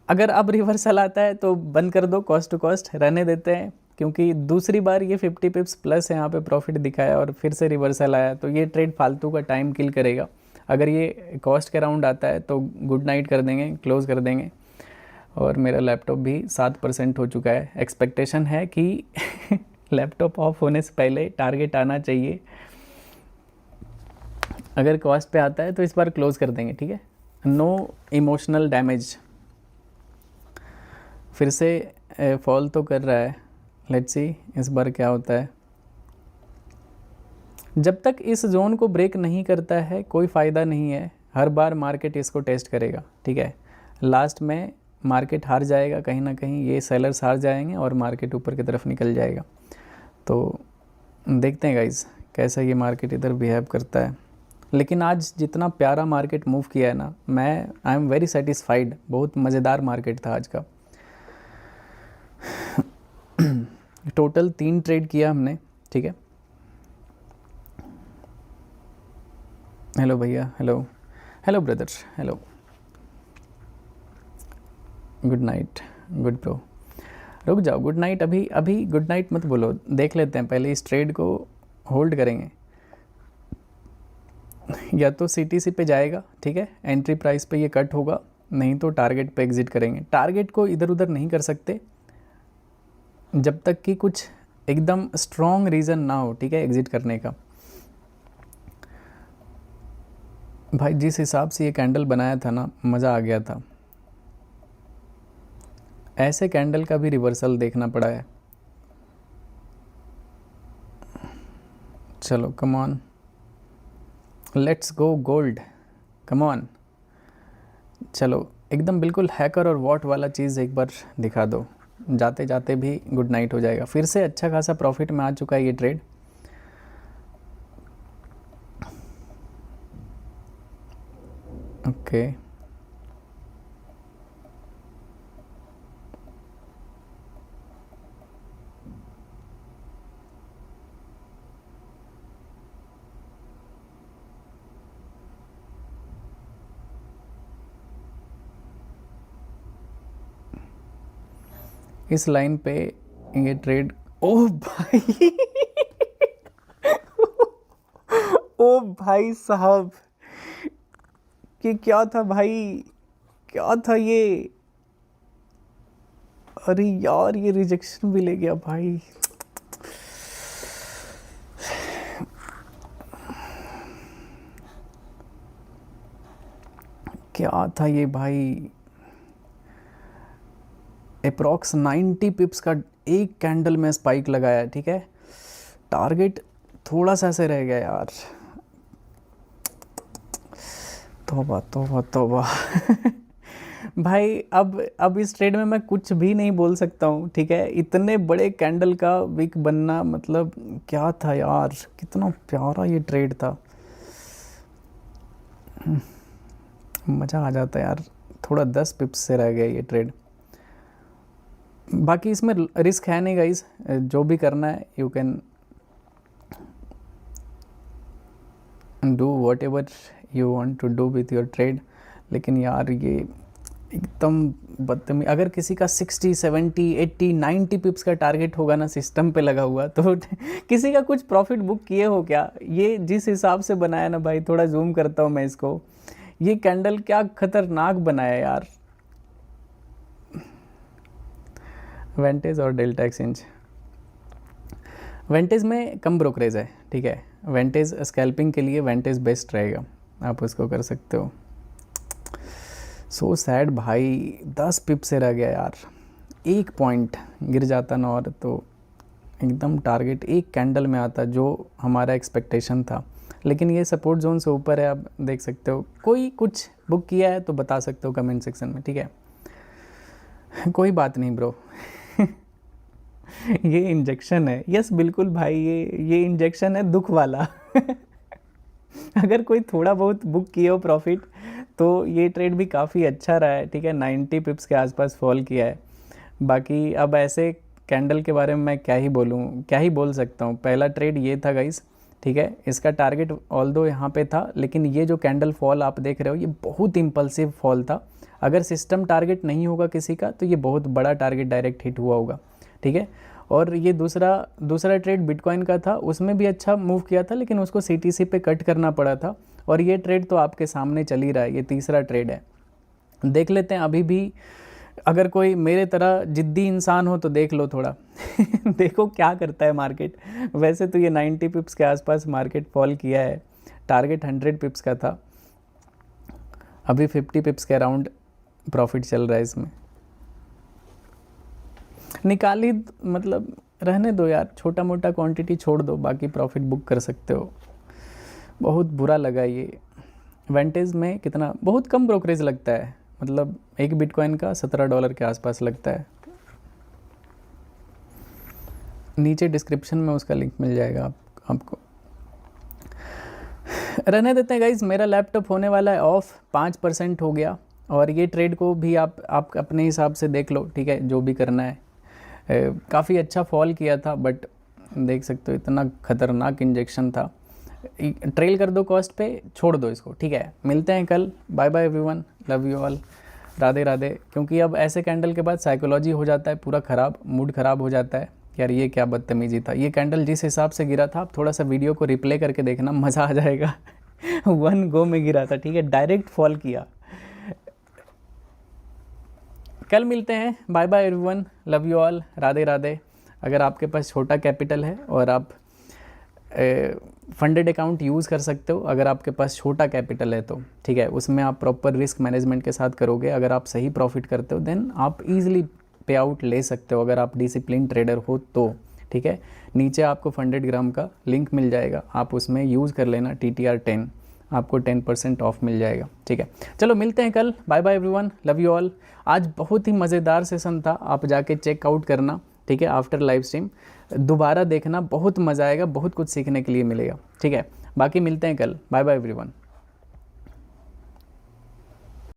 अगर अब रिवर्सल आता है तो बंद कर दो, कॉस्ट टू कॉस्ट रहने देते हैं, क्योंकि दूसरी बार ये 50 पिप्स प्लस यहाँ पे प्रॉफिट दिखाया और फिर से रिवर्सल आया, तो ये ट्रेड फालतू का टाइम किल करेगा। अगर ये कॉस्ट के राउंड आता है तो गुड नाइट कर देंगे, क्लोज कर देंगे। और मेरा लैपटॉप भी 7% हो चुका है। एक्सपेक्टेशन है कि लैपटॉप ऑफ होने से पहले टारगेट आना चाहिए। अगर कॉस्ट पे आता है तो इस बार क्लोज कर देंगे, ठीक है। No emotional damage. फिर से फॉल तो कर रहा है, लेट्स सी इस बार क्या होता है। जब तक इस जोन को ब्रेक नहीं करता है कोई फ़ायदा नहीं है। हर बार मार्केट इसको टेस्ट करेगा, ठीक है। लास्ट में मार्केट हार जाएगा कहीं ना कहीं, ये सेलर्स हार जाएंगे और मार्केट ऊपर की तरफ निकल जाएगा। तो देखते हैं गाइस कैसा ये मार्केट इधर बिहेव करता है। लेकिन आज जितना प्यारा मार्केट मूव किया है ना, मैं आई एम वेरी सेटिस्फाइड। बहुत मज़ेदार मार्केट था आज का। टोटल 3 ट्रेड किया हमने, ठीक है। हेलो भैया, hello hello brother, hello, good night, good bro. रुक जाओ, गुड नाइट अभी गुड नाइट मत बोलो, देख लेते हैं पहले इस ट्रेड को होल्ड करेंगे। या तो सीटीसी पे जाएगा, ठीक है, एंट्री प्राइस पे ये कट होगा, नहीं तो टारगेट पे एग्जिट करेंगे। टारगेट को इधर उधर नहीं कर सकते जब तक कि कुछ एकदम स्ट्रॉन्ग रीज़न ना हो, ठीक है, एग्जिट करने का। भाई जिस हिसाब से ये कैंडल बनाया था ना, मज़ा आ गया था। ऐसे कैंडल का भी रिवर्सल देखना पड़ा है। चलो come on, let's go gold, come on. चलो एकदम बिल्कुल हैकर और वॉट वाला चीज़ एक बार दिखा दो, जाते जाते भी गुड नाइट हो जाएगा। फिर से अच्छा खासा प्रॉफिट में आ चुका है ये ट्रेड। ओके इस लाइन पे ये ट्रेड, ओ भाई ओ भाई साहब, ये क्या था भाई, क्या था ये। अरे यार ये रिजेक्शन भी ले गया भाई। क्या था ये भाई, अप्रॉक्स 90 पिप्स का एक कैंडल में स्पाइक लगाया, ठीक है। टारगेट थोड़ा सा से रह गया यार। तौबा तौबा तौबा भाई अब इस ट्रेड में मैं कुछ भी नहीं बोल सकता हूँ, ठीक है। इतने बड़े कैंडल का विक बनना मतलब क्या था यार, कितना प्यारा ये ट्रेड था। मज़ा आ जाता यार। थोड़ा 10 पिप्स से रह गया ये ट्रेड। बाकी इसमें रिस्क है नहीं गाइस, जो भी करना है you can do whatever you want to do with your trade. लेकिन यार ये एकदम बदतमीज। अगर किसी का 60, 70, 80, 90 पिप्स का टारगेट होगा ना सिस्टम पे लगा हुआ, तो किसी का कुछ प्रॉफिट बुक किए हो क्या? ये जिस हिसाब से बनाया ना भाई, थोड़ा जूम करता हूँ मैं इसको, ये कैंडल क्या खतरनाक बनाया यार। वेंटेज और डेल्टा एक्सचेंज, वेंटेज में कम ब्रोकरेज है, ठीक है। वेंटेज स्कैल्पिंग के लिए वेंटेज बेस्ट रहेगा, आप उसको कर सकते हो। सो सैड भाई, 10 पिप से रह गया यार। एक पॉइंट गिर जाता ना और तो एकदम टारगेट एक कैंडल में आता जो हमारा एक्सपेक्टेशन था। लेकिन ये सपोर्ट जोन से ऊपर है, आप देख सकते हो। कोई कुछ बुक किया है तो बता सकते हो कमेंट सेक्शन में, ठीक है। कोई बात नहीं ब्रो ये इंजेक्शन है, यस बिल्कुल भाई, ये इंजेक्शन है दुख वाला अगर कोई थोड़ा बहुत बुक किए हो प्रॉफिट तो ये ट्रेड भी काफ़ी अच्छा रहा है, ठीक है। 90 पिप्स के आसपास फॉल किया है। बाकी अब ऐसे कैंडल के बारे में मैं क्या ही बोलूँ, क्या ही बोल सकता हूँ। पहला ट्रेड ये था गाइस, ठीक है। इसका टारगेट ऑल्दो यहाँ पे था, लेकिन ये जो कैंडल फॉल आप देख रहे हो ये बहुत इम्पल्सिव फॉल था। अगर सिस्टम टारगेट नहीं होगा किसी का तो ये बहुत बड़ा टारगेट डायरेक्ट हिट हुआ होगा, ठीक है। और ये दूसरा ट्रेड बिटकॉइन का था, उसमें भी अच्छा मूव किया था, लेकिन उसको सीटीसी पे कट करना पड़ा था। और ये ट्रेड तो आपके सामने चल ही रहा है, ये तीसरा ट्रेड है। देख लेते हैं अभी भी अगर कोई मेरे तरह जिद्दी इंसान हो तो देख लो थोड़ा देखो क्या करता है मार्केट। वैसे तो ये 90 पिप्स के आसपास मार्केट फॉल किया है, टारगेट 100 पिप्स का था, अभी 50 पिप्स के अराउंड प्रॉफिट चल रहा है इसमें। निकाली मतलब रहने दो यार, छोटा मोटा क्वांटिटी छोड़ दो, बाकी प्रॉफिट बुक कर सकते हो। बहुत बुरा लगा ये। वेंटेज में कितना, बहुत कम ब्रोकरेज लगता है, मतलब एक बिटकॉइन का $17 के आसपास लगता है। नीचे डिस्क्रिप्शन में उसका लिंक मिल जाएगा आपको। रहने देते हैं गाइज, मेरा लैपटॉप होने वाला है ऑफ, 5% हो गया। और ये ट्रेड को भी आप अपने हिसाब से देख लो, ठीक है, जो भी करना है। काफ़ी अच्छा फॉल किया था, बट देख सकते हो इतना ख़तरनाक इंजेक्शन था। ट्रेल कर दो कॉस्ट पे, छोड़ दो इसको, ठीक है। मिलते हैं कल, bye bye everyone, love you all, Radhe Radhe. क्योंकि अब ऐसे कैंडल के बाद साइकोलॉजी हो जाता है पूरा ख़राब, मूड ख़राब हो जाता है, यार ये क्या बदतमीजी था। ये कैंडल जिस हिसाब से गिरा था, आप थोड़ा सा वीडियो को रिप्ले करके देखना, मज़ा आ जाएगा 1 गो में गिरा था, ठीक है, डायरेक्ट फॉल किया। कल मिलते हैं, bye bye everyone, love you all, Radhe Radhe. अगर आपके पास छोटा कैपिटल है और आप फंडेड अकाउंट यूज़ कर सकते हो, अगर आपके पास छोटा कैपिटल है तो ठीक है, उसमें आप प्रॉपर रिस्क मैनेजमेंट के साथ करोगे, अगर आप सही प्रॉफिट करते हो देन आप ईजिली पे आउट ले सकते हो, अगर आप डिसिप्लिन ट्रेडर हो तो, ठीक है। नीचे आपको 100 ग्राम का लिंक मिल जाएगा, आप उसमें यूज़ कर लेना TTR 10, आपको 10% ऑफ मिल जाएगा, ठीक है। चलो मिलते हैं कल, bye bye everyone, love you all. आज बहुत ही मज़ेदार सेशन था, आप जाके चेकआउट करना, ठीक है, आफ्टर लाइव स्ट्रीम दोबारा देखना, बहुत मज़ा आएगा, बहुत कुछ सीखने के लिए मिलेगा, ठीक है। बाकी मिलते हैं कल, बाय बाय एवरीवन।